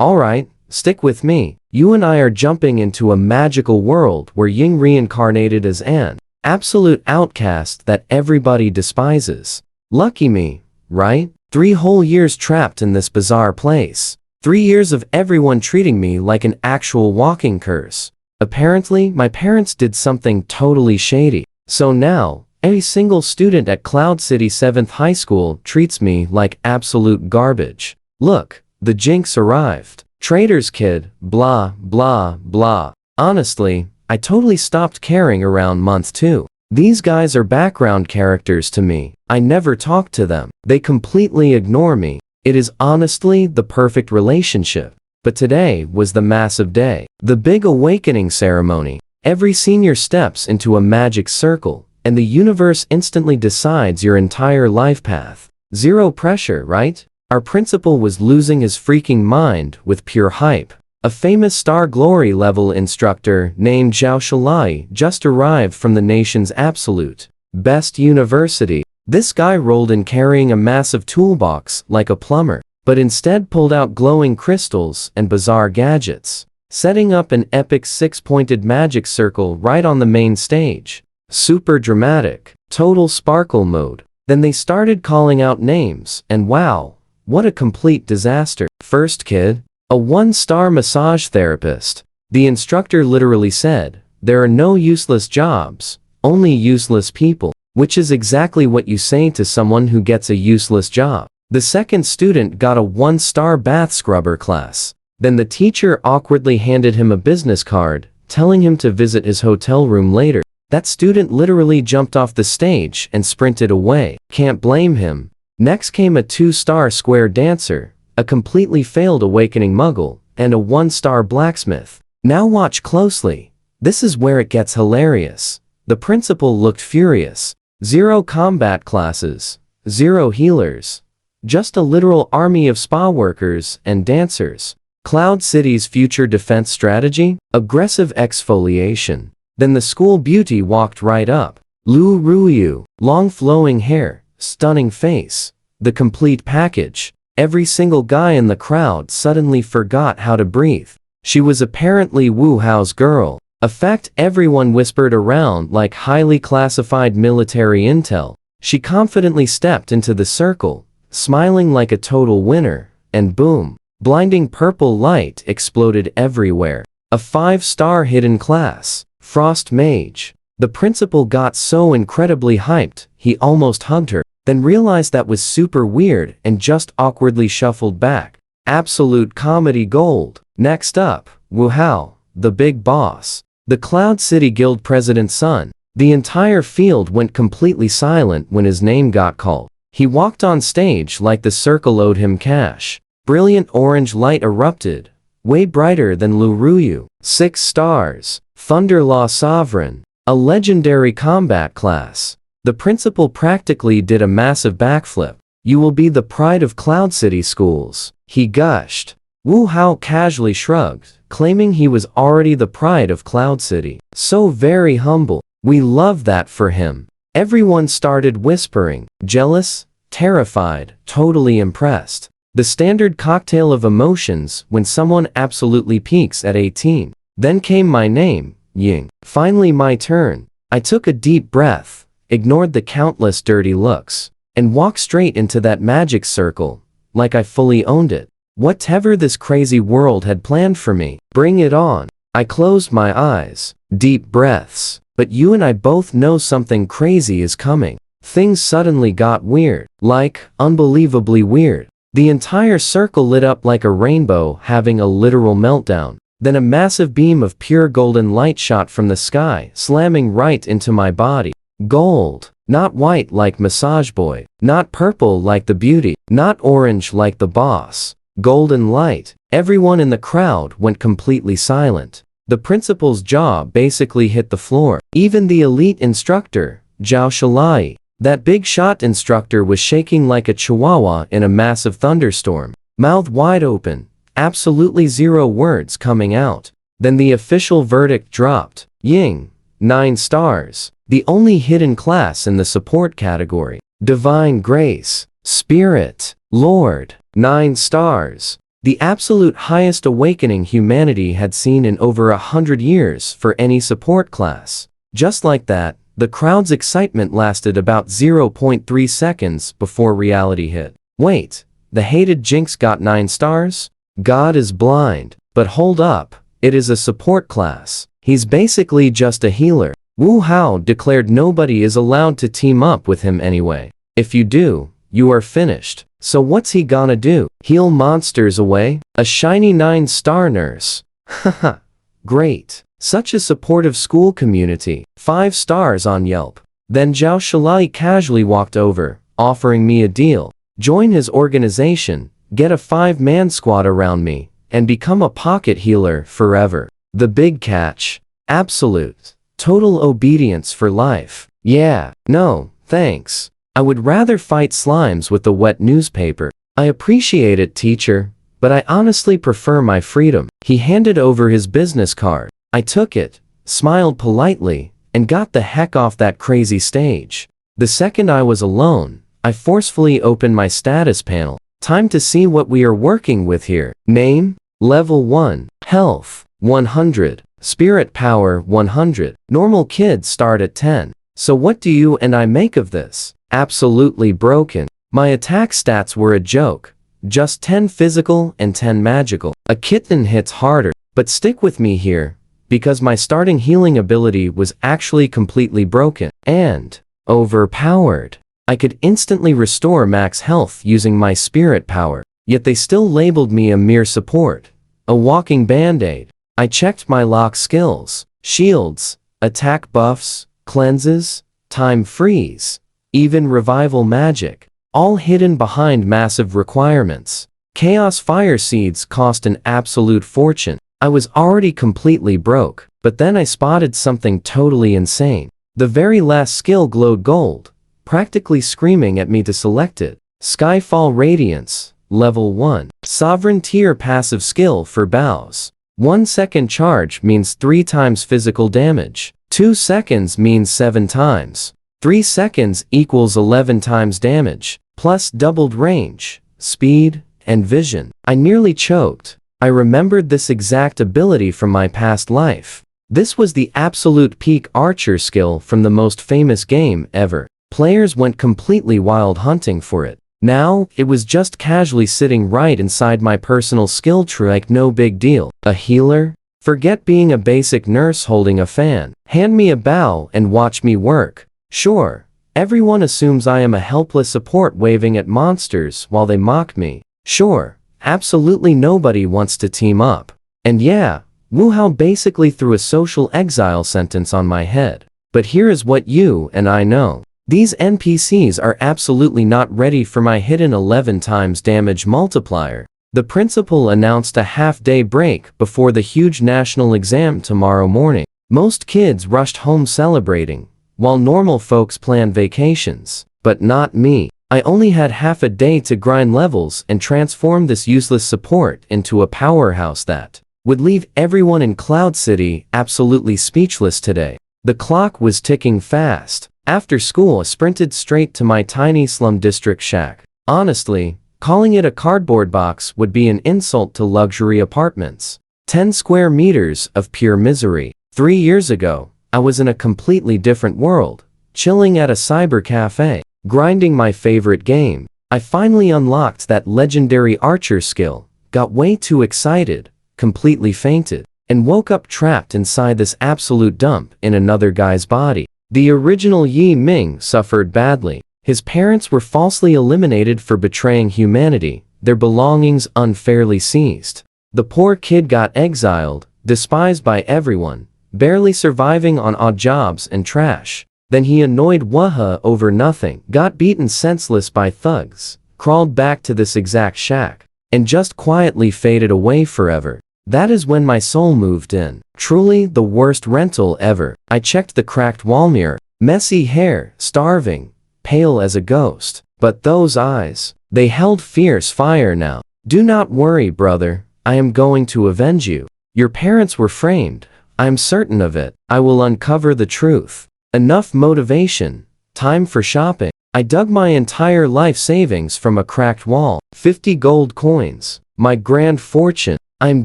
Alright, stick with me. You and I are jumping into a magical world where Ying reincarnated as an absolute outcast that everybody despises. Lucky me, right? 3 whole years trapped in this bizarre place. 3 years of everyone treating me like an actual walking curse. Apparently, my parents did something totally shady. So now, every single student at Cloud City 7th High School treats me like absolute garbage. Look, the jinx arrived. Trader's kid, blah, blah, blah. Honestly, I totally stopped caring around month 2. These guys are background characters to me. I never talk to them. They completely ignore me. It is honestly the perfect relationship. But today was the massive day. The big awakening ceremony. Every senior steps into a magic circle, and the universe instantly decides your entire life path. Zero pressure, right? Our principal was losing his freaking mind with pure hype. A famous star glory level instructor named Zhao Shalai just arrived from the nation's absolute best university. This guy rolled in carrying a massive toolbox like a plumber, but instead pulled out glowing crystals and bizarre gadgets, setting up an epic 6-pointed magic circle right on the main stage. Super dramatic, total sparkle mode. Then they started calling out names, and wow, what a complete disaster. First kid, a 1-star massage therapist. The instructor literally said, "There are no useless jobs, only useless people," which is exactly what you say to someone who gets a useless job. The second student got a 1-star bath scrubber class. Then the teacher awkwardly handed him a business card, telling him to visit his hotel room later. That student literally jumped off the stage and sprinted away. Can't blame him. Next came a 2-star square dancer, a completely failed awakening muggle, and a 1-star blacksmith. Now watch closely. This is where it gets hilarious. The principal looked furious. 0 combat classes, 0 healers. Just a literal army of spa workers and dancers. Cloud City's future defense strategy? Aggressive exfoliation. Then the school beauty walked right up. Lu Ruyu, long flowing hair, stunning face. The complete package. Every single guy in the crowd suddenly forgot how to breathe. She was apparently Wu Hao's girl. A fact everyone whispered around like highly classified military intel. She confidently stepped into the circle, smiling like a total winner, and boom, blinding purple light exploded everywhere. A 5-star hidden class, Frost Mage. The principal got so incredibly hyped, he almost hugged her, then realized that was super weird and just awkwardly shuffled back. Absolute comedy gold. Next up, Wu Hao, the big boss. The Cloud City Guild president's son. The entire field went completely silent when his name got called. He walked on stage like the circle owed him cash. Brilliant orange light erupted, way brighter than Lu Ruyu. 6 stars. Thunderlaw Sovereign. A legendary combat class. The principal practically did a massive backflip. "You will be the pride of Cloud City schools," he gushed. Wu Hao casually shrugged, claiming he was already the pride of Cloud City. So very humble. We love that for him. Everyone started whispering, jealous, terrified, totally impressed. The standard cocktail of emotions when someone absolutely peaks at 18. Then came my name, Ying. Finally my turn. I took a deep breath, ignored the countless dirty looks, and walked straight into that magic circle, like I fully owned it. Whatever this crazy world had planned for me, bring it on. I closed my eyes, deep breaths, but you and I both know something crazy is coming. Things suddenly got weird, like, unbelievably weird. The entire circle lit up like a rainbow having a literal meltdown. Then a massive beam of pure golden light shot from the sky, slamming right into my body. Gold. Not white like Massage Boy. Not purple like the beauty. Not orange like the boss. Golden light. Everyone in the crowd went completely silent. The principal's jaw basically hit the floor. Even the elite instructor, Zhao Shalai, that big shot instructor, was shaking like a chihuahua in a massive thunderstorm. Mouth wide open. Absolutely 0 words coming out. Then the official verdict dropped. Ying, 9 stars. The only hidden class in the support category. Divine Grace. Spirit. Lord. 9 stars. The absolute highest awakening humanity had seen in over 100 years for any support class. Just like that, the crowd's excitement lasted about 0.3 seconds before reality hit. Wait, the hated Jinx got 9 stars? God is blind. But hold up, it is a support class. He's basically just a healer. Wu Hao declared nobody is allowed to team up with him anyway. If you do, you are finished. So what's he gonna do? Heal monsters away? A shiny 9-star nurse. Haha, great. Such a supportive school community. 5 stars on Yelp. Then Zhao Shalai casually walked over, offering me a deal. Join his organization, get a 5-man squad around me, and become a pocket healer forever. The big catch. Absolute, total obedience for life. Yeah, no, thanks. I would rather fight slimes with the wet newspaper. I appreciate it, teacher, but I honestly prefer my freedom. He handed over his business card. I took it, smiled politely, and got the heck off that crazy stage. The second I was alone, I forcefully opened my status panel. Time to see what we are working with here. Name? Level 1. Health, 100. Spirit power, 100. Normal kids start at 10. So what do you and I make of this? Absolutely broken. My attack stats were a joke. Just 10 physical and 10 magical. A kitten hits harder. But stick with me here, because my starting healing ability was actually completely broken and overpowered. I could instantly restore max health using my spirit power, yet they still labeled me a mere support. A walking band-aid. I checked my lock skills, shields, attack buffs, cleanses, time freeze, even revival magic, all hidden behind massive requirements. Chaos fire seeds cost an absolute fortune. I was already completely broke, but then I spotted something totally insane. The very last skill glowed gold, practically screaming at me to select it. Skyfall Radiance, Level 1. Sovereign tier passive skill for bows. 1 second charge means 3 times physical damage. 2 seconds means 7 times. 3 seconds equals 11 times damage, plus doubled range, speed, and vision. I nearly choked. I remembered this exact ability from my past life. This was the absolute peak archer skill from the most famous game ever. Players went completely wild hunting for it. Now, it was just casually sitting right inside my personal skill tree like no big deal. A healer? Forget being a basic nurse holding a fan. Hand me a bow and watch me work. Sure, everyone assumes I am a helpless support waving at monsters while they mock me. Sure, absolutely nobody wants to team up. And yeah, Wu Hao basically threw a social exile sentence on my head. But here is what you and I know. These NPCs are absolutely not ready for my hidden 11 times damage multiplier. The principal announced a half-day break before the huge national exam tomorrow morning. Most kids rushed home celebrating, while normal folks planned vacations. But not me. I only had half a day to grind levels and transform this useless support into a powerhouse that would leave everyone in Cloud City absolutely speechless today. The clock was ticking fast. After school, I sprinted straight to my tiny slum district shack. Honestly, calling it a cardboard box would be an insult to luxury apartments. 10 square meters of pure misery. 3 years ago, I was in a completely different world, chilling at a cyber cafe, grinding my favorite game. I finally unlocked that legendary archer skill, got way too excited, completely fainted, and woke up trapped inside this absolute dump in another guy's body. The original Yi Ming suffered badly. His parents were falsely eliminated for betraying humanity, their belongings unfairly seized. The poor kid got exiled, despised by everyone, barely surviving on odd jobs and trash. Then he annoyed Waha over nothing, got beaten senseless by thugs, crawled back to this exact shack, and just quietly faded away forever. That is when my soul moved in. Truly the worst rental ever. I checked the cracked wall mirror. Messy hair, starving, pale as a ghost. But those eyes, they held fierce fire now. Do not worry, brother. I am going to avenge you. Your parents were framed. I am certain of it. I will uncover the truth. Enough motivation. Time for shopping. I dug my entire life savings from a cracked wall. 50 gold coins. My grand fortune. I'm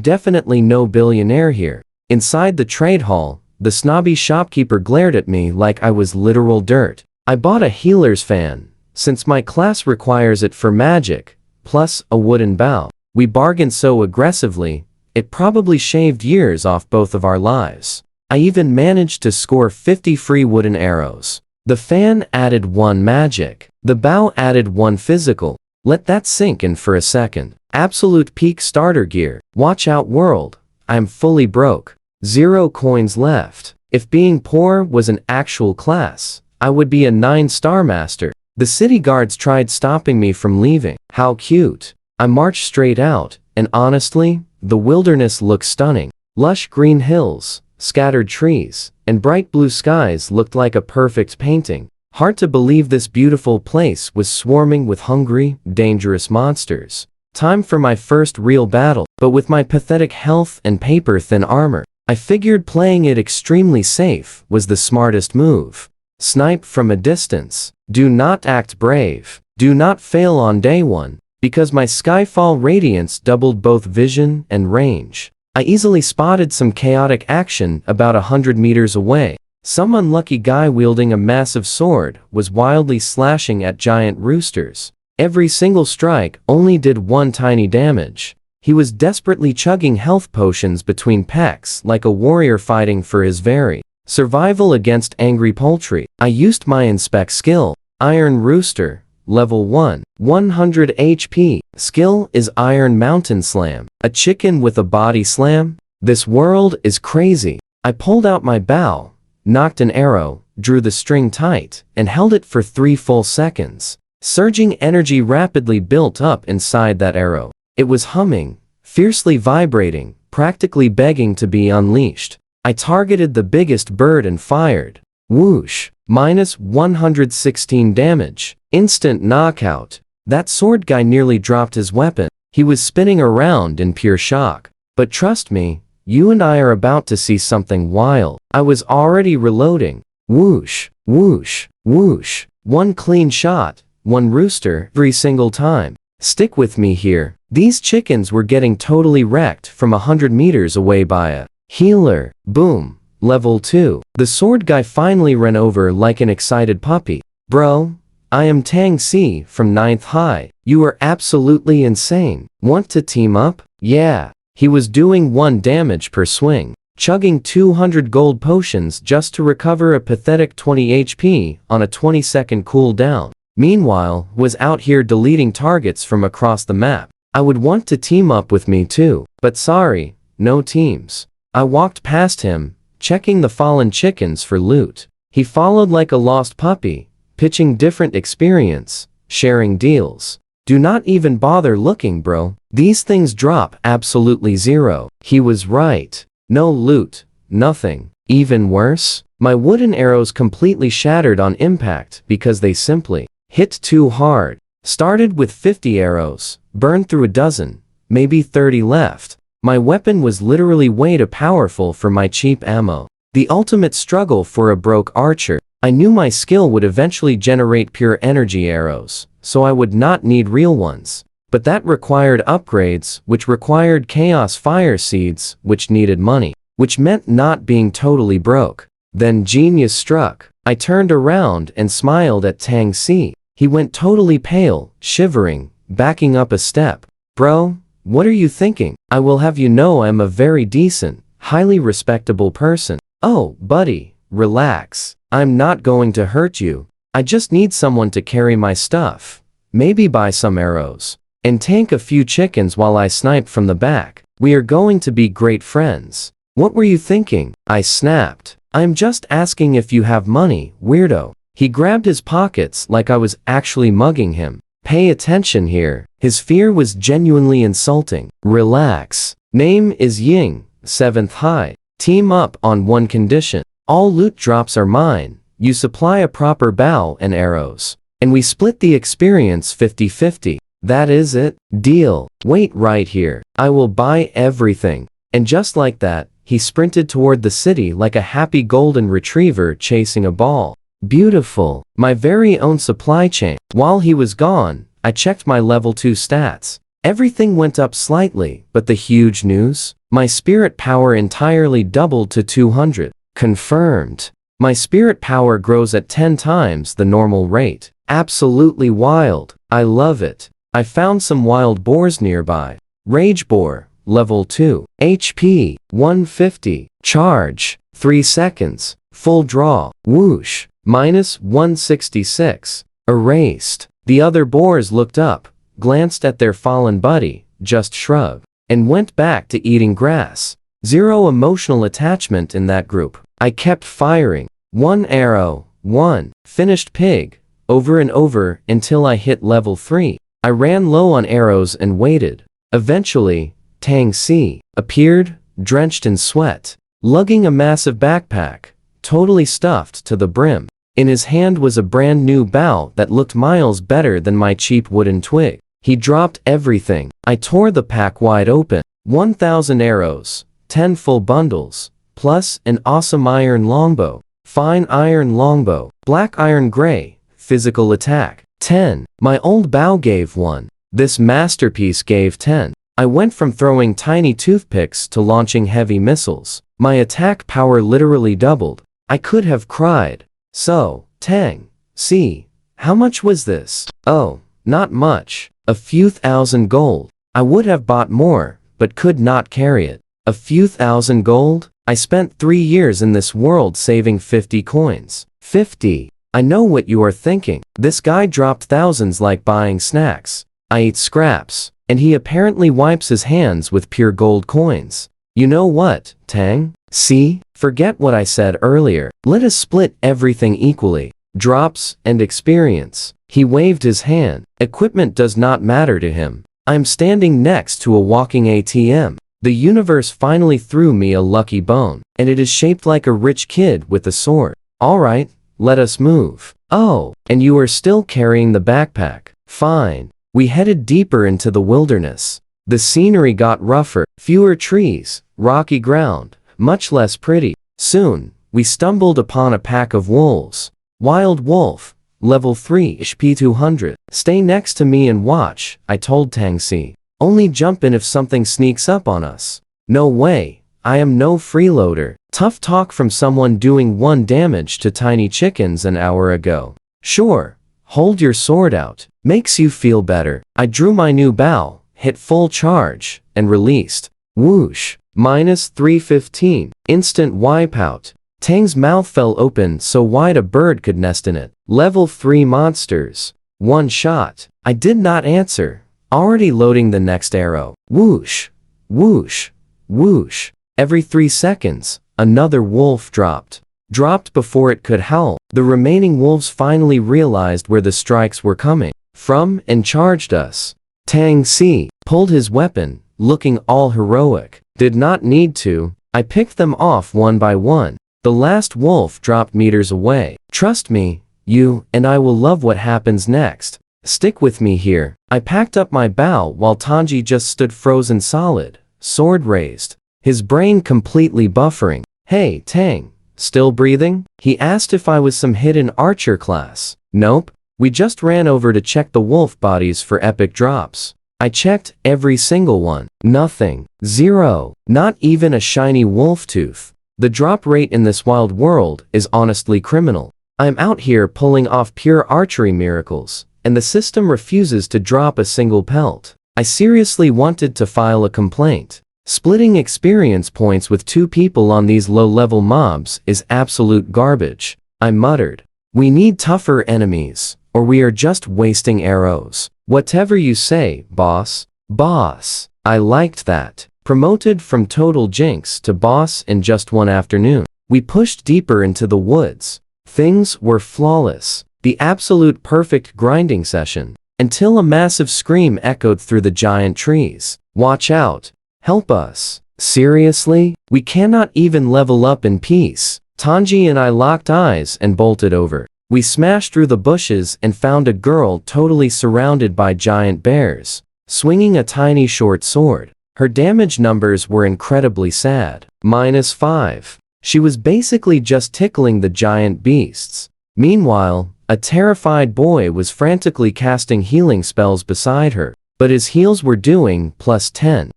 definitely no billionaire here. Inside the trade hall, the snobby shopkeeper glared at me like I was literal dirt. I bought a healer's fan, since my class requires it for magic, plus a wooden bow. We bargained so aggressively, it probably shaved years off both of our lives. I even managed to score 50 free wooden arrows. The fan added 1 magic. The bow added 1 physical. Let that sink in for a second. Absolute peak starter gear. Watch out world. I'm fully broke. 0 coins left. If being poor was an actual class, I would be a 9-star master. The city guards tried stopping me from leaving. How cute. I marched straight out, and honestly, the wilderness looked stunning. Lush green hills, scattered trees, and bright blue skies looked like a perfect painting. Hard to believe this beautiful place was swarming with hungry, dangerous monsters. Time for my first real battle, but with my pathetic health and paper-thin armor, I figured playing it extremely safe was the smartest move. Snipe from a distance. Do not act brave. Do not fail on day 1, because my Skyfall Radiance doubled both vision and range. I easily spotted some chaotic action about 100 meters away. Some unlucky guy wielding a massive sword was wildly slashing at giant roosters. Every single strike only did 1 tiny damage. He was desperately chugging health potions between pecks like a warrior fighting for his very survival against angry poultry. I used my inspect skill. Iron Rooster, level 1, 100 HP. Skill is Iron Mountain Slam. A chicken with a body slam? This world is crazy. I pulled out my bow, knocked an arrow, drew the string tight, and held it for 3 full seconds. Surging energy rapidly built up inside that arrow. It was humming, fiercely vibrating, practically begging to be unleashed. I targeted the biggest bird and fired. Whoosh! Minus 116 damage. Instant knockout. That sword guy nearly dropped his weapon. He was spinning around in pure shock. But trust me, you and I are about to see something wild. I was already reloading. Whoosh! Whoosh! Whoosh! 1 clean shot, 1 rooster every single time. Stick with me here. These chickens were getting totally wrecked from 100 meters away by a healer. Boom. Level 2. The sword guy finally ran over like an excited puppy. Bro, I am Tang Si from 9th High. You are absolutely insane. Want to team up? Yeah. He was doing 1 damage per swing, chugging 200 gold potions just to recover a pathetic 20 HP on a 20-second cooldown. Meanwhile, was out here deleting targets from across the map. I would want to team up with me too, but sorry, no teams. I walked past him, checking the fallen chickens for loot. He followed like a lost puppy, pitching different experience, sharing deals. Do not even bother looking, bro. These things drop absolutely 0. He was right. No loot, nothing. Even worse, my wooden arrows completely shattered on impact because they simply hit too hard. Started with 50 arrows, burned through a dozen, maybe 30 left. My weapon was literally way too powerful for my cheap ammo. The ultimate struggle for a broke archer. I knew my skill would eventually generate pure energy arrows, so I would not need real ones. But that required upgrades, which required chaos fire seeds, which needed money, which meant not being totally broke. Then genius struck. I turned around and smiled at Tang Si. He went totally pale, shivering, backing up a step. Bro, what are you thinking? I will have you know I'm a very decent, highly respectable person. Oh, buddy, relax. I'm not going to hurt you. I just need someone to carry my stuff. Maybe buy some arrows. And tank a few chickens while I snipe from the back. We are going to be great friends. What were you thinking? I snapped. I'm just asking if you have money, weirdo. He grabbed his pockets like I was actually mugging him. Pay attention here. His fear was genuinely insulting. Relax. Name is Ying, 7th High. Team up on 1 condition. All loot drops are mine. You supply a proper bow and arrows. And we split the experience 50-50. That is it. Deal. Wait right here. I will buy everything. And just like that, he sprinted toward the city like a happy golden retriever chasing a ball. Beautiful. My very own supply chain. While he was gone, I checked my level 2 stats. Everything went up slightly, but the huge news? My spirit power entirely doubled to 200. Confirmed. My spirit power grows at 10 times the normal rate. Absolutely wild. I love it. I found some wild boars nearby. Rage boar, level 2. HP, 150. Charge, 3 seconds. Full draw, whoosh, minus 166. Erased. The other boars looked up, glanced at their fallen buddy, just shrugged, and went back to eating grass. Zero emotional attachment in that group. I kept firing. One arrow, one, finished pig, over and over until I hit level 3. I ran low on arrows and waited. Eventually, Tang Si appeared, drenched in sweat, lugging a massive backpack, totally stuffed to the brim. In his hand was a brand new bow that looked miles better than my cheap wooden twig. He dropped everything. I tore the pack wide open. 1,000 arrows, 10 full bundles, plus an awesome iron longbow. Fine iron longbow, black iron gray, physical attack, 10. My old bow gave 1. This masterpiece gave 10. I went from throwing tiny toothpicks to launching heavy missiles. My attack power literally doubled. I could have cried. So, Tang Si, how much was this? Oh, not much. A few thousand gold. I would have bought more, but could not carry it. A few thousand gold? I spent 3 years in this world saving 50 coins. 50. I know what you are thinking. This guy dropped thousands like buying snacks. I ate scraps, and he apparently wipes his hands with pure gold coins. You know what, Tang Si? Forget what I said earlier. Let us split everything equally. Drops and experience. He waved his hand. Equipment does not matter to him. I'm standing next to a walking ATM. The universe finally threw me a lucky bone, and it is shaped like a rich kid with a sword. Alright, let us move. Oh, and you are still carrying the backpack. Fine. We headed deeper into the wilderness. The scenery got rougher, fewer trees, rocky ground, much less pretty. Soon, we stumbled upon a pack of wolves. Wild wolf, level 3 HP 200. Stay next to me and watch, I told Tang Si. Only jump in if something sneaks up on us. No way, I am no freeloader. Tough talk from someone doing 1 damage to tiny chickens an hour ago. Sure, hold your sword out. Makes you feel better. I drew my new bow, hit full charge, and released. Whoosh, minus 315. Instant wipeout. Tang's mouth fell open so wide a bird could nest in it. Level 3 monsters. 1 shot. I did not answer. Already loading the next arrow. Whoosh, whoosh, whoosh. Every 3 seconds, another wolf dropped. Dropped before it could howl. The remaining wolves finally realized where the strikes were coming from and charged us. Tang Si pulled his weapon, looking all heroic. Did not need to. I picked them off one by one. The last wolf dropped meters away. Trust me, you and I will love what happens next. Stick with me here. I packed up my bow while Tanji just stood frozen solid, sword raised, his brain completely buffering. Hey, Tang, still breathing? He asked if I was some hidden archer class. Nope. We just ran over to check the wolf bodies for epic drops. I checked every single one. Nothing. Zero. Not even a shiny wolf tooth. The drop rate in this wild world is honestly criminal. I'm out here pulling off pure archery miracles, and the system refuses to drop a single pelt. I seriously wanted to file a complaint. Splitting experience points with 2 people on these low-level mobs is absolute garbage. I muttered. We need tougher enemies, or we are just wasting arrows. Whatever you say, boss. Boss. I liked that. Promoted from total jinx to boss in just 1 afternoon. We pushed deeper into the woods. Things were flawless. The absolute perfect grinding session. Until a massive scream echoed through the giant trees. Watch out. Help us. Seriously? We cannot even level up in peace. Tanji and I locked eyes and bolted over. We smashed through the bushes and found a girl totally surrounded by giant bears, swinging a tiny short sword. Her damage numbers were incredibly sad. -5. She was basically just tickling the giant beasts. Meanwhile, a terrified boy was frantically casting healing spells beside her, but his heals were doing plus 10.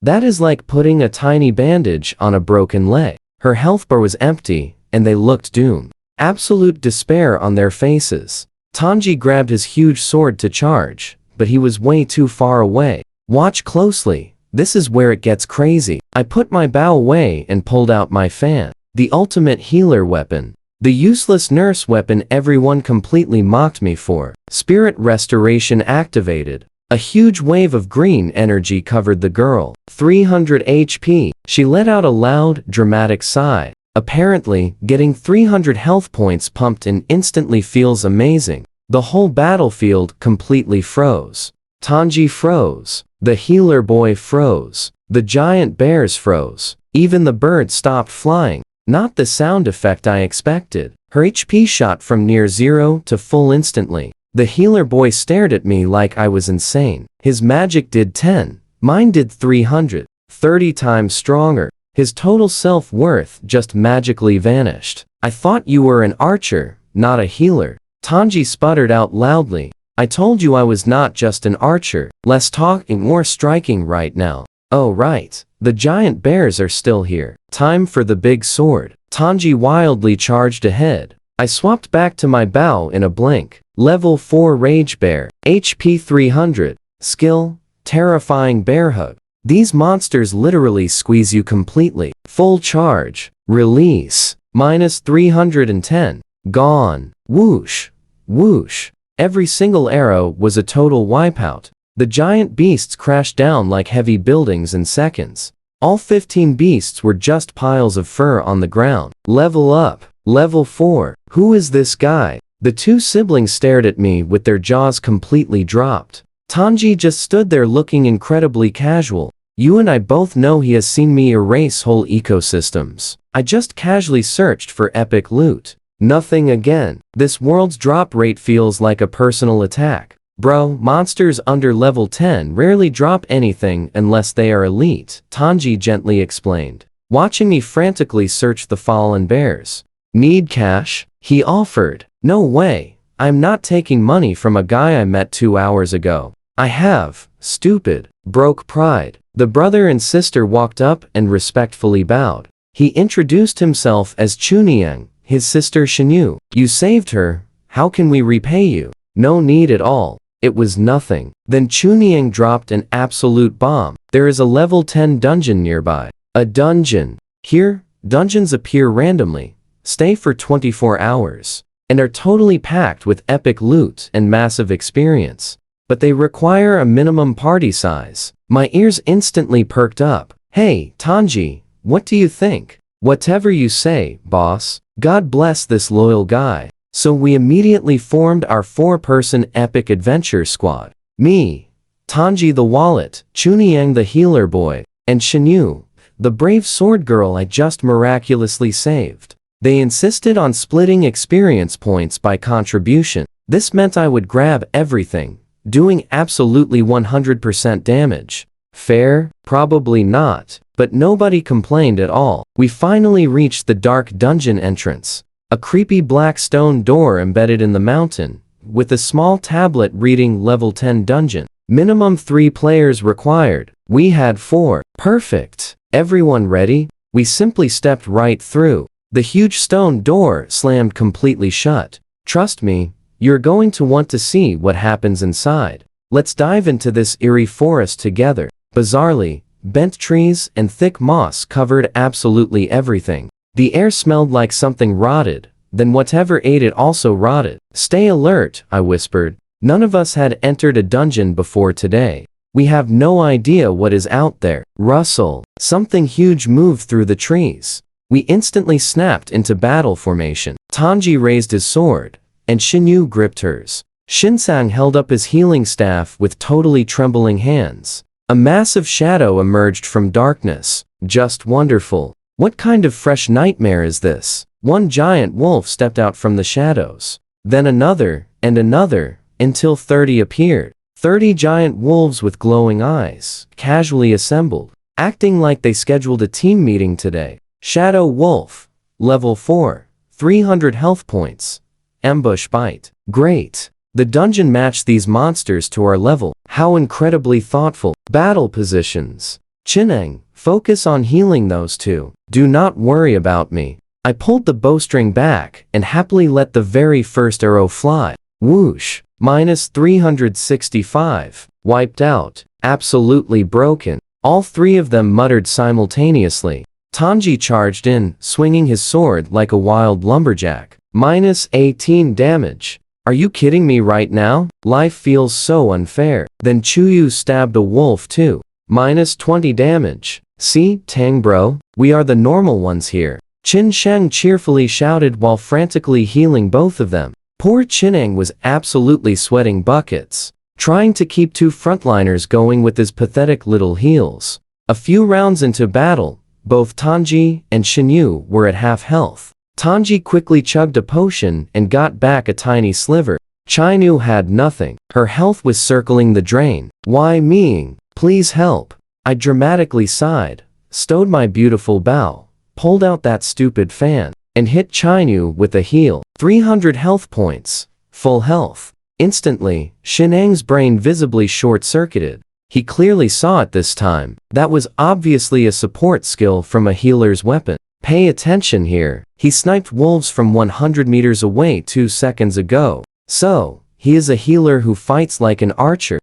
That is like putting a tiny bandage on a broken leg. Her health bar was empty, and they looked doomed. Absolute despair on their faces. Tanji grabbed his huge sword to charge, but he was way too far away. Watch closely, this is where it gets crazy. I put my bow away and pulled out my fan. The ultimate healer weapon. The useless nurse weapon everyone completely mocked me for. Spirit restoration activated. A huge wave of green energy covered the girl. 300 HP. She let out a loud, dramatic sigh. Apparently, getting 300 health points pumped in instantly feels amazing. The whole battlefield completely froze. Tanji froze. The healer boy froze. The giant bears froze. Even the bird stopped flying. Not the sound effect I expected. Her HP shot from near zero to full instantly. The healer boy stared at me like I was insane. His magic did 10. Mine did 300. 30 times stronger. His total self-worth just magically vanished. I thought you were an archer, not a healer. Tanji sputtered out loudly. I told you I was not just an archer. Less talking, more striking right now. Oh right. The giant bears are still here. Time for the big sword. Tanji wildly charged ahead. I swapped back to my bow in a blink. Level 4 Rage Bear. HP 300. Skill, Terrifying Bear Hug. These monsters literally squeeze you completely. Full charge. Release. Minus 310. Gone. Whoosh. Whoosh. Every single arrow was a total wipeout. The giant beasts crashed down like heavy buildings in seconds. All 15 beasts were just piles of fur on the ground. Level up. Level 4. Who is this guy? The two siblings stared at me with their jaws completely dropped. Tanji just stood there looking incredibly casual. You and I both know he has seen me erase whole ecosystems. I just casually searched for epic loot. Nothing again. This world's drop rate feels like a personal attack. Bro, monsters under level 10 rarely drop anything unless they are elite, Tanji gently explained, watching me frantically search the fallen bears. Need cash? He offered. No way. I'm not taking money from a guy I met 2 hours ago. I have. Stupid. Broke pride. The brother and sister walked up and respectfully bowed. He introduced himself as Chuniang, his sister Shinyu. You saved her. How can we repay you? No need at all. It was nothing. Then Chuniang dropped an absolute bomb. There is a level 10 dungeon nearby. A dungeon. Here, dungeons appear randomly, stay for 24 hours, and are totally packed with epic loot and massive experience. But they require a minimum party size. My ears instantly perked up. Hey, Tanji, what do you think? Whatever you say, boss. God bless this loyal guy. So we immediately formed our 4-person epic adventure squad. Me, Tanji the wallet, Chuniang the healer boy, and Shinyu, the brave sword girl I just miraculously saved. They insisted on splitting experience points by contribution. This meant I would grab everything, doing absolutely 100% damage. Fair? Probably not, but nobody complained at all. We finally reached the dark dungeon entrance. A creepy black stone door embedded in the mountain, with a small tablet reading level 10 dungeon. Minimum 3 players required. We had 4. Perfect. Everyone ready? We simply stepped right through. The huge stone door slammed completely shut. Trust me, you're going to want to see what happens inside. Let's dive into this eerie forest together. Bizarrely, bent trees and thick moss covered absolutely everything. The air smelled like something rotted, then whatever ate it also rotted. Stay alert, I whispered. None of us had entered a dungeon before today. We have no idea what is out there. Rustle. Something huge moved through the trees. We instantly snapped into battle formation. Tanji raised his sword, and Shinyu gripped hers. Shinsang held up his healing staff with totally trembling hands. A massive shadow emerged from darkness. Just wonderful. What kind of fresh nightmare is this? One giant wolf stepped out from the shadows. Then another, and another, until 30 appeared. 30 giant wolves with glowing eyes, casually assembled, acting like they scheduled a team meeting today. Shadow Wolf. Level 4. 300 health points. ambush bite. Great. The dungeon matched these monsters to our level. How incredibly thoughtful. Battle positions. Chineng, focus on healing those two. Do not worry about me. I pulled the bowstring back and happily let the very first arrow fly. Whoosh. -365. Wiped out. Absolutely broken. All three of them muttered simultaneously. Tanji charged in, swinging his sword like a wild lumberjack. -18 damage. Are you kidding me right now? Life feels so unfair. Then Chuyu stabbed a wolf too. -20 damage. See, Tang bro, we are the normal ones here. Qin Sheng cheerfully shouted while frantically healing both of them. Poor Chineng was absolutely sweating buckets, trying to keep two frontliners going with his pathetic little heals. A few rounds into battle, both Tanji and Shinyu were at half health. Tanji quickly chugged a potion and got back a tiny sliver. Chinu had nothing. Her health was circling the drain. Why me? Please help. I dramatically sighed, stowed my beautiful bow, pulled out that stupid fan, and hit Chinu with a heal. 300 health points. Full health. Instantly, Shineng's brain visibly short-circuited. He clearly saw it this time. That was obviously a support skill from a healer's weapon. Pay attention here. He sniped wolves from 100 meters away 2 seconds ago. So, he is a healer who fights like an archer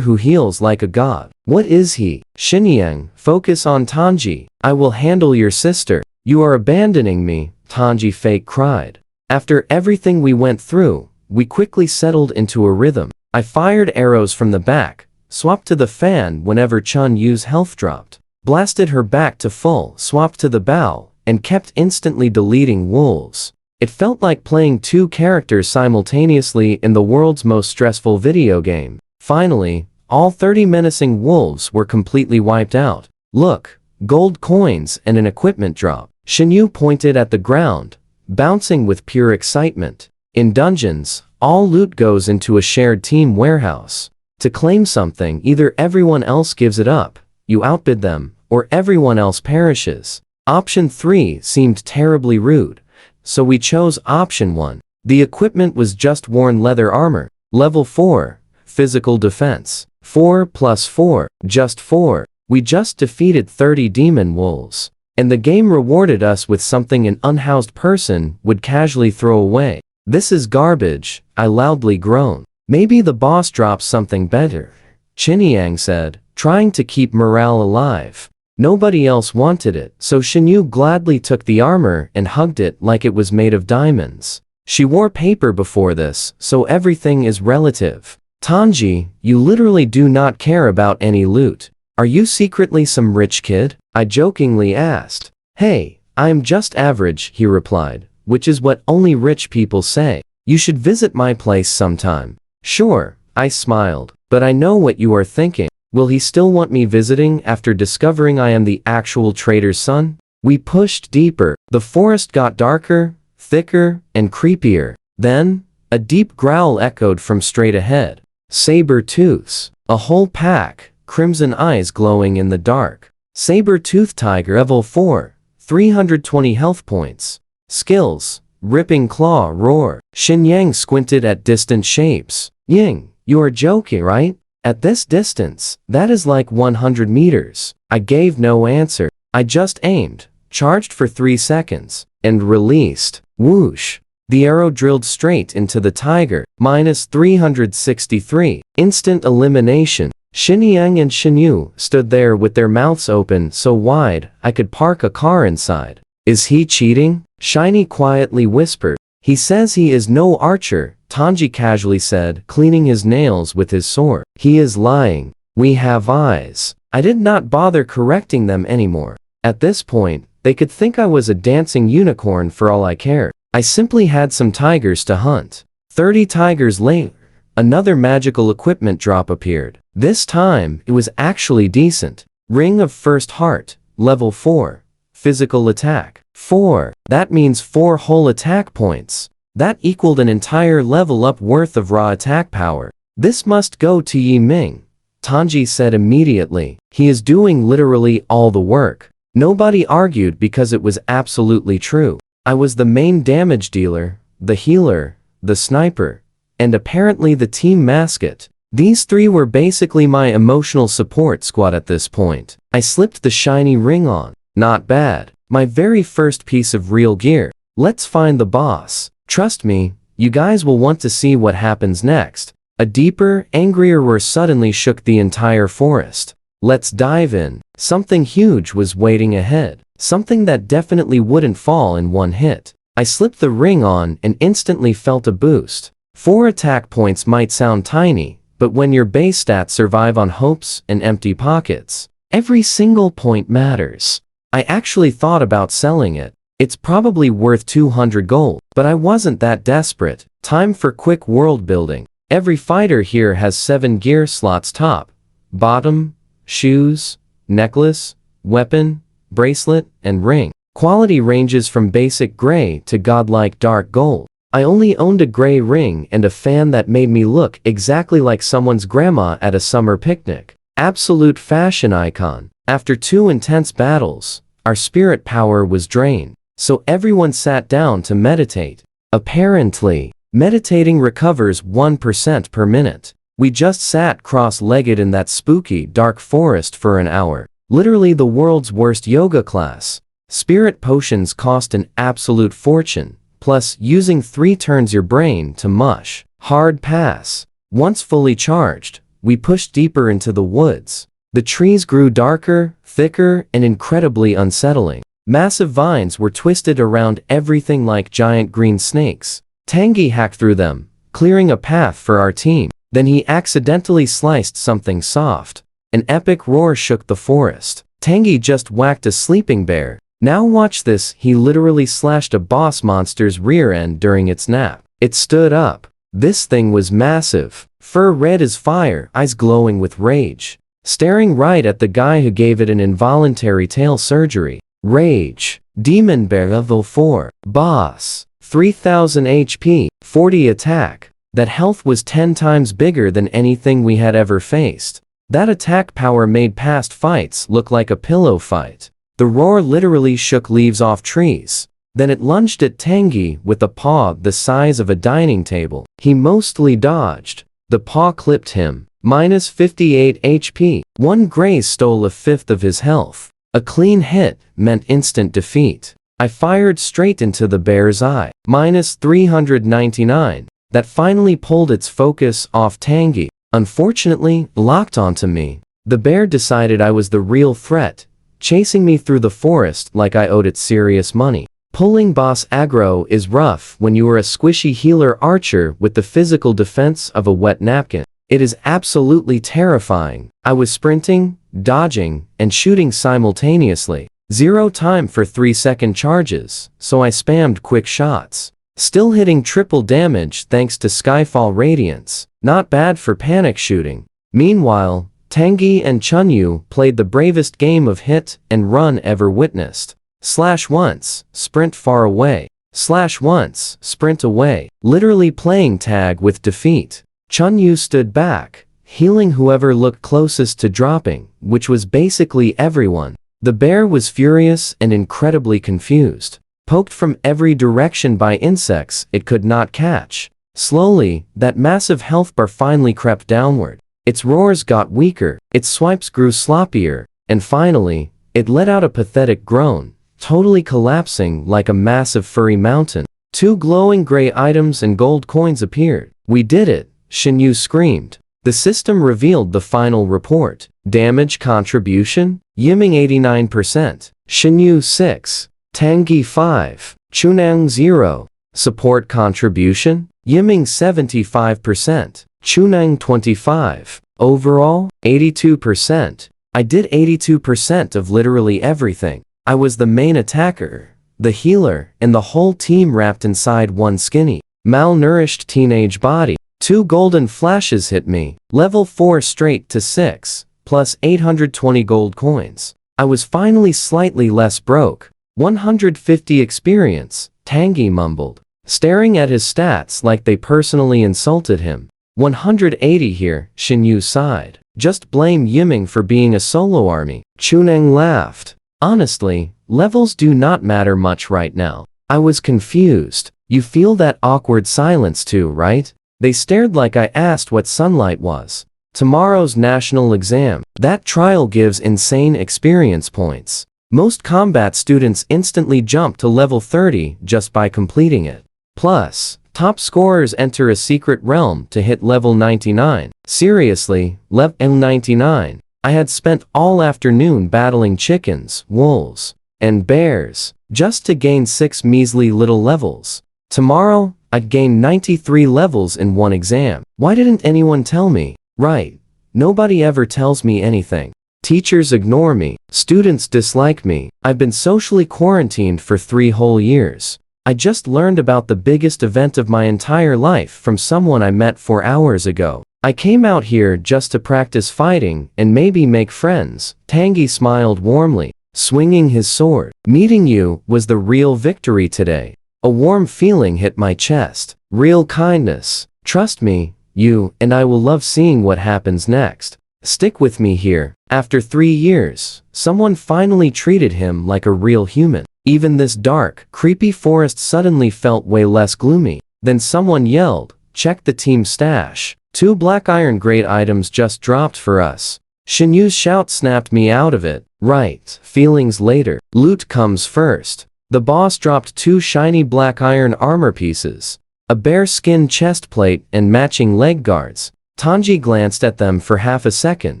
who heals like a god. What is he? Xinyan, focus on Tanji. I will handle your sister. You are abandoning me, Tanji fake cried. After everything we went through, we quickly settled into a rhythm. I fired arrows from the back, swapped to the fan whenever Chun Yu's health dropped, blasted her back to full, swapped to the bow, and kept instantly deleting wolves. It felt like playing two characters simultaneously in the world's most stressful video game. Finally, all 30 menacing wolves were completely wiped out. Look, gold coins and an equipment drop. Shinyu pointed at the ground, bouncing with pure excitement. In dungeons, all loot goes into a shared team warehouse. To claim something, either everyone else gives it up, you outbid them, or everyone else perishes. Option 3 seemed terribly rude, so we chose option 1. The equipment was just worn leather armor. Level 4, physical defense. 4 plus 4, just 4. We just defeated 30 demon wolves. And the game rewarded us with something an unhoused person would casually throw away. This is garbage, I loudly groaned. Maybe the boss drops something better, Qinyang said, trying to keep morale alive. Nobody else wanted it, so Shinyu gladly took the armor and hugged it like it was made of diamonds. She wore paper before this, so everything is relative. Tanji, you literally do not care about any loot. Are you secretly some rich kid? I jokingly asked. Hey, I am just average, he replied, which is what only rich people say. You should visit my place sometime. Sure, I smiled, but I know what you are thinking. Will he still want me visiting after discovering I am the actual trader's son? We pushed deeper. The forest got darker, thicker, and creepier. Then, a deep growl echoed from straight ahead. Saber-tooths. A whole pack, crimson eyes glowing in the dark. Saber-tooth tiger level 4, 320 health points. Skills, ripping claw roar. Xinyang squinted at distant shapes. Ying, you are joking, right? At this distance, that is like 100 meters. I gave no answer. I just aimed, charged for 3 seconds, and released. Whoosh. The arrow drilled straight into the tiger. -363. Instant elimination. Xinyang and Shinyu stood there with their mouths open so wide I could park a car inside. Is he cheating? Shiny quietly whispered. He says he is no archer, Tanji casually said, cleaning his nails with his sword. He is lying. We have eyes. I did not bother correcting them anymore. At this point, they could think I was a dancing unicorn for all I cared. I simply had some tigers to hunt. 30 tigers later, another magical equipment drop appeared. This time, it was actually decent. Ring of First Heart, level 4. Physical attack. 4. That means 4 whole attack points. That equaled an entire level up worth of raw attack power. This must go to Yi Ming, Tanji said immediately. He is doing literally all the work. Nobody argued because it was absolutely true. I was the main damage dealer, the healer, the sniper, and apparently the team mascot. These three were basically my emotional support squad at this point. I slipped the shiny ring on. Not bad. My very first piece of real gear. Let's find the boss. Trust me, you guys will want to see what happens next. A deeper, angrier roar suddenly shook the entire forest. Let's dive in. Something huge was waiting ahead. Something that definitely wouldn't fall in one hit. I slipped the ring on and instantly felt a boost. 4 attack points might sound tiny, but when your base stats survive on hopes and empty pockets, every single point matters. I actually thought about selling it. It's probably worth 200 gold, but I wasn't that desperate. Time for quick world building. Every fighter here has 7 gear slots: top, bottom, shoes, necklace, weapon, bracelet, and ring. Quality ranges from basic gray to godlike dark gold. I only owned a gray ring and a fan that made me look exactly like someone's grandma at a summer picnic. Absolute fashion icon. After 2 intense battles, our spirit power was drained, so everyone sat down to meditate. Apparently, meditating recovers 1% per minute. We just sat cross-legged in that spooky, dark forest for an hour. Literally the world's worst yoga class. Spirit potions cost an absolute fortune. Plus, using 3 turns your brain to mush. Hard pass. Once fully charged, we pushed deeper into the woods. The trees grew darker, thicker, and incredibly unsettling. Massive vines were twisted around everything like giant green snakes. Tanguy hacked through them, clearing a path for our team. Then he accidentally sliced something soft. An epic roar shook the forest. Tanguy just whacked a sleeping bear. Now watch this, he literally slashed a boss monster's rear end during its nap. It stood up. This thing was massive. Fur red as fire, eyes glowing with rage. Staring right at the guy who gave it an involuntary tail surgery. Rage. Demon Bear level 4. Boss. 3000 HP. 40 attack. That health was 10 times bigger than anything we had ever faced. That attack power made past fights look like a pillow fight. The roar literally shook leaves off trees. Then it lunged at Tanguy with a paw the size of a dining table. He mostly dodged. The paw clipped him. Minus 58 HP. One graze stole a fifth of his health. A clean hit meant instant defeat. I fired straight into the bear's eye. Minus 399. That finally pulled its focus off Tanguy. Unfortunately, locked onto me. The bear decided I was the real threat, chasing me through the forest like I owed it serious money. Pulling boss aggro is rough when you are a squishy healer archer with the physical defense of a wet napkin. It is absolutely terrifying. I was sprinting, dodging, and shooting simultaneously. Zero time for 3-second charges, so I spammed quick shots. Still hitting triple damage thanks to Skyfall Radiance. Not bad for panic shooting. Meanwhile, Tanguy and Chunyu played the bravest game of hit and run ever witnessed. Slash once, sprint far away. Slash once, sprint away. Literally playing tag with defeat. Chunyu stood back, healing whoever looked closest to dropping, which was basically everyone. The bear was furious and incredibly confused. Poked from every direction by insects it could not catch. Slowly, that massive health bar finally crept downward. Its roars got weaker, its swipes grew sloppier, and finally, it let out a pathetic groan, totally collapsing like a massive furry mountain. 2 glowing gray items and gold coins appeared. We did it, Shinyu screamed. The system revealed the final report. Damage contribution? Yiming 89%. Shinyu 6. Tanguy 5. Chunang 0. Support contribution? Yiming 75%. Chunang 25. Overall, 82%. I did 82% of literally everything. I was the main attacker, the healer, and the whole team wrapped inside one skinny, malnourished teenage body. 2 golden flashes hit me. Level 4 straight to 6, plus 820 gold coins. I was finally slightly less broke. 150 experience, Tanguy mumbled, staring at his stats like they personally insulted him. 180 here, Shinyu sighed. Just blame Yiming for being a solo army. Chunang laughed. Honestly, levels do not matter much right now. I was confused. You feel that awkward silence too, right? They stared like I asked what sunlight was. Tomorrow's national exam. That trial gives insane experience points. Most combat students instantly jump to level 30 just by completing it. Plus, top scorers enter a secret realm to hit level 99. Seriously, level 99. I had spent all afternoon battling chickens, wolves, and bears, just to gain 6 measly little levels. Tomorrow, I'd gain 93 levels in one exam. Why didn't anyone tell me? Right. Nobody ever tells me anything. Teachers ignore me. Students dislike me. I've been socially quarantined for 3 whole years. I just learned about the biggest event of my entire life from someone I met 4 hours ago. I came out here just to practice fighting and maybe make friends. Tangy smiled warmly, swinging his sword. Meeting you was the real victory today. A warm feeling hit my chest. Real kindness. Trust me, you and I will love seeing what happens next. Stick with me here. After 3 years, someone finally treated him like a real human. Even this dark, creepy forest suddenly felt way less gloomy. Then someone yelled, "Check the team stash. 2 black iron grade items just dropped for us." Shinyu's shout snapped me out of it. Right, feelings later. Loot comes first. The boss dropped 2 shiny black iron armor pieces, a bear-skin chest plate and matching leg guards. Tanji glanced at them for half a second.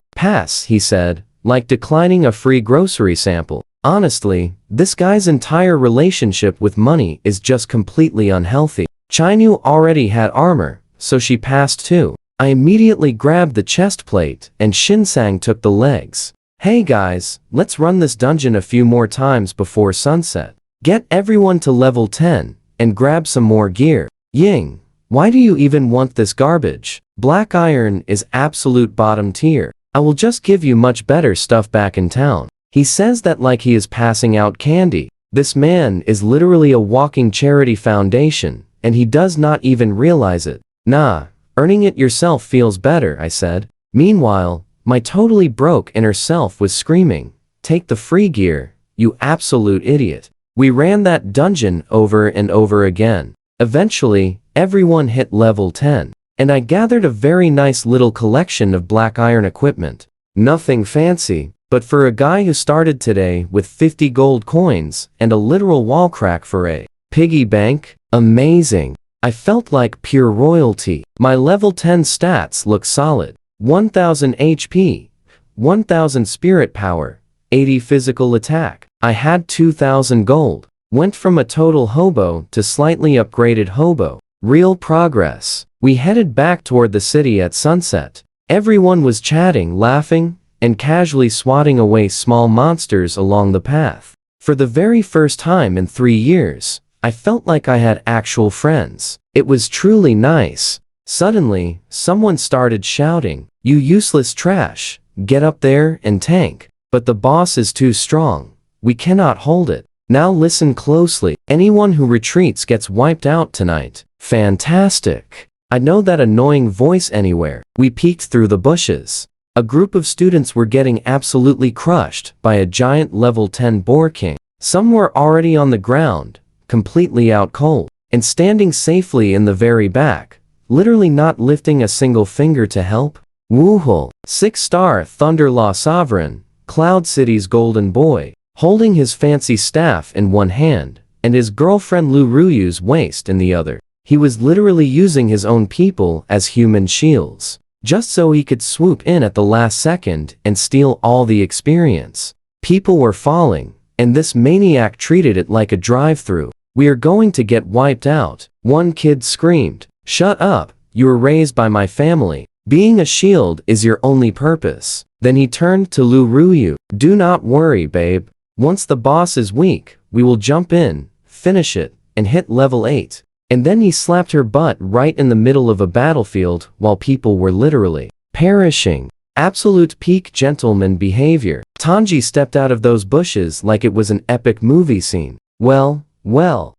Pass, he said, like declining a free grocery sample. Honestly, this guy's entire relationship with money is just completely unhealthy. Chinu already had armor, so she passed too. I immediately grabbed the chest plate, and Shinsang took the legs. Hey guys, let's run this dungeon a few more times before sunset. Get everyone to level 10, and grab some more gear. Ying, why do you even want this garbage? Black iron is absolute bottom tier. I will just give you much better stuff back in town. He says that like he is passing out candy. This man is literally a walking charity foundation, and he does not even realize it. Nah, earning it yourself feels better, I said. Meanwhile, my totally broke inner self was screaming, "Take the free gear, you absolute idiot." We ran that dungeon over and over again. Eventually, everyone hit level 10, and I gathered a very nice little collection of black iron equipment. Nothing fancy, but for a guy who started today with 50 gold coins and a literal wall crack for a piggy bank, amazing. I felt like pure royalty. My level 10 stats look solid. 1000 HP, 1000 spirit power, 80 physical attack. I had 2000 gold. Went from a total hobo to slightly upgraded hobo. Real progress. We headed back toward the city at sunset. Everyone was chatting, laughing, and casually swatting away small monsters along the path. For the very first time in 3 years, I felt like I had actual friends. It was truly nice. Suddenly, someone started shouting, "You useless trash, get up there and tank." But the boss is too strong. We cannot hold it. Now listen closely. Anyone who retreats gets wiped out tonight. Fantastic. I know that annoying voice anywhere. We peeked through the bushes. A group of students were getting absolutely crushed by a giant level 10 boar king. Some were already on the ground, completely out cold, and standing safely in the very back, literally not lifting a single finger to help. Woohoo! 6-star Thunderlaw Sovereign, Cloud City's golden boy, holding his fancy staff in one hand, and his girlfriend Lu Ruyu's waist in the other. He was literally using his own people as human shields, just so he could swoop in at the last second and steal all the experience. People were falling, and this maniac treated it like a drive-through. "We are going to get wiped out," one kid screamed. "Shut up, you were raised by my family. Being a shield is your only purpose." Then he turned to Lu Ruyu. "Do not worry, babe. Once the boss is weak, we will jump in, finish it, and hit level 8. And then he slapped her butt right in the middle of a battlefield while people were literally perishing. Absolute peak gentleman behavior. Tanji stepped out of those bushes like it was an epic movie scene. Well,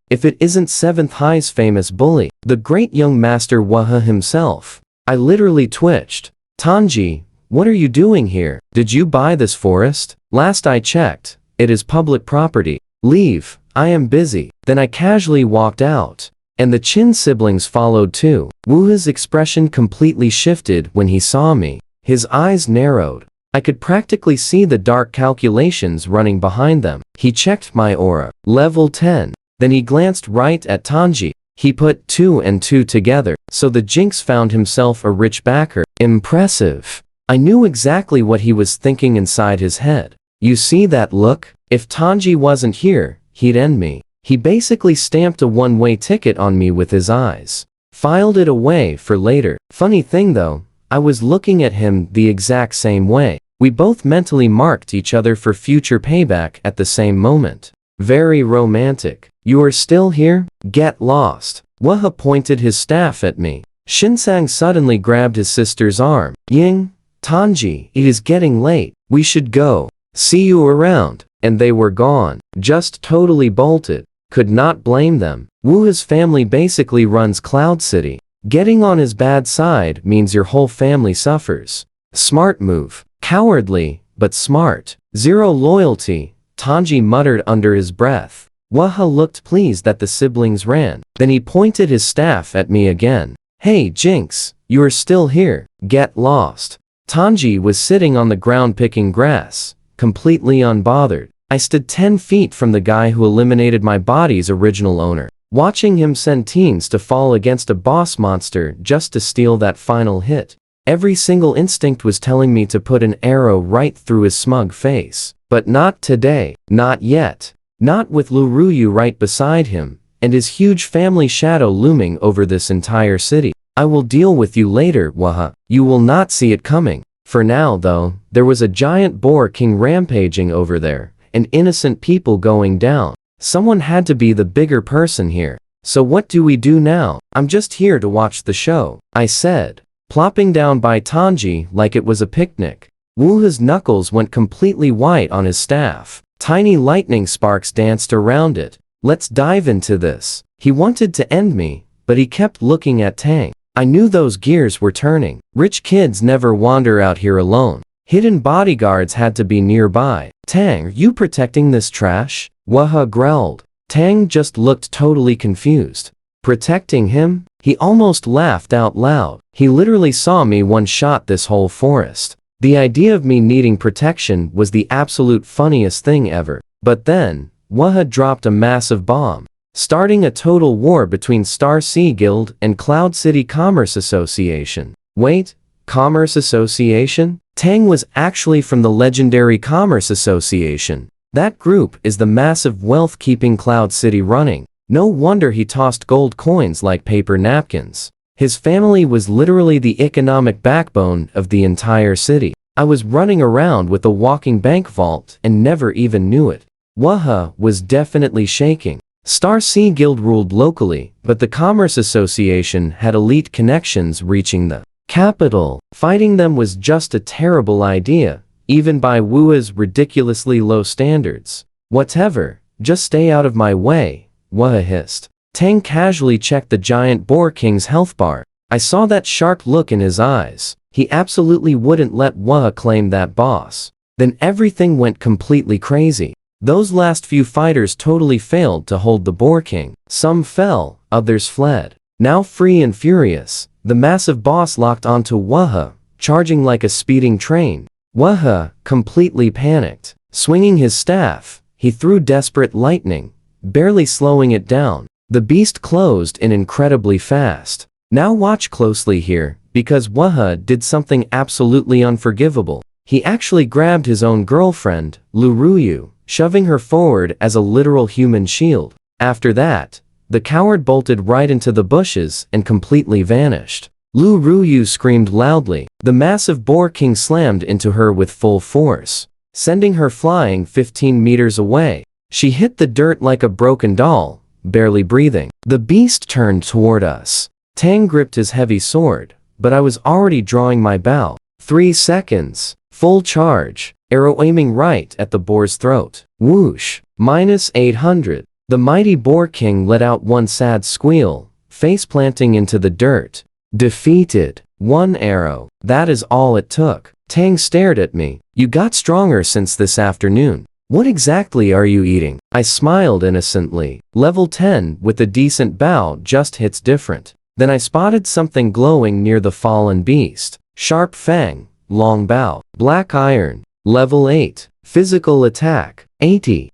if it isn't 7th High's famous bully, the great young master Waha himself. I literally twitched. "Tanji, what are you doing here? Did you buy this forest?" "Last I checked, it is public property." "Leave, I am busy." Then I casually walked out. And the Chin siblings followed too. Wuha's expression completely shifted when he saw me. His eyes narrowed. I could practically see the dark calculations running behind them. He checked my aura. Level 10. Then he glanced right at Tanji. He put 2 and 2 together, so the Jinx found himself a rich backer. Impressive. I knew exactly what he was thinking inside his head. You see that look? If Tanji wasn't here, he'd end me. He basically stamped a one-way ticket on me with his eyes. Filed it away for later. Funny thing though, I was looking at him the exact same way. We both mentally marked each other for future payback at the same moment. Very romantic. You are still here? Get lost. Wuha pointed his staff at me. Shinsang suddenly grabbed his sister's arm. Ying, Tanji, it is getting late. We should go. See you around. And they were gone. Just totally bolted. Could not blame them. Wuha's family basically runs Cloud City. Getting on his bad side means your whole family suffers. Smart move. Cowardly, but smart. Zero loyalty, Tanji muttered under his breath. Wuha looked pleased that the siblings ran. Then he pointed his staff at me again. Hey Jinx, you are still here. Get lost. Tanji was sitting on the ground picking grass, completely unbothered. I stood 10 feet from the guy who eliminated my body's original owner, watching him send teens to fall against a boss monster just to steal that final hit. Every single instinct was telling me to put an arrow right through his smug face. But not today. Not yet. Not with Lu Ruyu right beside him, and his huge family shadow looming over this entire city. I will deal with you later, Wuha. You will not see it coming. For now, though, there was a giant boar king rampaging over there, and innocent people going down. Someone had to be the bigger person here. So what do we do now? I'm just here to watch the show, I said, plopping down by Tanji like it was a picnic. Wuha's knuckles went completely white on his staff. Tiny lightning sparks danced around it. Let's dive into this. He wanted to end me, but he kept looking at Tang. I knew those gears were turning. Rich kids never wander out here alone. Hidden bodyguards had to be nearby. Tang, are you protecting this trash? Wuha growled. Tang just looked totally confused. Protecting him? He almost laughed out loud. He literally saw me one-shot this whole forest. The idea of me needing protection was the absolute funniest thing ever. But then, Wuha dropped a massive bomb, starting a total war between Star Sea Guild and Cloud City Commerce Association. Wait, Commerce Association? Tang was actually from the legendary Commerce Association. That group is the massive wealth keeping Cloud City running. No wonder he tossed gold coins like paper napkins. His family was literally the economic backbone of the entire city. I was running around with a walking bank vault and never even knew it. Wuha was definitely shaking. Star Sea Guild ruled locally, but the Commerce Association had elite connections reaching the capital. Fighting them was just a terrible idea, even by Wuha's ridiculously low standards. Whatever, just stay out of my way, Wuha hissed. Tang casually checked the giant boar king's health bar. I saw that sharp look in his eyes. He absolutely wouldn't let Wuha claim that boss. Then everything went completely crazy. Those last few fighters totally failed to hold the boar king. Some fell, others fled. Now free and furious, the massive boss locked onto Wuha, charging like a speeding train. Wuha completely panicked. Swinging his staff, he threw desperate lightning, barely slowing it down. The beast closed in incredibly fast. Now watch closely here, because Wuha did something absolutely unforgivable. He actually grabbed his own girlfriend, Lu Ruyu, shoving her forward as a literal human shield. After that, the coward bolted right into the bushes and completely vanished. Lu Ruyu screamed loudly. The massive boar king slammed into her with full force, sending her flying 15 meters away. She hit the dirt like a broken doll, barely breathing. The beast turned toward us. Tang gripped his heavy sword, but I was already drawing my bow. 3 seconds. Full charge. Arrow aiming right at the boar's throat. Whoosh. -800. The mighty boar king let out one sad squeal, face planting into the dirt. Defeated. 1 arrow. That is all it took. Tang stared at me. You got stronger since this afternoon. What exactly are you eating? I smiled innocently. Level 10 with a decent bow just hits different. Then I spotted something glowing near the fallen beast. Sharp fang, long bow, black iron. Level 8. Physical attack. 80.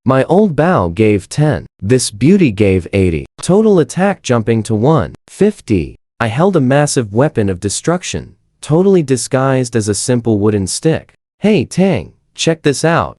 My old bow gave 10. This beauty gave 80. Total attack jumping to 150. I held a massive weapon of destruction, totally disguised as a simple wooden stick. Hey Tang, check this out.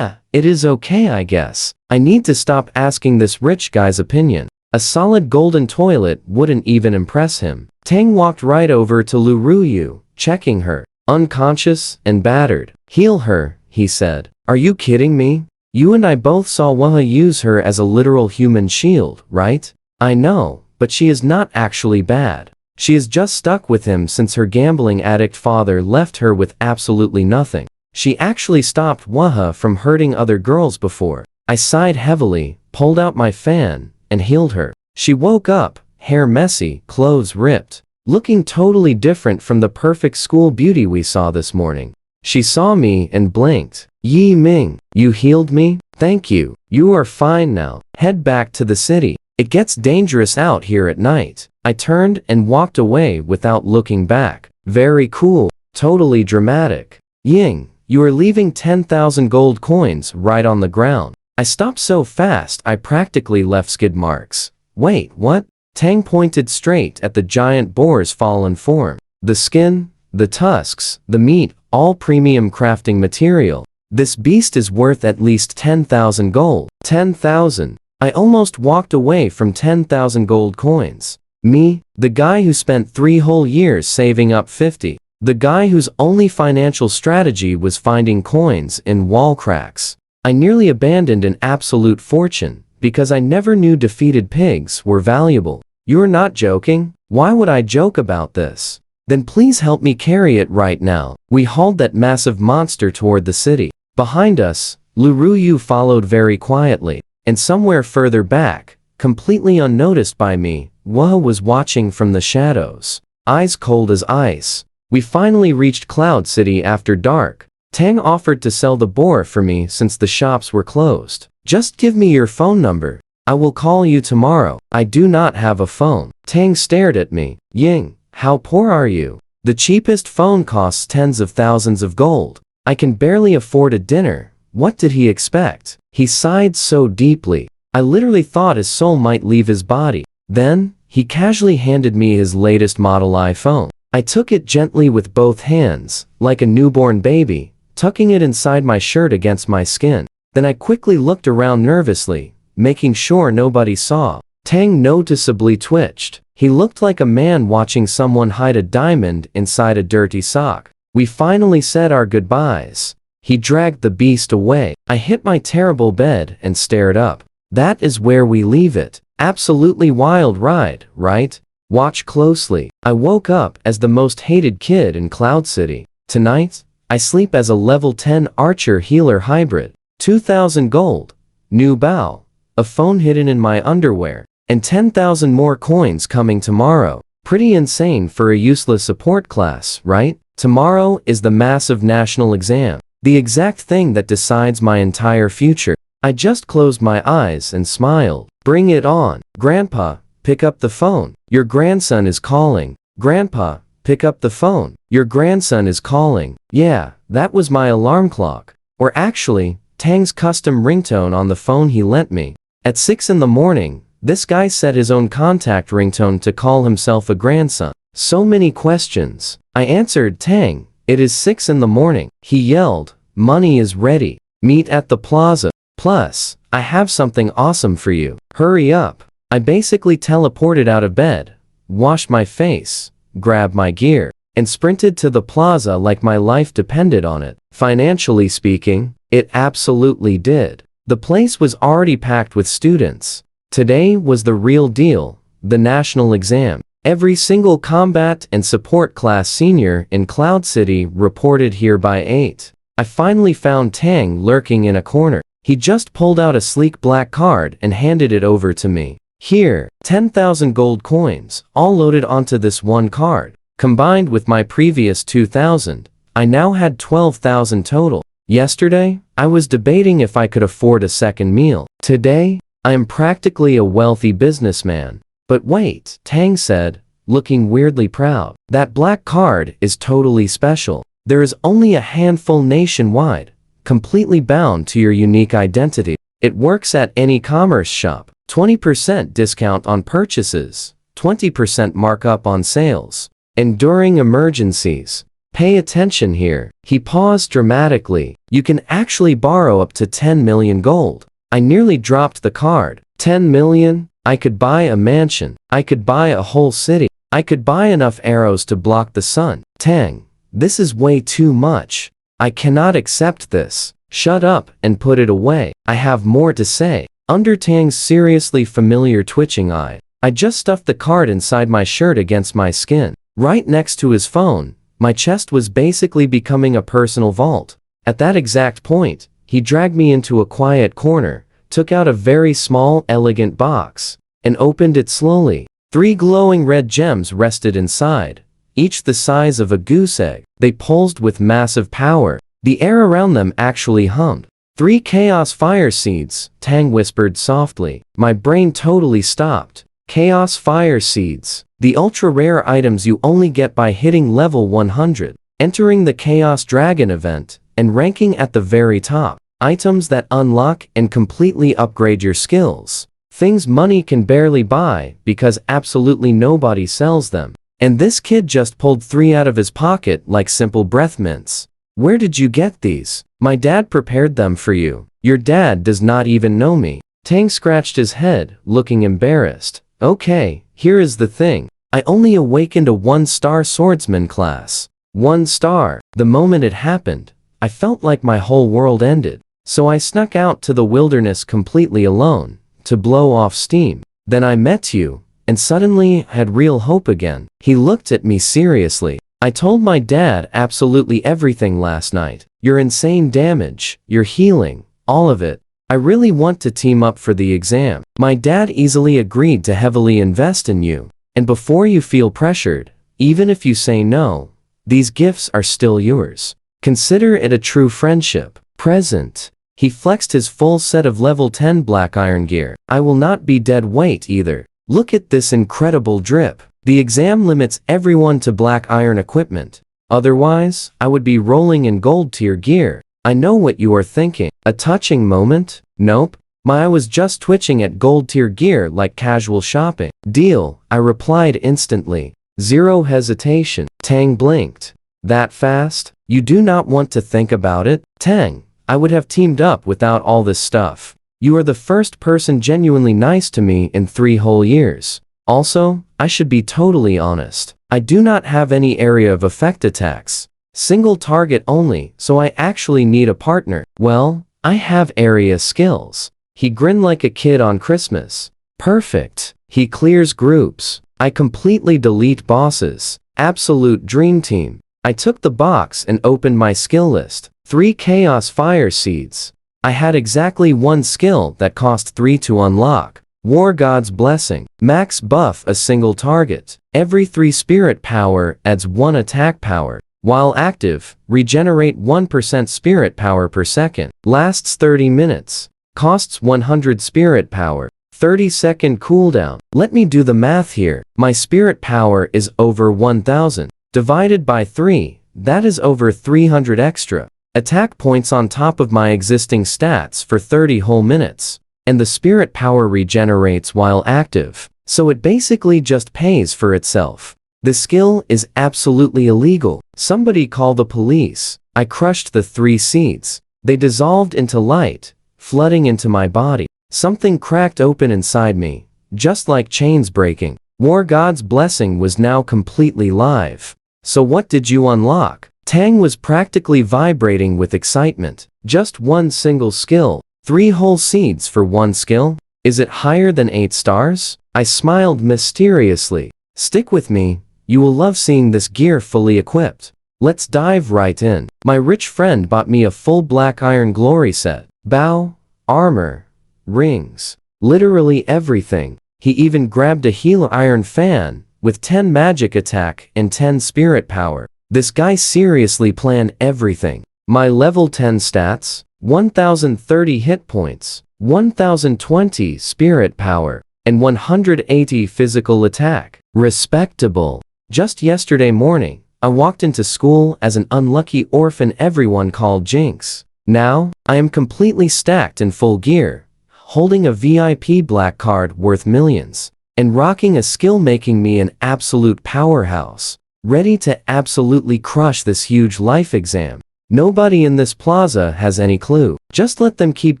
It is okay I guess. I need to stop asking this rich guy's opinion. A solid golden toilet wouldn't even impress him. Tang walked right over to Lu Ruyu, checking her. Unconscious and battered. Heal her, he said. Are you kidding me? You and I both saw Waha use her as a literal human shield, right? I know, but she is not actually bad. She is just stuck with him since her gambling addict father left her with absolutely nothing. She actually stopped Waha from hurting other girls before. I sighed heavily, pulled out my fan, and healed her. She woke up, hair messy, clothes ripped, looking totally different from the perfect school beauty we saw this morning. She saw me and blinked. Yi Ming, you healed me? Thank you. You are fine now. Head back to the city. It gets dangerous out here at night. I turned and walked away without looking back. Very cool. Totally dramatic. Ying, you are leaving 10,000 gold coins right on the ground. I stopped so fast I practically left skid marks. Wait, what? Tang pointed straight at the giant boar's fallen form. The skin, the tusks, the meat, all premium crafting material. This beast is worth at least 10,000 gold. 10,000. I almost walked away from 10,000 gold coins. Me, the guy who spent 3 whole years saving up 50. The guy whose only financial strategy was finding coins in wall cracks. I nearly abandoned an absolute fortune because I never knew defeated pigs were valuable. You're not joking? Why would I joke about this? Then please help me carry it right now. We hauled that massive monster toward the city. Behind us, Lu Ruyu followed very quietly, and somewhere further back, completely unnoticed by me, Waha was watching from the shadows, eyes cold as ice. We finally reached Cloud City after dark. Tang offered to sell the boar for me since the shops were closed. Just give me your phone number. I will call you tomorrow. I do not have a phone. Tang stared at me. Ying, how poor are you? The cheapest phone costs tens of thousands of gold. I can barely afford a dinner. What did he expect? He sighed so deeply. I literally thought his soul might leave his body. Then, he casually handed me his latest model iPhone. I took it gently with both hands, like a newborn baby, tucking it inside my shirt against my skin. Then I quickly looked around nervously, making sure nobody saw. Tang noticeably twitched. He looked like a man watching someone hide a diamond inside a dirty sock. We finally said our goodbyes. He dragged the beast away. I hit my terrible bed and stared up. That is where we leave it. Absolutely wild ride, right? Watch closely. I woke up as the most hated kid in Cloud City. Tonight, I sleep as a level 10 archer healer hybrid. 2,000 gold. New bow. A phone hidden in my underwear. And 10,000 more coins coming tomorrow. Pretty insane for a useless support class, right? Tomorrow is the massive national exam. The exact thing that decides my entire future. I just closed my eyes and smiled. Bring it on. Grandpa, pick up the phone. Your grandson is calling. Grandpa, pick up the phone. Your grandson is calling. Yeah, that was my alarm clock. Or actually, Tang's custom ringtone on the phone he lent me. At 6 in the morning, this guy set his own contact ringtone to call himself a grandson. So many questions. I answered Tang. It is 6 in the morning. He yelled, money is ready. Meet at the plaza. Plus, I have something awesome for you. Hurry up. I basically teleported out of bed, washed my face, grabbed my gear, and sprinted to the plaza like my life depended on it. Financially speaking, it absolutely did. The place was already packed with students. Today was the real deal, the national exam. Every single combat and support class senior in Cloud City reported here by 8. I finally found Tang lurking in a corner. He just pulled out a sleek black card and handed it over to me. Here, 10,000 gold coins, all loaded onto this one card. Combined with my previous 2,000, I now had 12,000 total. Yesterday, I was debating if I could afford a second meal. Today, I am practically a wealthy businessman. But wait, Tang said, looking weirdly proud. That black card is totally special. There is only a handful nationwide, completely bound to your unique identity. It works at any commerce shop. 20% discount on purchases, 20% markup on sales. Enduring emergencies. Pay attention here. He paused dramatically. You can actually borrow up to 10 million gold. I nearly dropped the card. 10 million? I could buy a mansion. I could buy a whole city. I could buy enough arrows to block the sun. Tang, this is way too much. I cannot accept this. Shut up and put it away. I have more to say. Under Tang's seriously familiar twitching eye, I just stuffed the card inside my shirt against my skin. Right next to his phone, my chest was basically becoming a personal vault. At that exact point, he dragged me into a quiet corner, took out a very small, elegant box, and opened it slowly. 3 glowing red gems rested inside, each the size of a goose egg. They pulsed with massive power. The air around them actually hummed. 3 chaos fire seeds, Tang whispered softly. My brain totally stopped. Chaos fire seeds. The ultra-rare items you only get by hitting level 100, entering the Chaos Dragon event, and ranking at the very top. Items that unlock and completely upgrade your skills. Things money can barely buy because absolutely nobody sells them. And this kid just pulled 3 out of his pocket like simple breath mints. Where did you get these? My dad prepared them for you. Your dad does not even know me. Tang scratched his head, looking embarrassed. Okay, here is the thing. I only awakened a 1-star swordsman class. 1 star. The moment it happened, I felt like my whole world ended. So I snuck out to the wilderness completely alone, to blow off steam. Then I met you, and suddenly had real hope again. He looked at me seriously. I told my dad absolutely everything last night. Your insane damage, your healing, all of it. I really want to team up for the exam. My dad easily agreed to heavily invest in you. And before you feel pressured, even if you say no, these gifts are still yours. Consider it a true friendship. Present. He flexed his full set of level 10 black iron gear. I will not be dead weight either. Look at this incredible drip. The exam limits everyone to black iron equipment. Otherwise, I would be rolling in gold tier gear. I know what you are thinking. A touching moment? Nope. My eye was just twitching at gold tier gear like casual shopping. Deal, I replied instantly. Zero hesitation. Tang blinked. That fast? You do not want to think about it? Tang, I would have teamed up without all this stuff. You are the first person genuinely nice to me in 3 whole years. Also, I should be totally honest. I do not have any area of effect attacks. Single target only, so I actually need a partner. Well, I have area skills. He grinned like a kid on Christmas. Perfect. He clears groups. I completely delete bosses. Absolute dream team. I took the box and opened my skill list. 3 chaos fire seeds. I had exactly 1 skill that cost 3 to unlock. War God's Blessing. Max buff a single target. Every 3 spirit power adds 1 attack power. While active, regenerate 1% spirit power per second. Lasts 30 minutes. Costs 100 spirit power. 30-second cooldown. Let me do the math here. My spirit power is over 1000. Divided by 3, that is over 300 extra. Attack points on top of my existing stats for 30 whole minutes. And the spirit power regenerates while active. So it basically just pays for itself. The skill is absolutely illegal. Somebody call the police. I crushed the 3 seeds. They dissolved into light, flooding into my body. Something cracked open inside me, just like chains breaking. War God's Blessing was now completely live. So what did you unlock? Tang was practically vibrating with excitement. Just 1 single skill. 3 whole seeds for 1 skill? Is it higher than 8 stars? I smiled mysteriously. Stick with me. You will love seeing this gear fully equipped. Let's dive right in. My rich friend bought me a full black iron glory set. Bow, armor, rings. Literally everything. He even grabbed a heal iron fan with 10 magic attack and 10 spirit power. This guy seriously planned everything. My level 10 stats, 1030 hit points, 1020 spirit power, and 180 physical attack. Respectable. Just yesterday morning, I walked into school as an unlucky orphan everyone called Jinx. Now, I am completely stacked in full gear, holding a VIP black card worth millions, and rocking a skill making me an absolute powerhouse, ready to absolutely crush this huge life exam. Nobody in this plaza has any clue. Just let them keep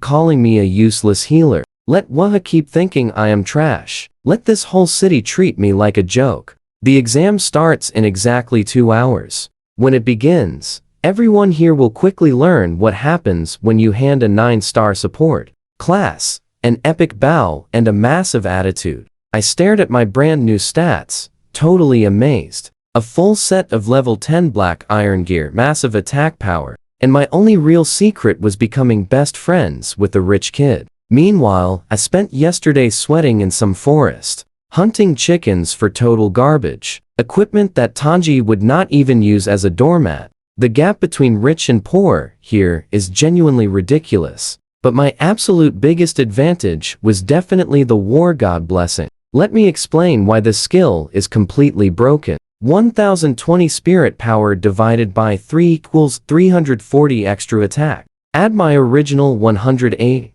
calling me a useless healer. Let Waha keep thinking I am trash. Let this whole city treat me like a joke. The exam starts in exactly 2 hours. When it begins, everyone here will quickly learn what happens when you hand a 9-star support class, an epic bow, and a massive attitude. I stared at my brand new stats, totally amazed. A full set of level 10 black iron gear, massive attack power, and my only real secret was becoming best friends with a rich kid. Meanwhile, I spent yesterday sweating in some forest, hunting chickens for total garbage, equipment that Tanji would not even use as a doormat. The gap between rich and poor here is genuinely ridiculous. But my absolute biggest advantage was definitely the war god blessing. Let me explain why this skill is completely broken. 1020 spirit power divided by 3 equals 340 extra attack. Add my original 108,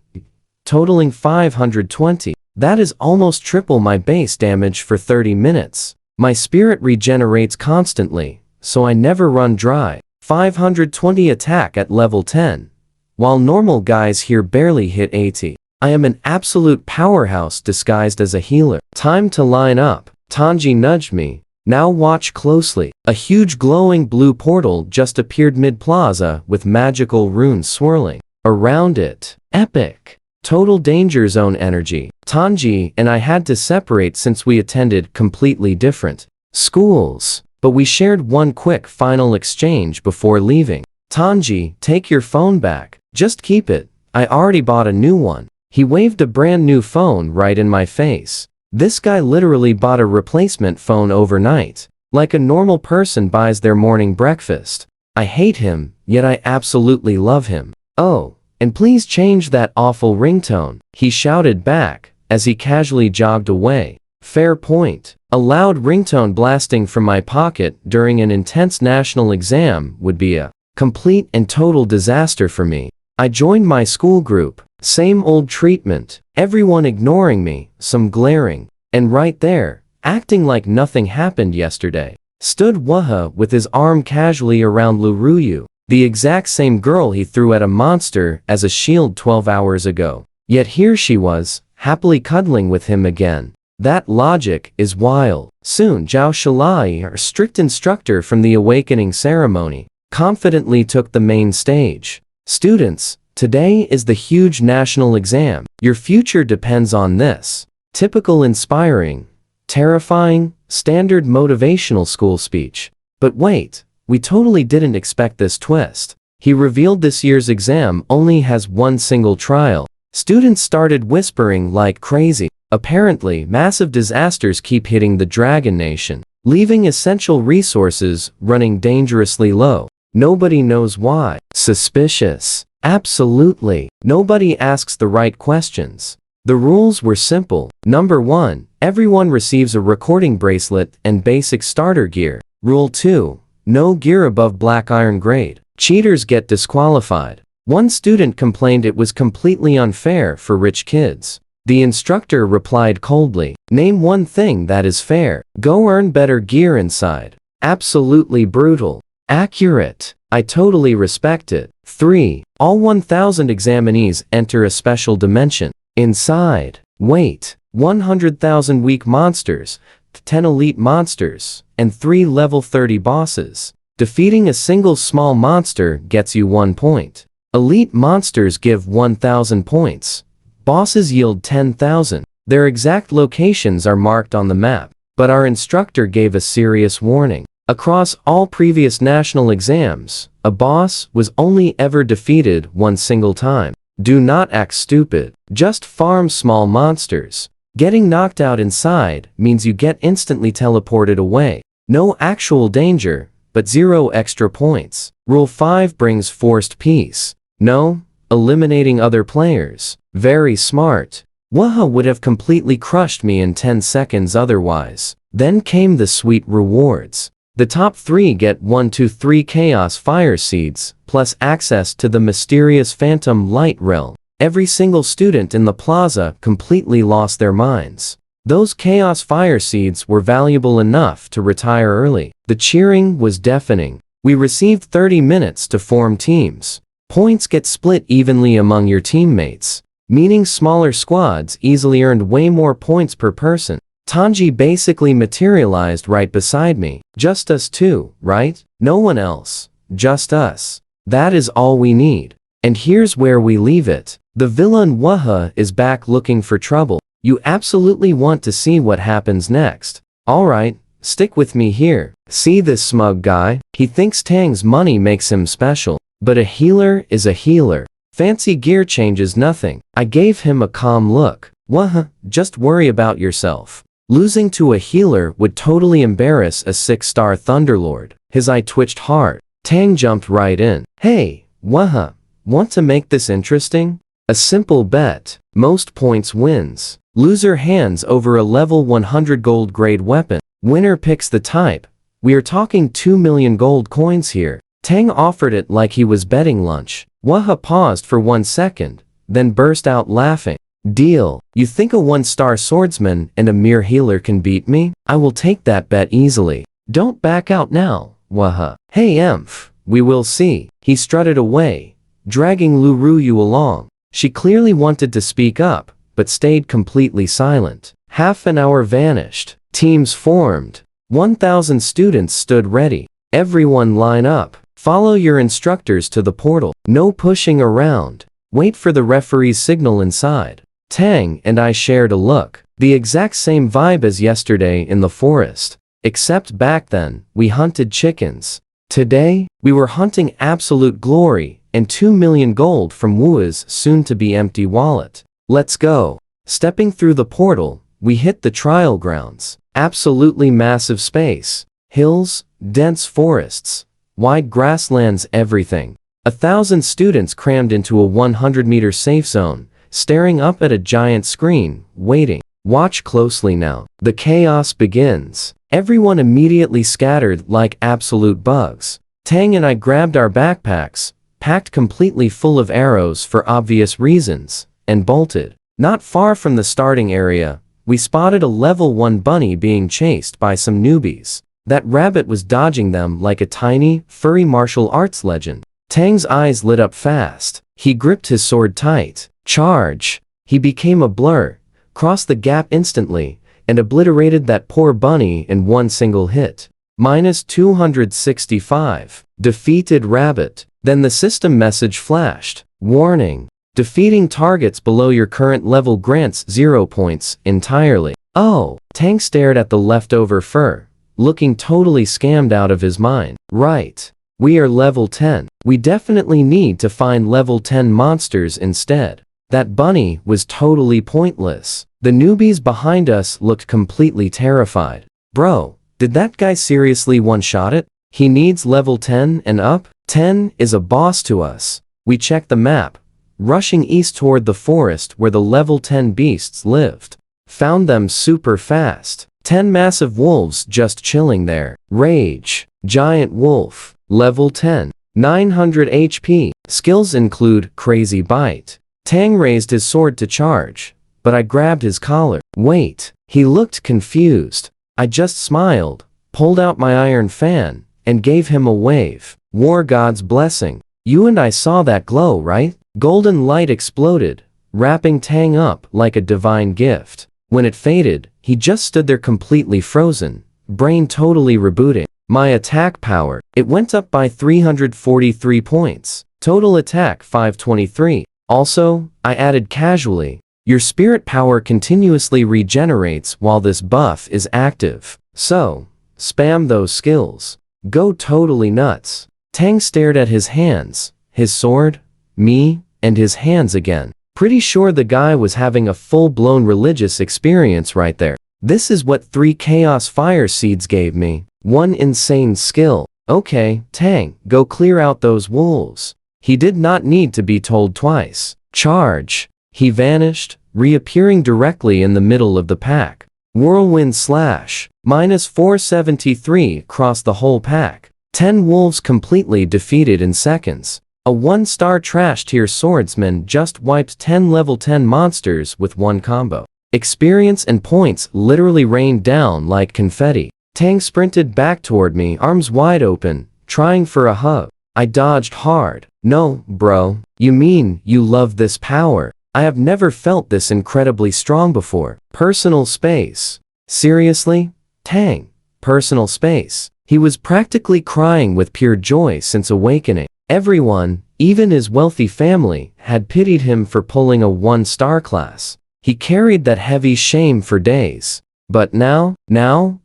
totaling 520. That is almost triple my base damage for 30 minutes. My spirit regenerates constantly, so I never run dry. 520 attack at level 10, while normal guys here barely hit 80. I am an absolute powerhouse disguised as a healer. Time to line up. Tanji nudged me. Now watch closely. A huge glowing blue portal just appeared mid-plaza with magical runes swirling around it. Epic. Total danger zone energy. Tanji and I had to separate since we attended completely different schools, but we shared one quick final exchange before leaving. Tanji, take your phone back. Just keep it. I already bought a new one. He waved a brand new phone right in my face. This guy literally bought a replacement phone overnight, like a normal person buys their morning breakfast. I hate him, yet I absolutely love him. Oh, and please change that awful ringtone, he shouted back, as he casually jogged away. Fair point. A loud ringtone blasting from my pocket during an intense national exam would be a complete and total disaster for me. I joined my school group. Same old treatment, everyone ignoring me, some glaring, and right there, acting like nothing happened yesterday, stood Waha with his arm casually around Luruyu, the exact same girl he threw at a monster as a shield 12 hours ago. Yet here she was, happily cuddling with him again. That logic is wild. Soon Zhao Shalai, our strict instructor from the awakening ceremony, confidently took the main stage. Students, today is the huge national exam. Your future depends on this. Typical inspiring, terrifying, standard motivational school speech. But wait, we totally didn't expect this twist. He revealed this year's exam only has one single trial. Students started whispering like crazy. Apparently, massive disasters keep hitting the Dragon Nation, leaving essential resources running dangerously low. Nobody knows why. Suspicious. Absolutely. Nobody asks the right questions. The rules were simple. Number 1, everyone receives a recording bracelet and basic starter gear. Rule 2, no gear above black iron grade. Cheaters get disqualified. One student complained it was completely unfair for rich kids. The instructor replied coldly, name one thing that is fair. Go earn better gear inside. Absolutely brutal. Accurate. I totally respect it. 3. All 1,000 examinees enter a special dimension. Inside. Wait. 100,000 weak monsters, 10 elite monsters, and 3 level 30 bosses. Defeating a single small monster gets you 1 point. Elite monsters give 1,000 points. Bosses yield 10,000. Their exact locations are marked on the map, but our instructor gave a serious warning. Across all previous national exams, a boss was only ever defeated one single time. Do not act stupid. Just farm small monsters. Getting knocked out inside means you get instantly teleported away. No actual danger, but 0 extra points. Rule 5 brings forced peace. No, eliminating other players. Very smart. Waha would have completely crushed me in 10 seconds otherwise. Then came the sweet rewards. The top 3 get 1 to 3 Chaos Fire Seeds, plus access to the mysterious Phantom Light Realm. Every single student in the plaza completely lost their minds. Those Chaos Fire Seeds were valuable enough to retire early. The cheering was deafening. We received 30 minutes to form teams. Points get split evenly among your teammates, meaning smaller squads easily earned way more points per person. Tanji basically materialized right beside me. Just us two, right? No one else. Just us. That is all we need. And here's where we leave it. The villain Waha is back looking for trouble. You absolutely want to see what happens next. Alright, stick with me here. See this smug guy? He thinks Tang's money makes him special. But a healer is a healer. Fancy gear changes nothing. I gave him a calm look. Waha, just worry about yourself. Losing to a healer would totally embarrass a 6-star Thunderlord. His eye twitched hard. Tang jumped right in. Hey, Waha, want to make this interesting? A simple bet. Most points wins. Loser hands over a level 100 gold grade weapon. Winner picks the type. We are talking 2 million gold coins here. Tang offered it like he was betting lunch. Waha paused for 1 second, then burst out laughing. Deal. You think a 1-star swordsman and a mere healer can beat me? I will take that bet easily. Don't back out now, Waha. Hey Emph, we will see. He strutted away, dragging Lu Ruyu along. She clearly wanted to speak up, but stayed completely silent. Half an hour vanished. Teams formed. 1,000 students stood ready. Everyone line up. Follow your instructors to the portal. No pushing around. Wait for the referee's signal inside. Tang and I shared a look. The exact same vibe as yesterday in the forest. Except back then, we hunted chickens. Today, we were hunting absolute glory and 2 million gold from Wu's soon-to-be empty wallet. Let's go. Stepping through the portal, we hit the trial grounds. Absolutely massive space. Hills, dense forests, wide grasslands, everything. 1,000 students crammed into a 100-meter safe zone, staring up at a giant screen, waiting. Watch closely now. The chaos begins. Everyone immediately scattered like absolute bugs. Tang and I grabbed our backpacks, packed completely full of arrows for obvious reasons, and bolted. Not far from the starting area, we spotted a level 1 bunny being chased by some newbies. That rabbit was dodging them like a tiny, furry martial arts legend. Tang's eyes lit up fast. He gripped his sword tight. Charge! He became a blur, crossed the gap instantly, and obliterated that poor bunny in one single hit. Minus 265. Defeated rabbit. Then the system message flashed. Warning. Defeating targets below your current level grants 0 points entirely. Oh, Tang stared at the leftover fur, looking totally scammed out of his mind. Right. We are level 10. We definitely need to find level 10 monsters instead. That bunny was totally pointless. The newbies behind us looked completely terrified. Bro, did that guy seriously one-shot it? He needs level 10 and up? 10 is a boss to us. We checked the map, rushing east toward the forest where the level 10 beasts lived. Found them super fast. 10 massive wolves just chilling there. Rage. Giant wolf. Level 10. 900 HP. Skills include Crazy Bite. Tang raised his sword to charge, but I grabbed his collar. Wait. He looked confused. I just smiled, pulled out my iron fan, and gave him a wave. War God's blessing. You and I saw that glow, right? Golden light exploded, wrapping Tang up like a divine gift. When it faded, he just stood there completely frozen, brain totally rebooting. My attack power, it went up by 343 points. Total attack 523. Also, I added casually, your spirit power continuously regenerates while this buff is active. So, spam those skills. Go totally nuts. Tang stared at his hands, his sword, me, and his hands again. Pretty sure the guy was having a full-blown religious experience right there. This is what 3 Chaos Fire Seeds gave me. 1 insane skill. Okay, Tang, go clear out those wolves. He did not need to be told twice. Charge! He vanished, reappearing directly in the middle of the pack. Whirlwind slash. -473 across the whole pack. 10 wolves completely defeated in seconds. A 1-star trash tier swordsman just wiped 10 level 10 monsters with one combo. Experience and points literally rained down like confetti. Tang sprinted back toward me, arms wide open, trying for a hug. I dodged hard. No, bro. You mean you love this power? I have never felt this incredibly strong before. Personal space. Seriously? Tang. Personal space. He was practically crying with pure joy since awakening. Everyone, even his wealthy family, had pitied him for pulling a 1-star class. He carried that heavy shame for days. But now,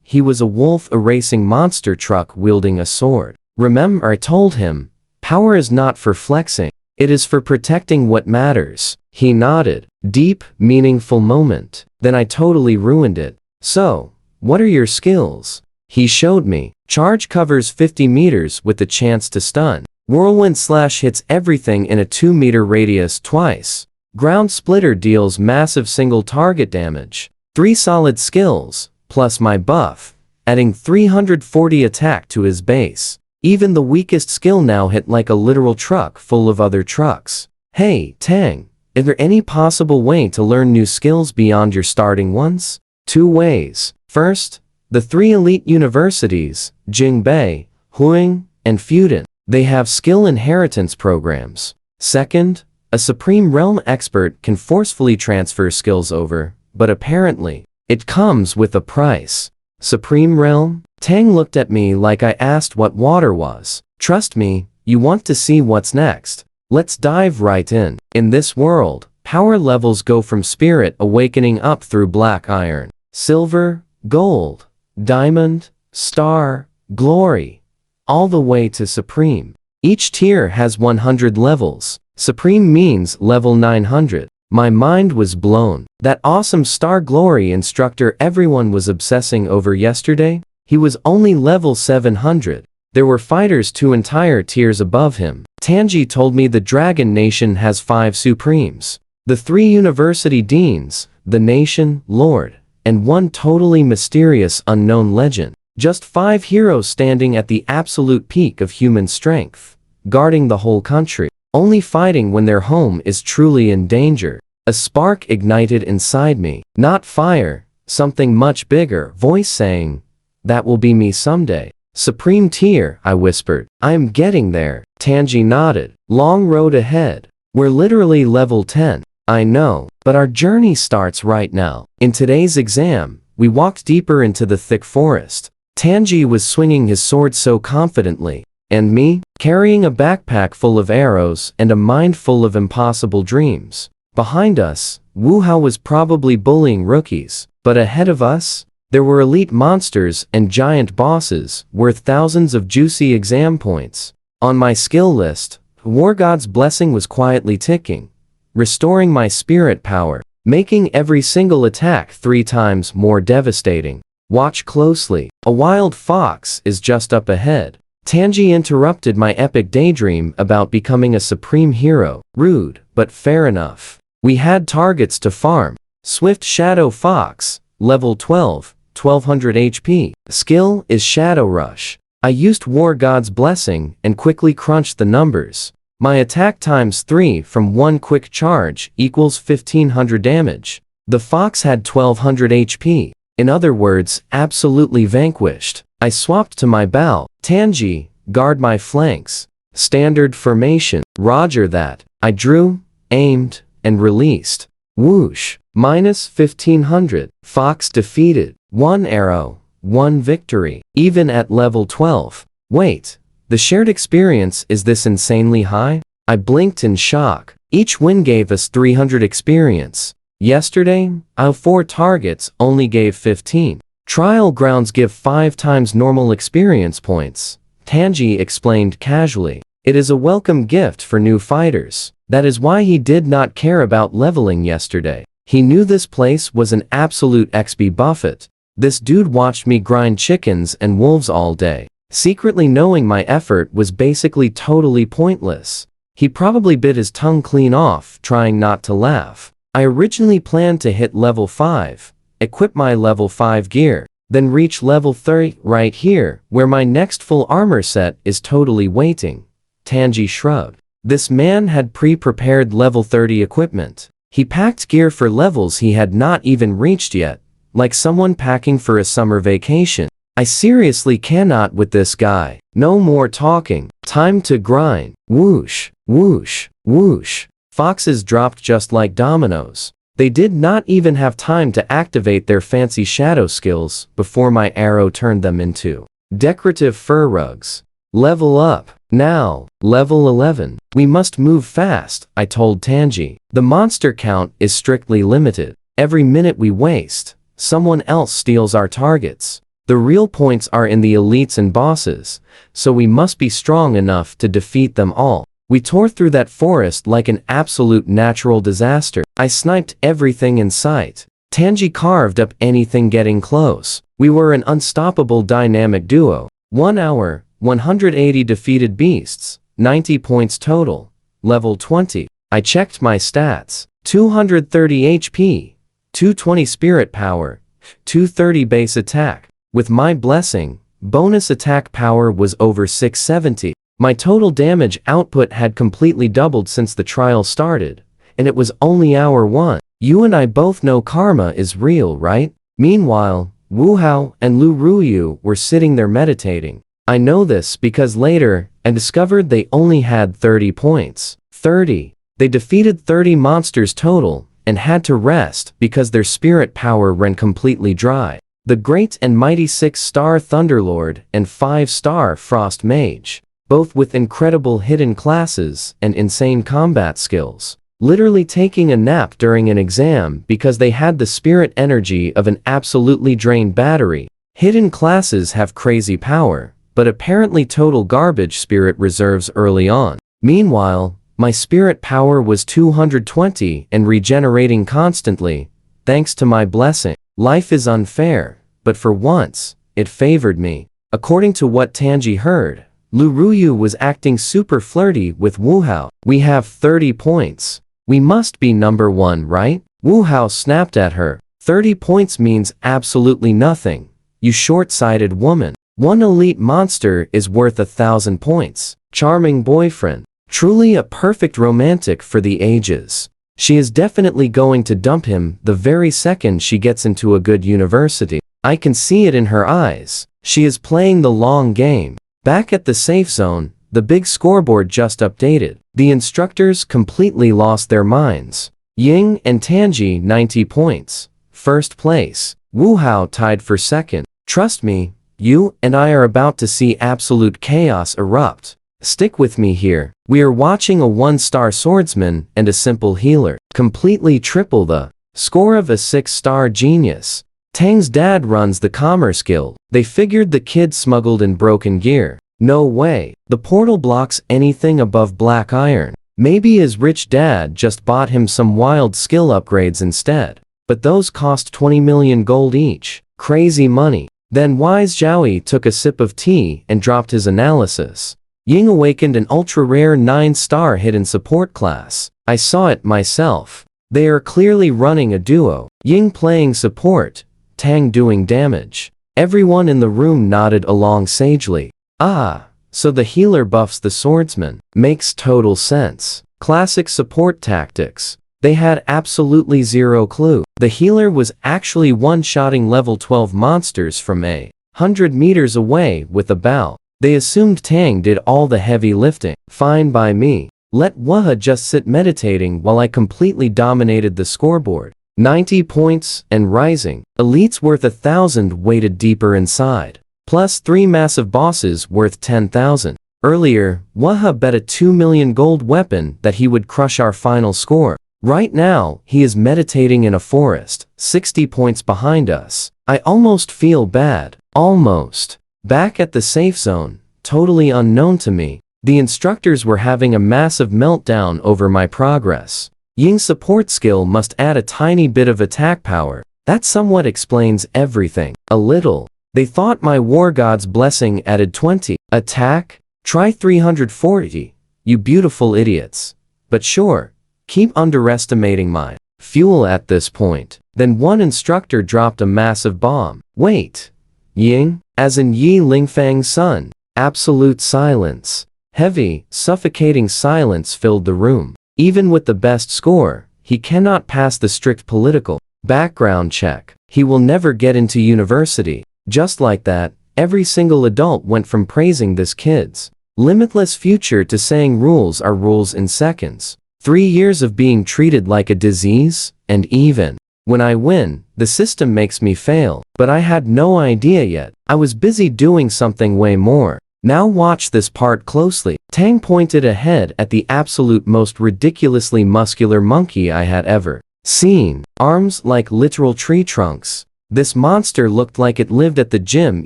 he was a wolf-erasing monster truck wielding a sword. Remember I told him, power is not for flexing, it is for protecting what matters. He nodded. Deep, meaningful moment. Then I totally ruined it. So, what are your skills? He showed me. Charge covers 50 meters with the chance to stun. Whirlwind slash hits everything in a 2-meter radius twice. Ground splitter deals massive single target damage. 3 solid skills, plus my buff, adding 340 attack to his base. Even the weakest skill now hit like a literal truck full of other trucks. Hey, Tang, is there any possible way to learn new skills beyond your starting ones? 2 ways. First, the 3 elite universities, Jingbei, Huing, and Fudan. They have skill inheritance programs. Second, a Supreme Realm expert can forcefully transfer skills over, but apparently, it comes with a price. Supreme Realm? Tang looked at me like I asked what water was. Trust me, you want to see what's next. Let's dive right in. In this world, power levels go from Spirit Awakening up through Black Iron, Silver, Gold, Diamond, Star, Glory, all the way to Supreme. Each tier has 100 levels. Supreme means level 900. My mind was blown. That awesome Star Glory instructor everyone was obsessing over yesterday? He was only level 700. There were fighters 2 entire tiers above him. Tanji told me the Dragon Nation has 5 Supremes. The 3 University Deans, the Nation, Lord, and 1 totally mysterious unknown legend. Just 5 heroes standing at the absolute peak of human strength, guarding the whole country, only fighting when their home is truly in danger. A spark ignited inside me. Not fire, something much bigger. Voice saying, that will be me someday. Supreme tier, I whispered. I am getting there. Tanji nodded. Long road ahead. We're literally level 10. I know, but our journey starts right now. In today's exam, we walked deeper into the thick forest. Tanji was swinging his sword so confidently, and me, carrying a backpack full of arrows and a mind full of impossible dreams. Behind us, Wu Hao was probably bullying rookies, but ahead of us, there were elite monsters and giant bosses worth thousands of juicy exam points. On my skill list, War God's Blessing was quietly ticking, restoring my spirit power, making every single attack 3 times more devastating. Watch closely. A wild fox is just up ahead. Tanji interrupted my epic daydream about becoming a supreme hero. Rude, but fair enough. We had targets to farm. Swift Shadow Fox, level 12, 1200 HP. Skill is Shadow Rush. I used War God's Blessing and quickly crunched the numbers. My attack times 3 from 1 quick charge equals 1500 damage. The fox had 1200 HP. In other words, absolutely vanquished. I swapped to my bow. Tanji, guard my flanks. Standard formation. Roger that. I drew, aimed, and released. Whoosh. -1500. Fox defeated. 1 arrow. 1 victory. Even at level 12. Wait. The shared experience, is this insanely high? I blinked in shock. Each win gave us 300 experience. Yesterday, our 4 targets only gave 15. Trial grounds give 5 times normal experience points. Tanji explained casually. It is a welcome gift for new fighters. That is why he did not care about leveling yesterday. He knew this place was an absolute XP buffet. This dude watched me grind chickens and wolves all day. secretly knowing my effort was basically totally pointless. He probably bit his tongue clean off, trying not to laugh. I originally planned to hit level 5, equip my level 5 gear, then reach level 30 right here, where my next full armor set is totally waiting. Tanji shrugged. This man had pre-prepared level 30 equipment. He packed gear for levels he had not even reached yet, like someone packing for a summer vacation. I seriously cannot with this guy. No more talking. Time to grind. Whoosh, whoosh, whoosh. Foxes dropped just like dominoes. They did not even have time to activate their fancy shadow skills before my arrow turned them into decorative fur rugs. Level up. Now, level 11. We must move fast, I told Tanji. The monster count is strictly limited. Every minute we waste, someone else steals our targets. The real points are in the elites and bosses, so we must be strong enough to defeat them all. We tore through that forest like an absolute natural disaster. I sniped everything in sight. Tanji carved up anything getting close. We were an unstoppable dynamic duo. 1 hour, 180 defeated beasts, 90 points total. Level 20. I checked my stats. 230 HP, 220 spirit power, 230 base attack. With my blessing, bonus attack power was over 670. My total damage output had completely doubled since the trial started, and it was only hour 1. You and I both know karma is real, right? Meanwhile, Wu Hao and Lu Ruyu were sitting there meditating. I know this because later, I discovered they only had 30 points. 30. They defeated 30 monsters total, and had to rest because their spirit power ran completely dry. The great and mighty 6-star Thunderlord and 5-star Frost Mage, both with incredible hidden classes and insane combat skills, literally taking a nap during an exam because they had the spirit energy of an absolutely drained battery. Hidden classes have crazy power, but apparently total garbage spirit reserves early on. Meanwhile, my spirit power was 220 and regenerating constantly, thanks to my blessing. Life is unfair, but for once, it favored me. According to what Tanji heard, Lu Ruyu was acting super flirty with Wu Hao. We have 30 points. We must be number 1, right? Wu Hao snapped at her. 30 points means absolutely nothing, you short-sighted woman. One elite monster is worth 1,000 points. Charming boyfriend. Truly a perfect romantic for the ages. She is definitely going to dump him the very second she gets into a good university. I can see it in her eyes. She is playing the long game. Back at the safe zone, the big scoreboard just updated. The instructors completely lost their minds. Ying and Tanji 90 points. First place. Wu Hao tied for second. Trust me, you and I are about to see absolute chaos erupt. Stick with me here. We are watching a 1-star swordsman and a simple healer completely triple the score of a 6-star genius. Tang's dad runs the Commerce Guild. They figured the kid smuggled in broken gear. No way. The portal blocks anything above black iron. Maybe his rich dad just bought him some wild skill upgrades instead. But those cost 20 million gold each. Crazy money. Then Wise Zhaoyi took a sip of tea and dropped his analysis. Ying awakened an ultra-rare 9-star hidden support class. I saw it myself. They are clearly running a duo. Ying playing support, Tang doing damage. Everyone in the room nodded along sagely. Ah, so the healer buffs the swordsman. Makes total sense. Classic support tactics. They had absolutely zero clue. The healer was actually one-shotting level 12 monsters from 100 meters away with a bow. They assumed Tang did all the heavy lifting. Fine by me. Let Waha just sit meditating while I completely dominated the scoreboard. 90 points and rising. Elites worth 1,000 waited deeper inside. Plus 3 massive bosses worth 10,000. Earlier, Waha bet a 2 million gold weapon that he would crush our final score. Right now, he is meditating in a forest, 60 points behind us. I almost feel bad. Almost. Back at the safe zone, totally unknown to me, the instructors were having a massive meltdown over my progress. Ying's support skill must add a tiny bit of attack power. That somewhat explains everything. A little. They thought my war god's blessing added 20. Attack? Try 340. You beautiful idiots. But sure, keep underestimating my fuel at this point. Then one instructor dropped a massive bomb. Wait. Ying? As in Yi Lingfang's son. Absolute silence. Heavy, suffocating silence filled the room. Even with the best score, he cannot pass the strict political background check. He will never get into university. Just like that, every single adult went from praising this kid's limitless future to saying rules are rules in seconds. 3 years of being treated like a disease, and even when I win, the system makes me fail. But I had no idea yet. I was busy doing something way more. Now watch this part closely. Tang pointed ahead at the absolute most ridiculously muscular monkey I had ever seen. Arms like literal tree trunks. This monster looked like it lived at the gym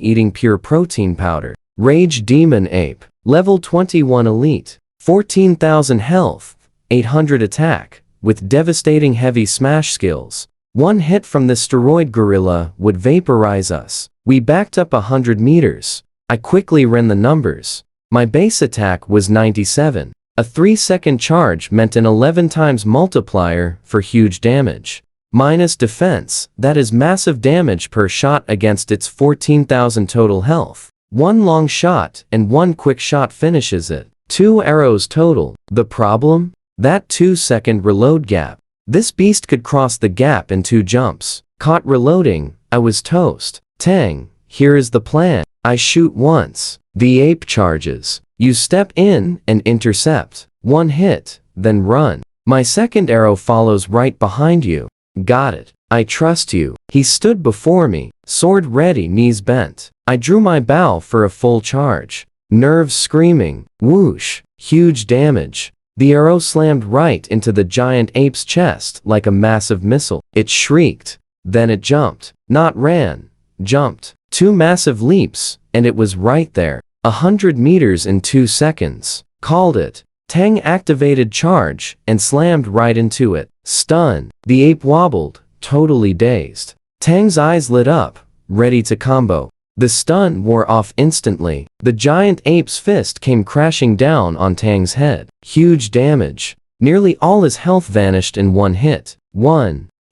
eating pure protein powder. Rage Demon Ape. Level 21 Elite. 14,000 health. 800 attack. With devastating heavy smash skills. One hit from this steroid gorilla would vaporize us. We backed up 100 meters. I quickly ran the numbers. My base attack was 97. A 3-second charge meant an 11 times multiplier for huge damage. Minus defense, that is massive damage per shot against its 14,000 total health. One long shot and one quick shot finishes it. 2 arrows total. The problem? That 2-second reload gap. This beast could cross the gap in 2 jumps. Caught reloading, I was toast. Tang, here is the plan. I shoot once. The ape charges. You step in and intercept. 1 hit, then run. My second arrow follows right behind you. Got it. I trust you. He stood before me, sword ready, knees bent. I drew my bow for a full charge. Nerves screaming. Whoosh. Huge damage. The arrow slammed right into the giant ape's chest like a massive missile. It shrieked. Then it jumped. Not ran. Jumped. 2 massive leaps, and it was right there. 100 meters in 2 seconds. Called it. Tang activated charge and slammed right into it. Stun. The ape wobbled, totally dazed. Tang's eyes lit up, ready to combo. The stun wore off instantly. The giant ape's fist came crashing down on Tang's head. Huge damage. Nearly all his health vanished in 1 hit.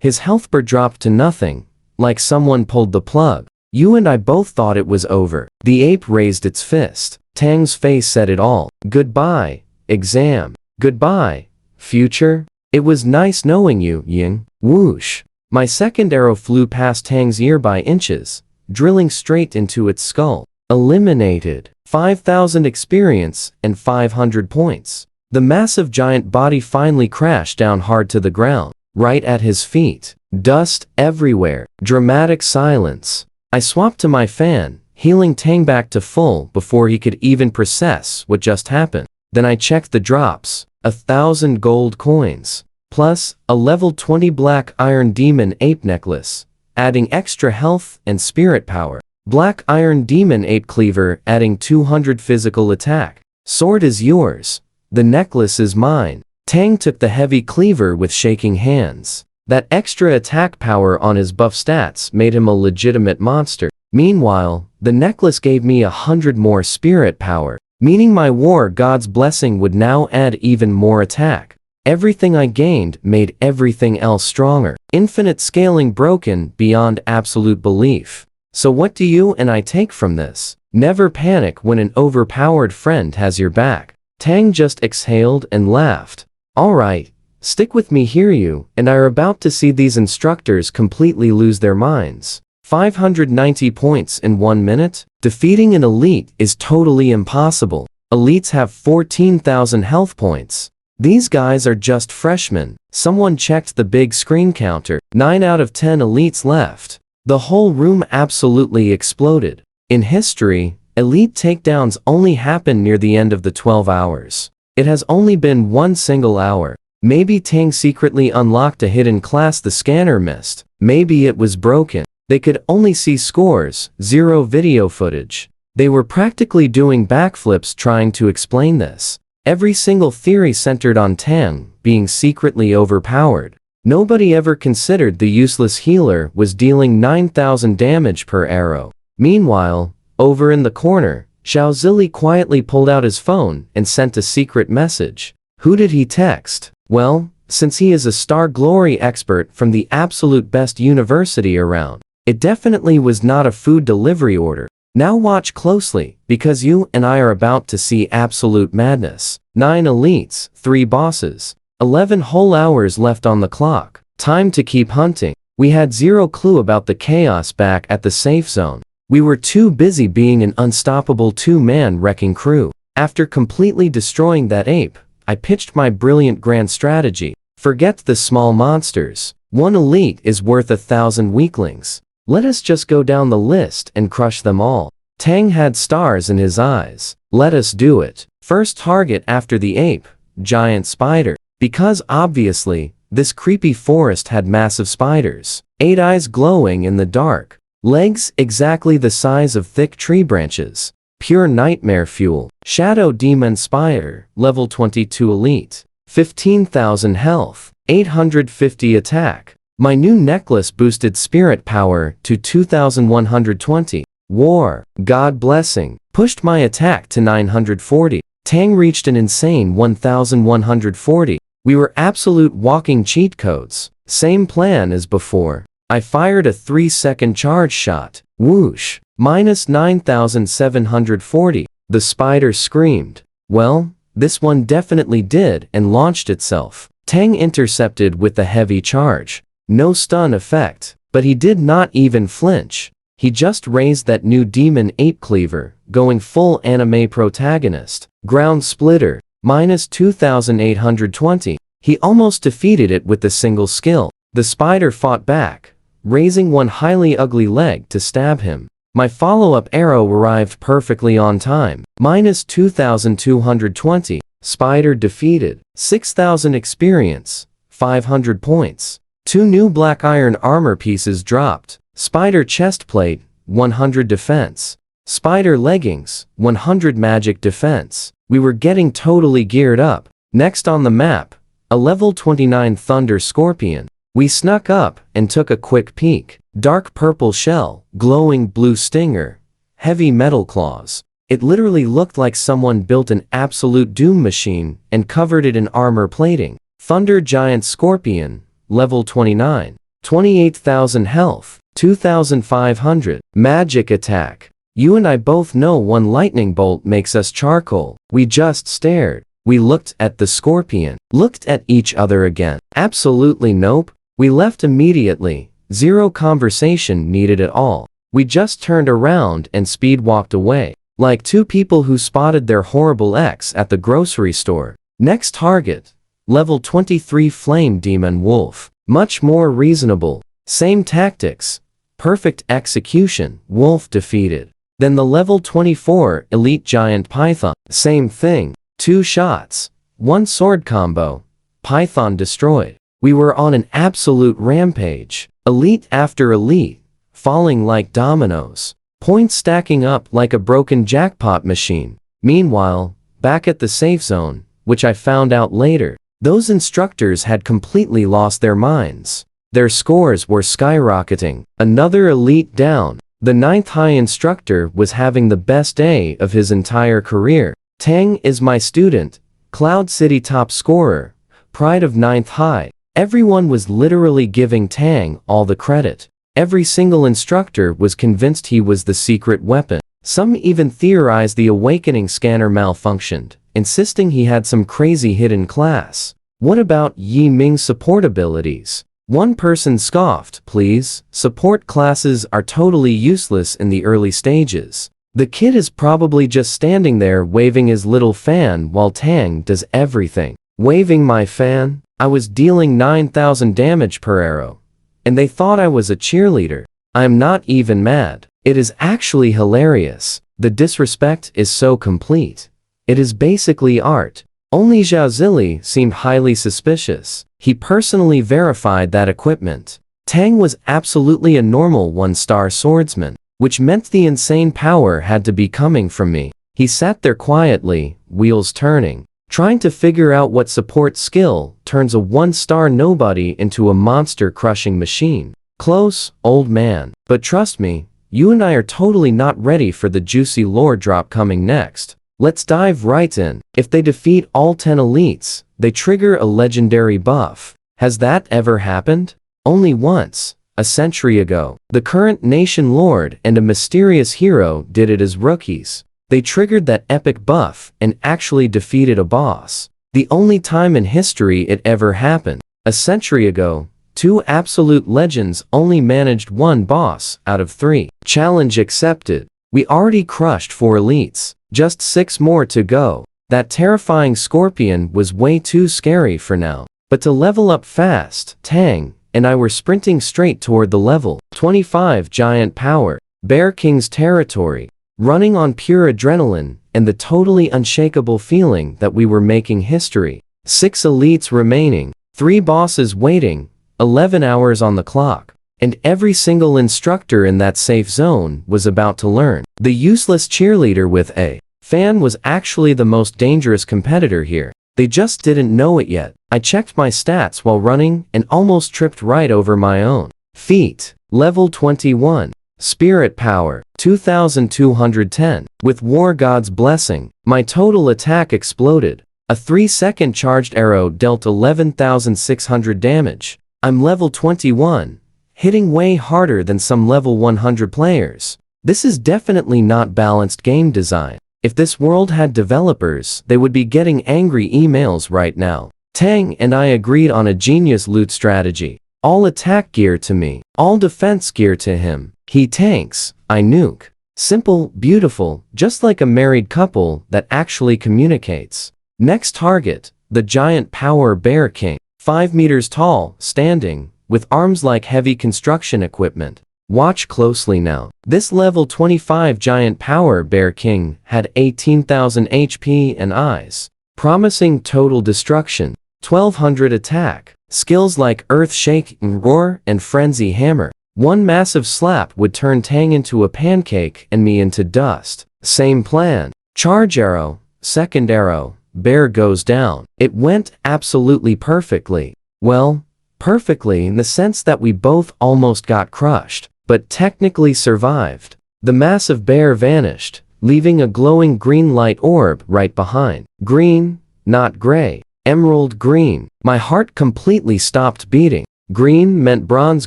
His health bar dropped to nothing, like someone pulled the plug. You and I both thought it was over. The ape raised its fist. Tang's face said it all. Goodbye, exam. Goodbye, future. It was nice knowing you, Ying. Whoosh. My second arrow flew past Tang's ear by inches, drilling straight into its skull. Eliminated. 5,000 experience and 500 points. The massive giant body finally crashed down hard to the ground, right at his feet. Dust everywhere. Dramatic silence. I swapped to my fan, healing Tang back to full before he could even process what just happened. Then I checked the drops. 1,000 gold coins. Plus, a level 20 black iron demon ape necklace, adding extra health and spirit power. Black iron demon ape cleaver adding 200 physical attack. Sword is yours. The necklace is mine. Tang took the heavy cleaver with shaking hands. That extra attack power on his buff stats made him a legitimate monster. Meanwhile, the necklace gave me 100 more spirit power, meaning my war god's blessing would now add even more attack. Everything I gained made everything else stronger. Infinite scaling broken beyond absolute belief. So what do you and I take from this? Never panic when an overpowered friend has your back. Tang just exhaled and laughed. Alright. Stick with me, hear you, and I are about to see these instructors completely lose their minds. 590 points in 1 minute? Defeating an elite is totally impossible. Elites have 14,000 health points. These guys are just freshmen. Someone checked the big screen counter. 9 out of 10 elites left. The whole room absolutely exploded. In history, elite takedowns only happen near the end of the 12 hours. It has only been 1 single hour. Maybe Tang secretly unlocked a hidden class the scanner missed. Maybe it was broken. They could only see scores, 0 video footage. They were practically doing backflips trying to explain this. Every single theory centered on Tang being secretly overpowered. Nobody ever considered the useless healer was dealing 9,000 damage per arrow. Meanwhile, over in the corner, Xiao Zili quietly pulled out his phone and sent a secret message. Who did he text? Well, since he is a star glory expert from the absolute best university around, it definitely was not a food delivery order. Now watch closely, because you and I are about to see absolute madness. 9 elites, 3 bosses, 11 whole hours left on the clock. Time to keep hunting. We had zero clue about the chaos back at the safe zone. We were too busy being an unstoppable 2-man wrecking crew. After completely destroying that ape, I pitched my brilliant grand strategy. Forget the small monsters. 1 elite is worth 1,000 weaklings. Let us just go down the list and crush them all. Tang had stars in his eyes. Let us do it. First target after the ape, giant spider. Because obviously, this creepy forest had massive spiders. 8 eyes glowing in the dark. Legs exactly the size of thick tree branches. Pure nightmare fuel. Shadow Demon Spider, level 22 elite. 15,000 health. 850 attack. My new necklace boosted spirit power to 2,120. War, God blessing, pushed my attack to 940. Tang reached an insane 1,140. We were absolute walking cheat codes. Same plan as before. I fired a 3-second charge shot. Whoosh. Minus 9,740. The spider screamed. Well, this one definitely did and launched itself. Tang intercepted with the heavy charge. No stun effect, but he did not even flinch. He just raised that new demon ape cleaver, going full anime protagonist. Ground splitter, minus 2,820. He almost defeated it with a single skill. The spider fought back, raising one highly ugly leg to stab him. My follow-up arrow arrived perfectly on time. Minus 2,220. Spider defeated. 6,000 experience. 500 points. 2 new black iron armor pieces dropped. Spider chestplate, 100 defense. Spider leggings, 100 magic defense. We were getting totally geared up. Next on the map, a level 29 Thunder Scorpion. We snuck up and took a quick peek. Dark purple shell, glowing blue stinger, heavy metal claws. It literally looked like someone built an absolute doom machine and covered it in armor plating. Thunder Giant Scorpion, level 29. 28,000 health. 2,500. Magic attack. You and I both know one lightning bolt makes us charcoal. We just stared. We looked at the scorpion. Looked at each other again. Absolutely nope. We left immediately. Zero conversation needed at all. We just turned around and speed walked away. Like 2 people who spotted their horrible ex at the grocery store. Next target. Level 23 Flame Demon Wolf. Much more reasonable. Same tactics. Perfect execution. Wolf defeated. Then the level 24 Elite Giant Python. Same thing. 2 shots. 1 sword combo. Python destroyed. We were on an absolute rampage. Elite after elite. Falling like dominoes. Points stacking up like a broken jackpot machine. Meanwhile, back at the safe zone, which I found out later, those instructors had completely lost their minds. Their scores were skyrocketing. Another elite down. The 9th high instructor was having the best day of his entire career. Tang is my student. Cloud City top scorer. Pride of 9th high. Everyone was literally giving Tang all the credit. Every single instructor was convinced he was the secret weapon. Some even theorized the awakening scanner malfunctioned, insisting he had some crazy hidden class. What about Yi Ming's support abilities? One person scoffed, please, support classes are totally useless in the early stages. The kid is probably just standing there waving his little fan while Tang does everything. Waving my fan? I was dealing 9,000 damage per arrow. And they thought I was a cheerleader. I am not even mad. It is actually hilarious. The disrespect is so complete. It is basically art. Only Xiao Zili seemed highly suspicious. He personally verified that equipment. Tang was absolutely a normal 1-star swordsman, which meant the insane power had to be coming from me. He sat there quietly, wheels turning, trying to figure out what support skill turns a 1-star nobody into a monster-crushing machine. Close, old man. But trust me, you and I are totally not ready for the juicy lore drop coming next. Let's dive right in. If they defeat all 10 elites, they trigger a legendary buff. Has that ever happened? Only once, a century ago. The current nation lord and a mysterious hero did it as rookies. They triggered that epic buff and actually defeated a boss. The only time in history it ever happened. A century ago, 2 absolute legends only managed 1 boss out of 3. Challenge accepted. We already crushed 4 elites. Just 6 more to go. That terrifying scorpion was way too scary for now. But to level up fast, Tang and I were sprinting straight toward the level 25 giant power, Bear King's territory, running on pure adrenaline and the totally unshakable feeling that we were making history. 6 elites remaining, 3 bosses waiting, 11 hours on the clock. And every single instructor in that safe zone was about to learn. The useless cheerleader with a fan was actually the most dangerous competitor here. They just didn't know it yet. I checked my stats while running and almost tripped right over my own feet. Level 21. Spirit power, 2210. With War God's blessing, my total attack exploded. A 3-second charged arrow dealt 11,600 damage. I'm level 21. Hitting way harder than some level 100 players. This is definitely not balanced game design. If this world had developers, they would be getting angry emails right now. Tang and I agreed on a genius loot strategy. All attack gear to me, all defense gear to him. He tanks, I nuke. Simple, beautiful, just like a married couple that actually communicates. Next target, the giant power Bear King. 5 meters tall, standing, with arms like heavy construction equipment. Watch closely now. This level 25 giant power Bear King had 18,000 HP and eyes, promising total destruction. 1200 attack. Skills like Earth Shake, Roar, and Frenzy Hammer. One massive slap would turn Tang into a pancake and me into dust. Same plan. Charge arrow, second arrow, Bear goes down. It went absolutely perfectly. Well, perfectly in the sense that we both almost got crushed, but technically survived. The massive bear vanished, leaving a glowing green light orb right behind. Green, not gray. Emerald green. My heart completely stopped beating. Green meant bronze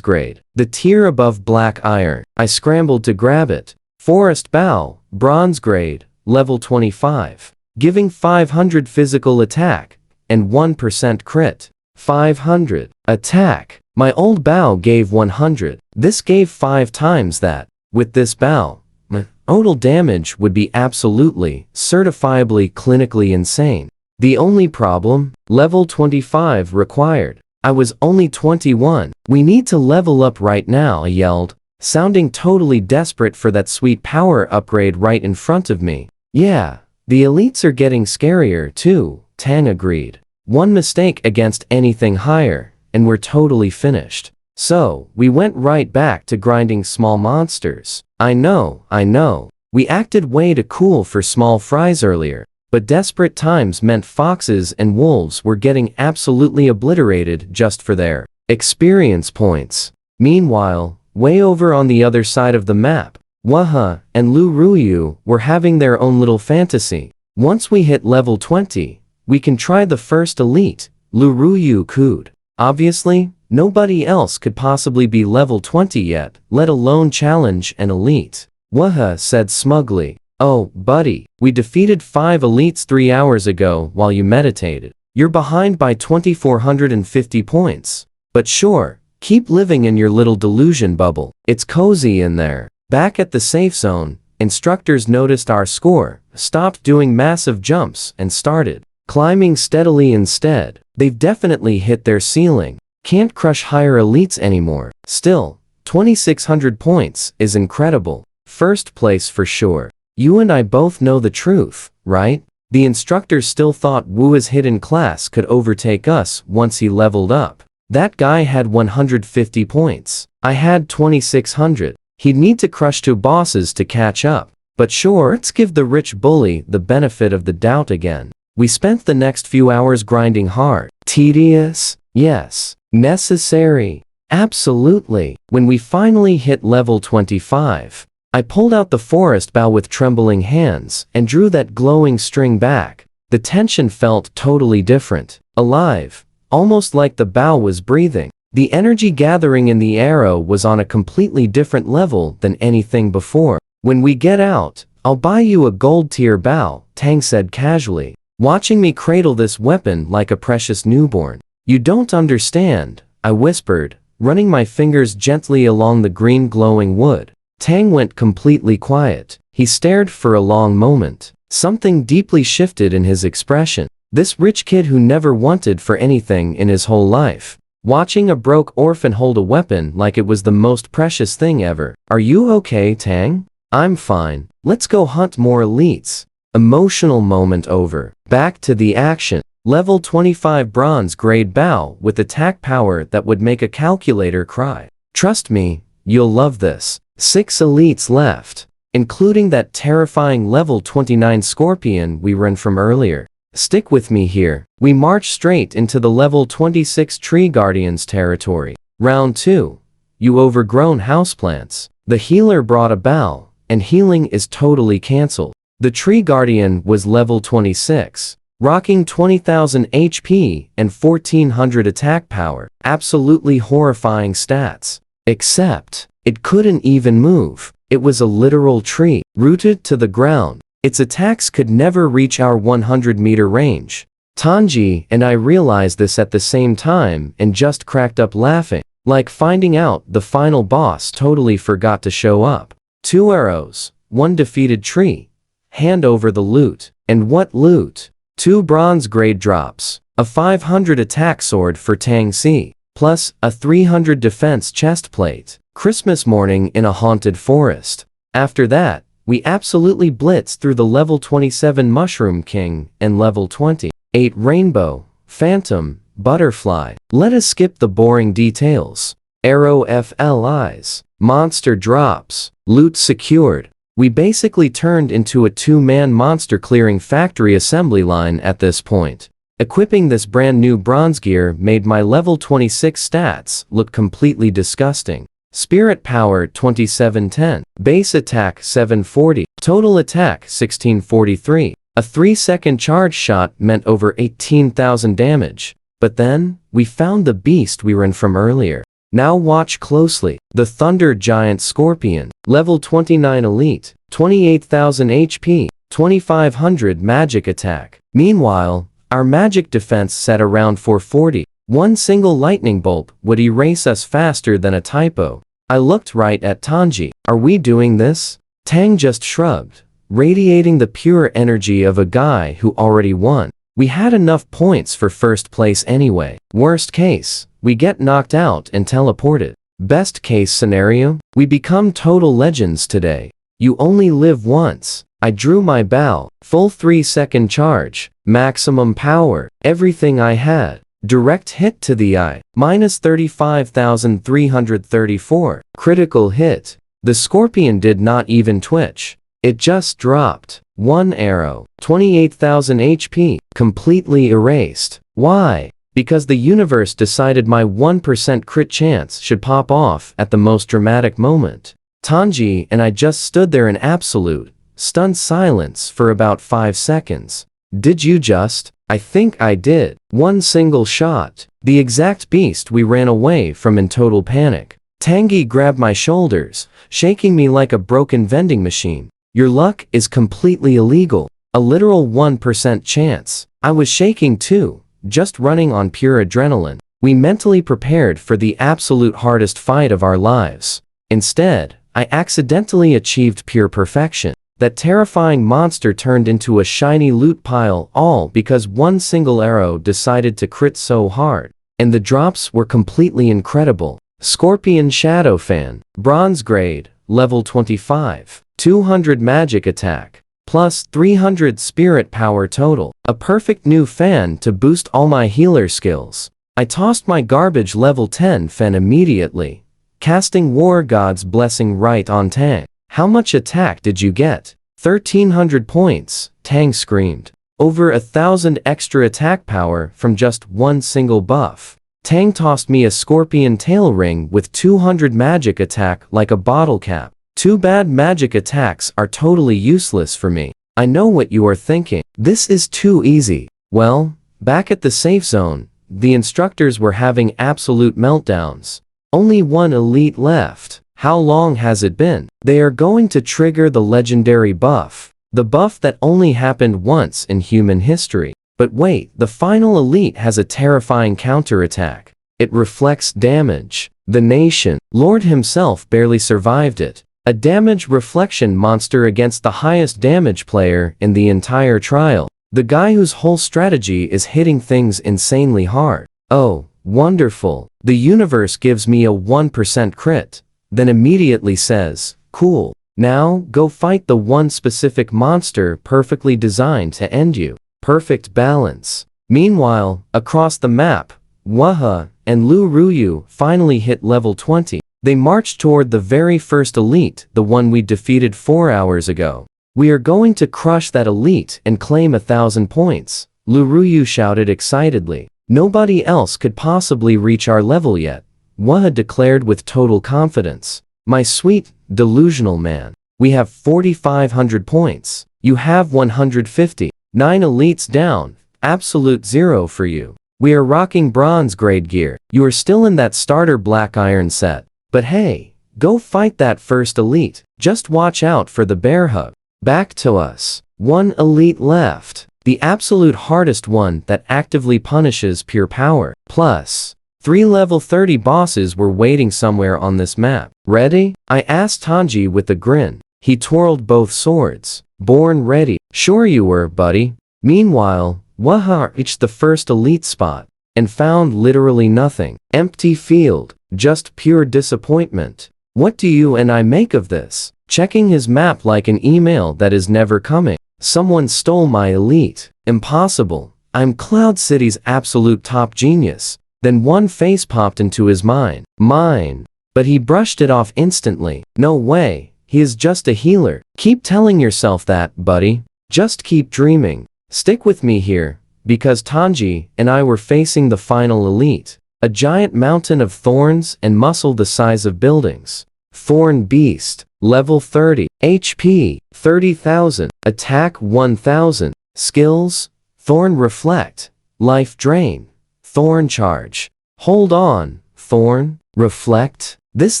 grade, the tier above black iron. I scrambled to grab it. Forest bough, bronze grade, level 25. Giving 500 physical attack, and 1% crit. 500. Attack. My old bow gave 100. This gave 5 times that. With this bow, my total damage would be absolutely, certifiably clinically insane. The only problem? Level 25 required. I was only 21. We need to level up right now, I yelled, sounding totally desperate for that sweet power upgrade right in front of me. Yeah, the elites are getting scarier too, Tang agreed. One mistake against anything higher, and we're totally finished. So, we went right back to grinding small monsters. I know. We acted way too cool for small fries earlier, but desperate times meant foxes and wolves were getting absolutely obliterated just for their experience points. Meanwhile, way over on the other side of the map, Waha and Lu Ruyu were having their own little fantasy. Once we hit level 20, we can try the first elite, Lu Ruyu cooed. Obviously, nobody else could possibly be level 20 yet, let alone challenge an elite. Waha said smugly, "Oh, buddy, we defeated 5 elites 3 hours ago while you meditated. You're behind by 2,450 points. But sure, keep living in your little delusion bubble. It's cozy in there." Back at the safe zone, instructors noticed our score, stopped doing massive jumps and started climbing steadily instead. They've definitely hit their ceiling. Can't crush higher elites anymore. Still, 2,600 points is incredible. First place for sure. You and I both know the truth, right? The instructors still thought Wu's hidden class could overtake us once he leveled up. That guy had 150 points. I had 2,600. He'd need to crush 2 bosses to catch up. But sure, let's give the rich bully the benefit of the doubt again. We spent the next few hours grinding hard. Tedious? Yes. Necessary? Absolutely. When we finally hit level 25, I pulled out the forest bow with trembling hands and drew that glowing string back. The tension felt totally different, alive, almost like the bow was breathing. The energy gathering in the arrow was on a completely different level than anything before. When we get out, I'll buy you a gold tier bow, Tang said casually, watching me cradle this weapon like a precious newborn. You don't understand, I whispered, running my fingers gently along the green glowing wood. Tang went completely quiet. He stared for a long moment. Something deeply shifted in his expression. This rich kid who never wanted for anything in his whole life. Watching a broke orphan hold a weapon like it was the most precious thing ever. Are you okay, Tang? I'm fine. Let's go hunt more elites. Emotional moment over. Back to the action. Level 25 bronze grade bow with attack power that would make a calculator cry. Trust me, you'll love this. 6 elites left, including that terrifying level 29 scorpion we ran from earlier. Stick with me here. We march straight into the level 26 Tree Guardians territory. Round 2. You overgrown houseplants. The healer brought a bow, and healing is totally cancelled. The Tree Guardian was level 26, rocking 20,000 HP and 1400 attack power. Absolutely horrifying stats. Except, it couldn't even move. It was a literal tree, rooted to the ground. Its attacks could never reach our 100-meter range. Tanji and I realized this at the same time and just cracked up laughing, like finding out the final boss totally forgot to show up. 2 arrows, 1 defeated tree. Hand over the loot. And what loot? 2 bronze grade drops, a 500 attack sword for Tang Si, plus a 300 defense chest plate. Christmas morning in a haunted forest. After that, we absolutely blitzed through the level 27 Mushroom King and level 28 Rainbow, Phantom, Butterfly. Let us skip the boring details. Arrow FLIs, monster drops, loot secured. We basically turned into a 2-man monster clearing factory assembly line at this point. Equipping this brand new bronze gear made my level 26 stats look completely disgusting. Spirit power 2710, base attack 740, total attack 1643. A 3-second charge shot meant over 18,000 damage. But then, we found the beast we ran from earlier. Now watch closely. The Thunder Giant Scorpion, level 29 elite, 28,000 HP, 2500 magic attack. Meanwhile, our magic defense set around 440. One single lightning bolt would erase us faster than a typo. I looked right at Tanji. Are we doing this? Tang just shrugged, radiating the pure energy of a guy who already won. We had enough points for first place anyway. Worst case, we get knocked out and teleported. Best case scenario, we become total legends today. You only live once. I drew my bow, full 3-second charge, maximum power, everything I had. Direct hit to the eye, minus 35,334. Critical hit. The scorpion did not even twitch. It just dropped. 1 arrow, 28,000 HP, completely erased. Why? Because the universe decided my 1% crit chance should pop off at the most dramatic moment. Tanji and I just stood there in absolute, stunned silence for about 5 seconds. Did you just? I think I did. 1 single shot. The exact beast we ran away from in total panic. Tangi grabbed my shoulders, shaking me like a broken vending machine. Your luck is completely illegal. A literal 1% chance. I was shaking too, just running on pure adrenaline. We mentally prepared for the absolute hardest fight of our lives. Instead, I accidentally achieved pure perfection. That terrifying monster turned into a shiny loot pile, all because 1 single arrow decided to crit so hard. And the drops were completely incredible. Scorpion Shadow Fan, bronze grade, level 25, 200 magic attack, plus 300 spirit power total. A perfect new fan to boost all my healer skills. I tossed my garbage level 10 fan immediately, casting War God's Blessing right on Tang. How much attack did you get? 1,300 points, Tang screamed. Over 1,000 extra attack power from just 1 single buff. Tang tossed me a scorpion tail ring with 200 magic attack like a bottle cap. Too bad magic attacks are totally useless for me. I know what you are thinking. This is too easy. Well, back at the safe zone, the instructors were having absolute meltdowns. Only one elite left. How long has it been? They are going to trigger the legendary buff. The buff that only happened once in human history. But wait, the final elite has a terrifying counterattack. It reflects damage. The nation, Lord himself barely survived it. A damage reflection monster against the highest damage player in the entire trial. The guy whose whole strategy is hitting things insanely hard. Oh, wonderful. The universe gives me a 1% crit. Then immediately says, cool. Now, go fight the one specific monster perfectly designed to end you. Perfect balance. Meanwhile, across the map, Waha and Lu Ruyu finally hit level 20. They marched toward the very first elite, the one we defeated 4 hours ago. We are going to crush that elite and claim 1,000 points, Lu Ruyu shouted excitedly. Nobody else could possibly reach our level yet, Waha declared with total confidence. My sweet, delusional man. We have 4,500 points. You have 150. 9 elites down. Absolute zero for you. We are rocking bronze grade gear. You are still in that starter black iron set. But hey, go fight that first elite. Just watch out for the bear hug. Back to us. 1 elite left. The absolute hardest one that actively punishes pure power. Plus, 3 level 30 bosses were waiting somewhere on this map. Ready? I asked Tanji with a grin. He twirled both swords. Born ready. Sure you were, buddy. Meanwhile, Waha reached the first elite spot and found literally nothing. Empty field. Just pure disappointment. What do you and I make of this? Checking his map like an email that is never coming. Someone stole my elite. Impossible. I'm Cloud City's absolute top genius. Then one face popped into his mind. Mine. But he brushed it off instantly. No way. He is just a healer. Keep telling yourself that, buddy. Just keep dreaming. Stick with me here, because Tanji and I were facing the final elite. A giant mountain of thorns and muscle the size of buildings. Thorn Beast. Level 30. HP. 30,000. Attack 1,000. Skills. Thorn Reflect. Life Drain. Thorn Charge. Hold on, Thorn. Reflect. This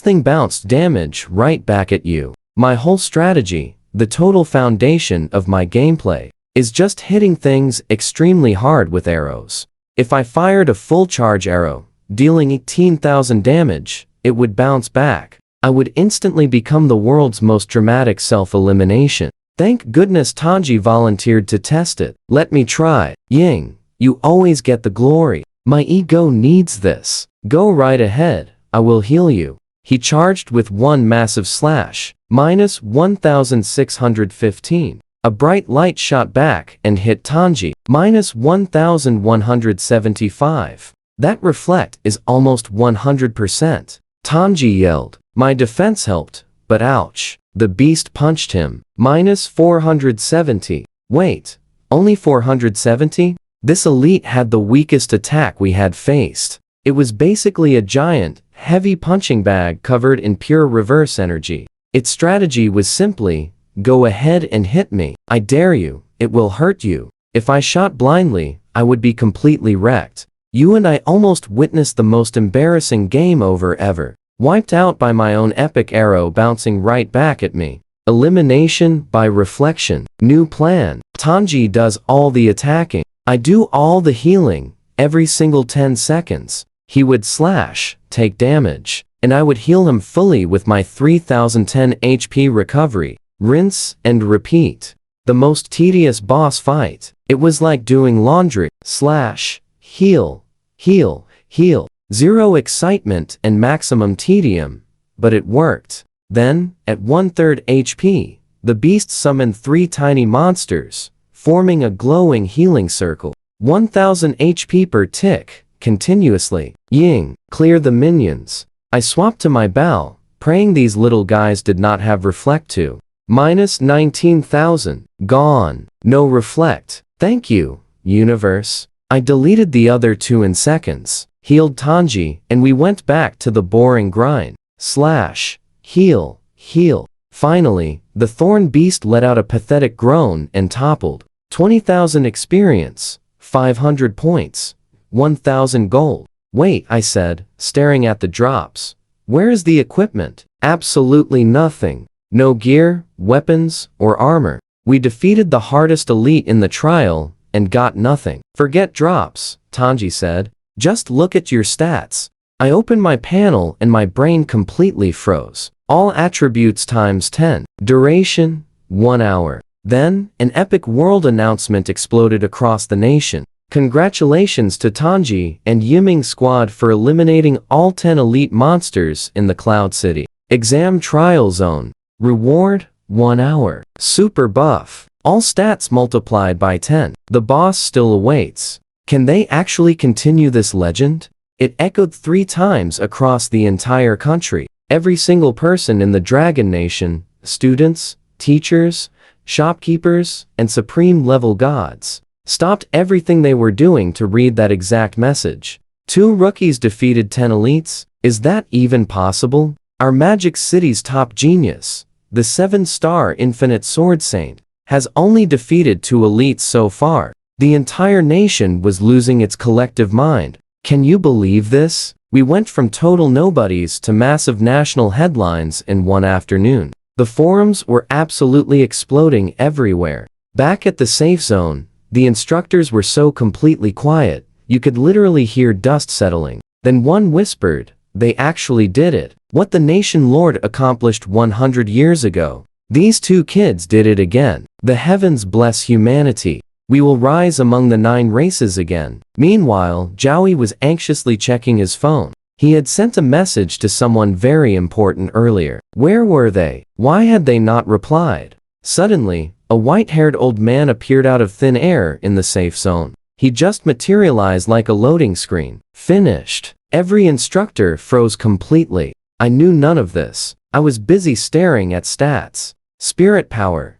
thing bounced damage right back at you. My whole strategy, the total foundation of my gameplay, is just hitting things extremely hard with arrows. If I fired a full charge arrow, dealing 18,000 damage, it would bounce back. I would instantly become the world's most dramatic self-elimination. Thank goodness Tanji volunteered to test it. Let me try. Ying, you always get the glory. My ego needs this. Go right ahead, I will heal you. He charged with one massive slash, minus 1,615. A bright light shot back and hit Tanji, minus 1,175. That reflect is almost 100%. Tanji yelled. My defense helped, but ouch. The beast punched him, minus 470. Wait, only 470? This elite had the weakest attack we had faced. It was basically a giant, heavy punching bag covered in pure reverse energy. Its strategy was simply, go ahead and hit me. I dare you, it will hurt you. If I shot blindly, I would be completely wrecked. You and I almost witnessed the most embarrassing game over ever. Wiped out by my own epic arrow bouncing right back at me. Elimination by reflection. New plan. Tanji does all the attacking. I do all the healing. Every single 10 seconds. He would slash, take damage, and I would heal him fully with my 3010 HP recovery. Rinse and repeat. The most tedious boss fight. It was like doing laundry. Slash, heal, heal, heal. Zero excitement and maximum tedium. But it worked. Then, at 1/3 HP, the beast summoned 3 tiny monsters, forming a glowing healing circle. 1,000 HP per tick, continuously. Ying, clear the minions. I swapped to my bow, praying these little guys did not have reflect too. Minus 19,000. Gone. No reflect. Thank you, universe. I deleted the other 2 in seconds, healed Tanji, and we went back to the boring grind. Slash. Heal. Heal. Finally, the thorn beast let out a pathetic groan and toppled. 20,000 experience, 500 points, 1,000 gold. Wait, I said, staring at the drops. Where is the equipment? Absolutely nothing. No gear, weapons, or armor. We defeated the hardest elite in the trial and got nothing. Forget drops, Tanji said. Just look at your stats. I opened my panel and my brain completely froze. All attributes times 10. Duration, 1 hour. Then, an epic world announcement exploded across the nation. Congratulations to Tanji and Yiming squad for eliminating all 10 elite monsters in the Cloud City. Exam trial zone. Reward, 1 hour. Super buff. All stats multiplied by 10. The boss still awaits. Can they actually continue this legend? It echoed 3 times across the entire country. Every single person in the Dragon Nation, students, teachers, shopkeepers, and supreme-level gods, stopped everything they were doing to read that exact message. 2 rookies defeated 10 elites? Is that even possible? Our Magic City's top genius, the 7-star Infinite Sword Saint, has only defeated 2 elites so far. The entire nation was losing its collective mind. Can you believe this? We went from total nobodies to massive national headlines in one afternoon. The forums were absolutely exploding everywhere. Back at the safe zone, the instructors were so completely quiet, you could literally hear dust settling. Then one whispered, they actually did it. What the nation lord accomplished 100 years ago. These 2 kids did it again. The heavens bless humanity. We will rise among the 9 races again. Meanwhile, Joey was anxiously checking his phone. He had sent a message to someone very important earlier. Where were they? Why had they not replied? Suddenly, a white-haired old man appeared out of thin air in the safe zone. He just materialized like a loading screen. Finished. Every instructor froze completely. I knew none of this. I was busy staring at stats. Spirit power.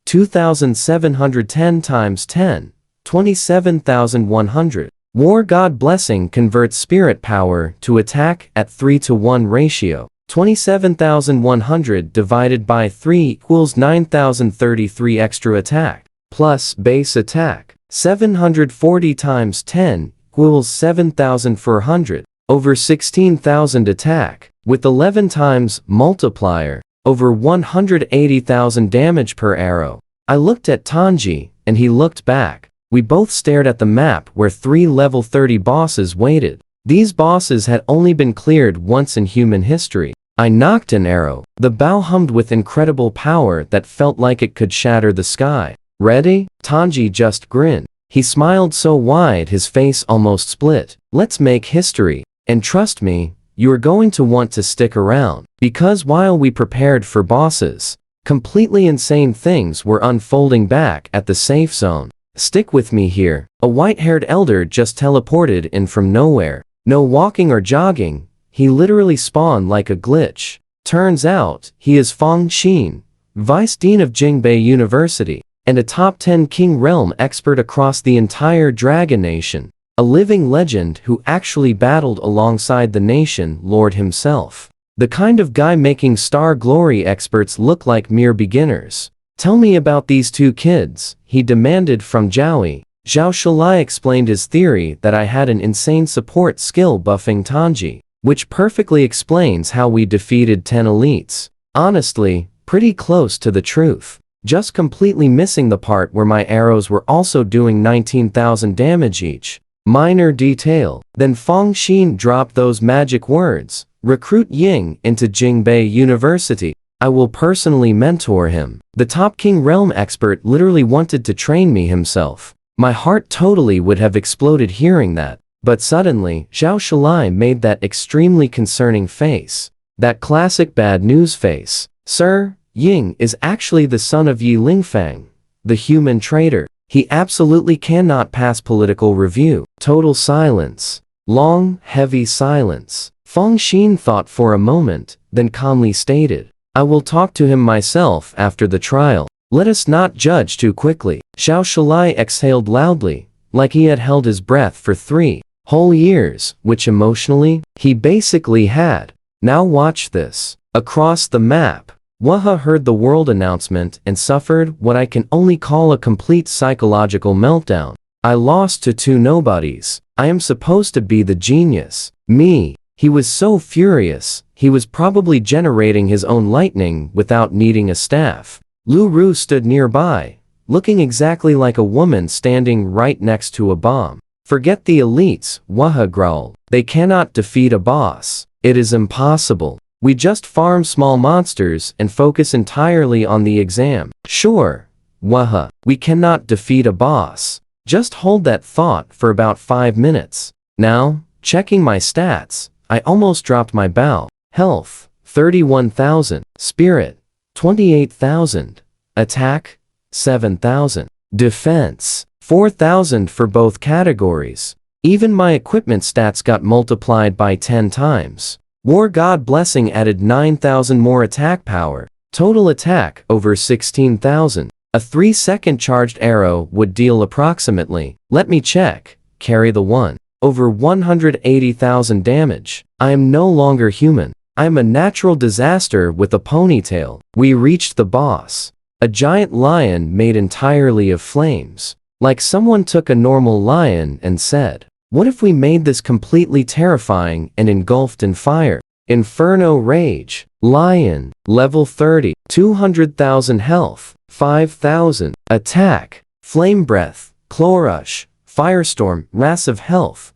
2,710 times 10. 27,100. War God Blessing converts spirit power to attack at 3-to-1 ratio. 27,100 divided by 3 equals 9,033 extra attack. Plus base attack. 740 times 10 equals 7,400. Over 16,000 attack. With 11 times multiplier. Over 180,000 damage per arrow. I looked at Tanji, and he looked back. We both stared at the map where 3 level 30 bosses waited. These bosses had only been cleared once in human history. I knocked an arrow. The bow hummed with incredible power that felt like it could shatter the sky. Ready? Tanji just grinned. He smiled so wide his face almost split. Let's make history. And trust me, you are going to want to stick around. Because while we prepared for bosses, completely insane things were unfolding back at the safe zone. Stick with me here. A white-haired elder just teleported in from nowhere. No walking or jogging, he literally spawned like a glitch. Turns out, he is Feng Xin, Vice Dean of Jingbei University, and a top 10 King Realm expert across the entire Dragon Nation. A living legend who actually battled alongside the nation lord himself. The kind of guy making star glory experts look like mere beginners. Tell me about these 2 kids, he demanded from Joey. Zhao Shalai explained his theory that I had an insane support skill buffing Tanji, which perfectly explains how we defeated 10 elites. Honestly, pretty close to the truth. Just completely missing the part where my arrows were also doing 19,000 damage each. Minor detail. Then Feng Xin dropped those magic words. Recruit Ying into Jingbei University. I will personally mentor him. The top King Realm expert literally wanted to train me himself. My heart totally would have exploded hearing that. But suddenly, Zhao Shalai made that extremely concerning face. That classic bad news face. Sir, Ying is actually the son of Yi Lingfang, the human traitor. He absolutely cannot pass political review. Total silence. Long, heavy silence. Feng Xin thought for a moment, then calmly stated, I will talk to him myself after the trial. Let us not judge too quickly. Zhao Shalai exhaled loudly, like he had held his breath for 3 whole years, which emotionally, he basically had. Now watch this. Across the map, Waha heard the world announcement and suffered what I can only call a complete psychological meltdown. I lost to two nobodies. I am supposed to be the genius. Me. He was so furious, he was probably generating his own lightning without needing a staff. Lu Ru stood nearby, looking exactly like a woman standing right next to a bomb. Forget the elites, Waha growled. They cannot defeat a boss. It is impossible. We just farm small monsters and focus entirely on the exam. Sure, Waha, we cannot defeat a boss. Just hold that thought for about 5 minutes. Now, checking my stats, I almost dropped my bow. Health, 31,000. Spirit, 28,000. Attack, 7,000. Defense, 4,000 for both categories. Even my equipment stats got multiplied by 10 times. War God Blessing added 9,000 more attack power. Total attack over 16,000. A 3-second charged arrow would deal approximately, let me check, carry the one, over 180,000 damage. I am no longer human. I am a natural disaster with a ponytail. We reached the boss. A giant lion made entirely of flames. Like someone took a normal lion and said, what if we made this completely terrifying and engulfed in fire? Inferno Rage. Lion. Level 30. 200,000 health. 5,000. Attack. Flame Breath. Chlorush. Firestorm. Massive health.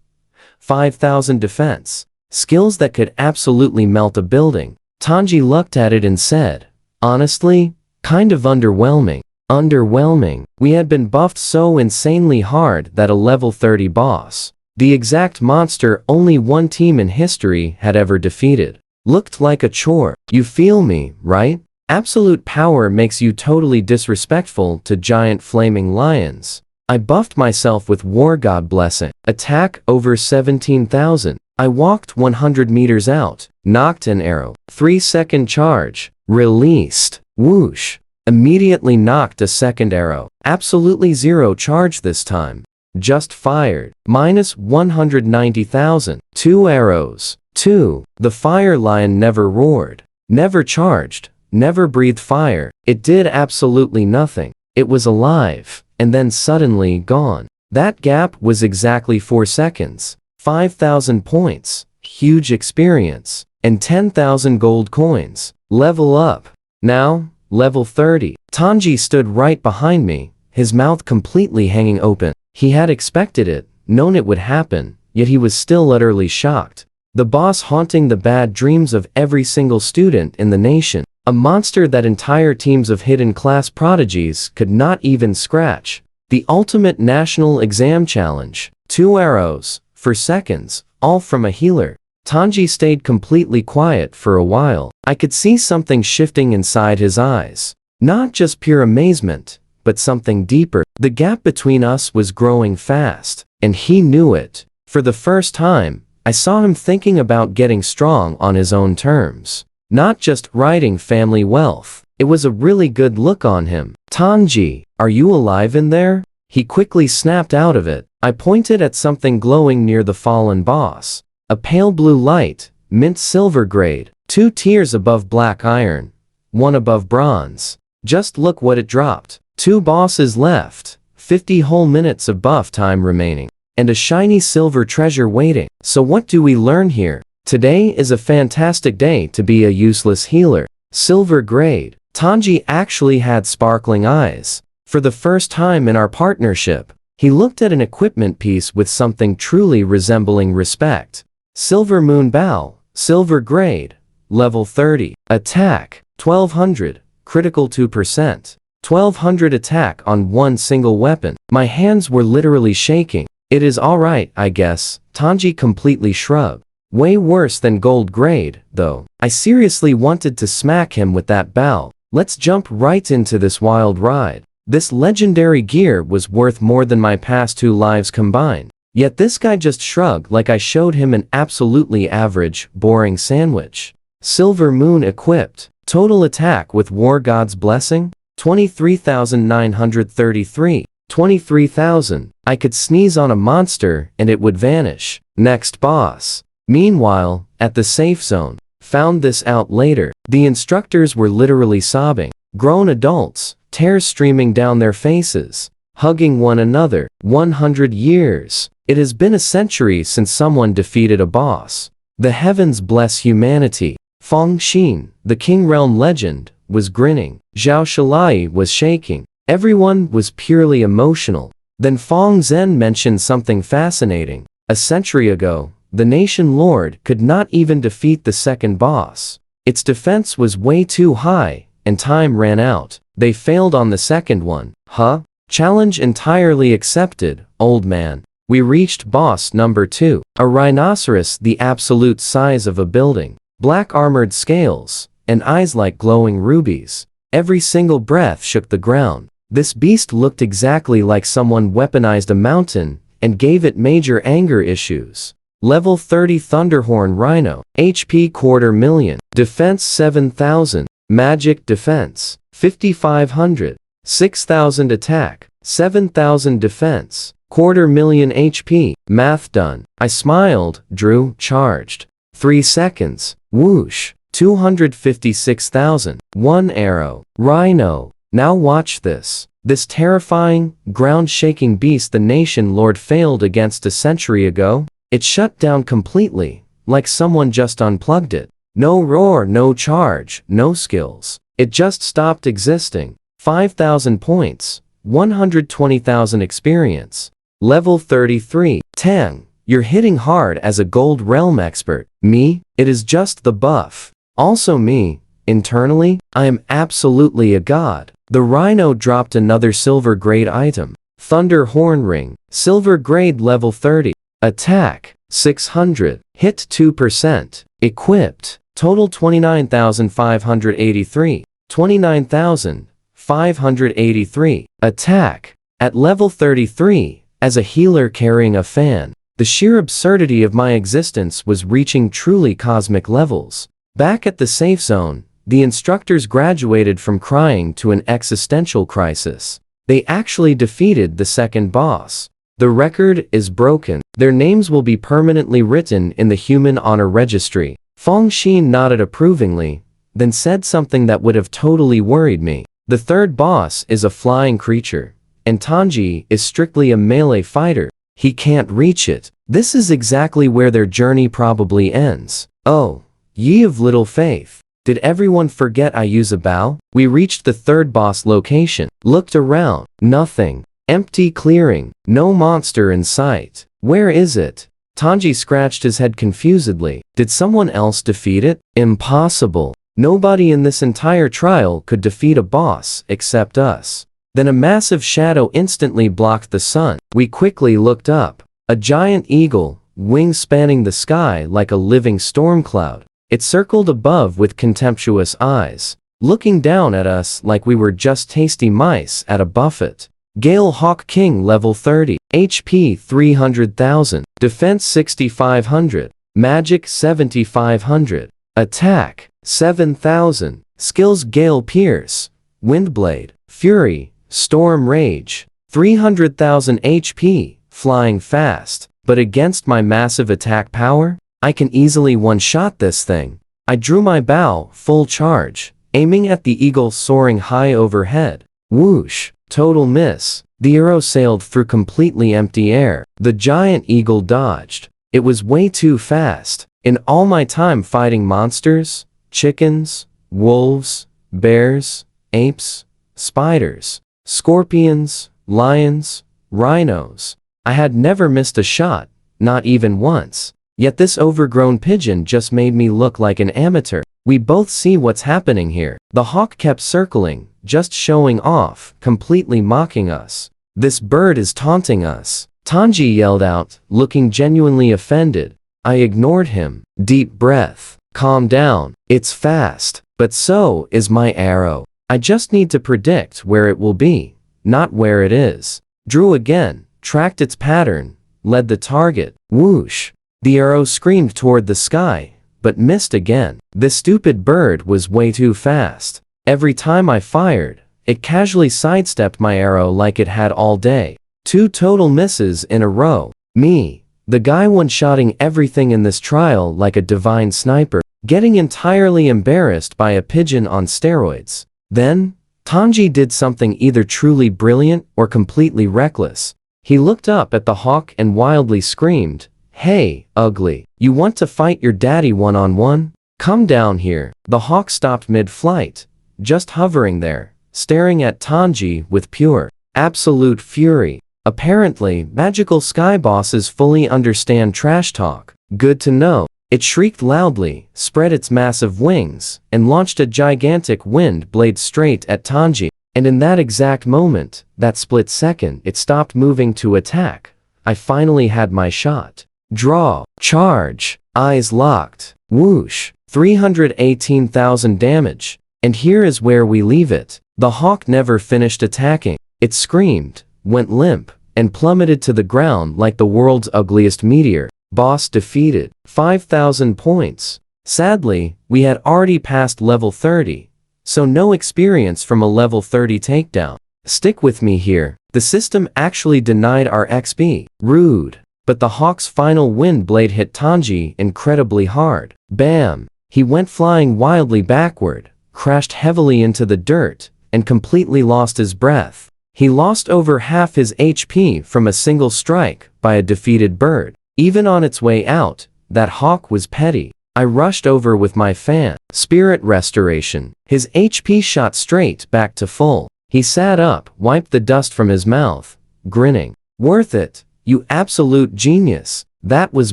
5,000 defense. Skills that could absolutely melt a building. Tanji looked at it and said, honestly, kind of underwhelming. Underwhelming. We had been buffed so insanely hard that a level 30 boss, the exact monster only one team in history had ever defeated, looked like a chore. You feel me, right? Absolute power makes you totally disrespectful to giant flaming lions. I buffed myself with War God Blessing. Attack over 17,000. I walked 100 meters out, knocked an arrow. 3-second charge. Released. Whoosh. Immediately knocked a second arrow. Absolutely zero charge this time. Just fired. Minus 190,000. 2 arrows. 2. The fire lion never roared. Never charged. Never breathed fire. It did absolutely nothing. It was alive, and then suddenly gone. That gap was exactly 4 seconds. 5,000 points. Huge experience. And 10,000 gold coins. Level up. Now, level 30. Tanji stood right behind me, his mouth completely hanging open. He had expected it, known it would happen, yet he was still utterly shocked. The boss haunting the bad dreams of every single student in the nation. A monster that entire teams of hidden class prodigies could not even scratch. The ultimate national exam challenge. 2 arrows, for seconds, all from a healer. Tanji stayed completely quiet for a while. I could see something shifting inside his eyes. Not just pure amazement, but something deeper. The gap between us was growing fast, and he knew it. For the first time, I saw him thinking about getting strong on his own terms. Not just riding family wealth. It was a really good look on him. Tanji, are you alive in there? He quickly snapped out of it. I pointed at something glowing near the fallen boss. A pale blue light, mint silver grade, 2 tiers above black iron, 1 above bronze. Just look what it dropped. 2 bosses left, 50 whole minutes of buff time remaining, and a shiny silver treasure waiting. So what do we learn here? Today is a fantastic day to be a useless healer. Silver grade. Tanji actually had sparkling eyes. For the first time in our partnership, he looked at an equipment piece with something truly resembling respect. Silver Moon Bow, silver grade, level 30. Attack, 1200, critical 2%. 1200 attack on one single weapon. My hands were literally shaking. It is alright, I guess. Tanji completely shrugged. Way worse than gold grade, though. I seriously wanted to smack him with that bow. Let's jump right into this wild ride. This legendary gear was worth more than my past 2 lives combined. Yet this guy just shrugged like I showed him an absolutely average, boring sandwich. Silver Moon equipped. Total attack with War God's Blessing? 23,933. 23,000. I could sneeze on a monster and it would vanish. Next boss. Meanwhile, at the safe zone, Found this out later. The instructors were literally sobbing. Grown adults, tears streaming down their faces, hugging one another. 100 years. It has been a century since someone defeated a boss. The heavens bless humanity. Feng Xin, the King Realm legend, was grinning. Zhao Shalai was shaking. Everyone was purely emotional. Then Feng Zhen mentioned something fascinating. A century ago, the nation lord could not even defeat the second boss. Its defense was way too high, and time ran out. They failed on the second one. Huh? Challenge entirely accepted, old man. We reached boss number 2. A rhinoceros the absolute size of a building. Black armored scales, and eyes like glowing rubies. Every single breath shook the ground. This beast looked exactly like someone weaponized a mountain and gave it major anger issues. Level 30 Thunderhorn Rhino. HP 250,000. Defense 7,000. Magic defense 5,500. 6,000 attack. 7,000 defense. 250,000 HP. Math done. I smiled. Drew. Charged. 3 seconds. Whoosh. 256,000. 1 arrow. Rhino. Now watch this. This terrifying, ground-shaking beast the nation lord failed against a century ago. It shut down completely, like someone just unplugged it. No roar, no charge, no skills. It just stopped existing. 5,000 points. 120,000 experience. Level 33. Tang. You're hitting hard as a Gold Realm expert. Me? It is just the buff. Also me. Internally, I am absolutely a god. The rhino dropped another silver grade item. Thunder Horn Ring. Silver grade level 30. Attack 600. Hit 2%. Equipped. Total 29,583. 29,583. Attack. At level 33, as a healer carrying a fan, the sheer absurdity of my existence was reaching truly cosmic levels. Back at the safe zone, the instructors graduated from crying to an existential crisis. They actually defeated the second boss. The record is broken. Their names will be permanently written in the Human Honor Registry. Feng Xin nodded approvingly, then said something that would have totally worried me. The third boss is a flying creature, and Tanji is strictly a melee fighter. He can't reach it. This is exactly where their journey probably ends. Oh, ye of little faith. Did everyone forget I use a bow? We reached the third boss location. Looked around. Nothing. Empty clearing. No monster in sight. Where is it? Tanji scratched his head confusedly. Did someone else defeat it? Impossible. Nobody in this entire trial could defeat a boss except us. Then a massive shadow instantly blocked the sun. We quickly looked up. A giant eagle, wings spanning the sky like a living storm cloud. It circled above with contemptuous eyes, looking down at us like we were just tasty mice at a buffet. Gale Hawk King level 30, HP 300,000, Defense 6,500, Magic 7,500, Attack 7,000, Skills Gale Pierce, Windblade, Fury, Storm Rage, 300,000 HP, Flying Fast, but against my massive attack power? I can easily one-shot this thing. I drew my bow, full charge, aiming at the eagle soaring high overhead. Whoosh, total miss. The arrow sailed through completely empty air. The giant eagle dodged. It was way too fast. In all my time fighting monsters, chickens, wolves, bears, apes, spiders, scorpions, lions, rhinos, I had never missed a shot, not even once. Yet this overgrown pigeon just made me look like an amateur. We both see what's happening here. The hawk kept circling, just showing off, completely mocking us. This bird is taunting us. Tanji yelled out, looking genuinely offended. I ignored him. Deep breath. Calm down. It's fast. But so is my arrow. I just need to predict where it will be, not where it is. Drew again, tracked its pattern, led the target. Whoosh. The arrow screamed toward the sky, but missed again. This stupid bird was way too fast. Every time I fired, it casually sidestepped my arrow like it had all day. 2 total misses in a row. Me, the guy one-shotting everything in this trial like a divine sniper. getting entirely embarrassed by a pigeon on steroids. Then, Tanji did something either truly brilliant or completely reckless. He looked up at the hawk and wildly screamed, "Hey, ugly, you want to fight your daddy one-on-one? Come down here." The hawk stopped mid-flight, just hovering there, staring at Tanji with pure, absolute fury. Apparently, magical sky bosses fully understand trash talk. Good to know. It shrieked loudly, spread its massive wings, and launched a gigantic wind blade straight at Tanji. And in that exact moment, that split second, it stopped moving to attack. I finally had my shot. Draw. Charge. Eyes locked. Whoosh. 318,000 damage. And here is where we leave it. The hawk never finished attacking. It screamed, went limp, and plummeted to the ground like the world's ugliest meteor. Boss defeated. 5,000 points. Sadly, we had already passed level 30, so no experience from a level 30 takedown. Stick with me here. The system actually denied our XP. Rude. But the hawk's final wind blade hit Tanji incredibly hard. Bam! He went flying wildly backward, crashed heavily into the dirt, and completely lost his breath. He lost over half his HP from a single strike by a defeated bird. Even on its way out, that hawk was petty. I rushed over with my fan. Spirit restoration. His HP shot straight back to full. He sat up, wiped the dust from his mouth, grinning. Worth it, you absolute genius. That was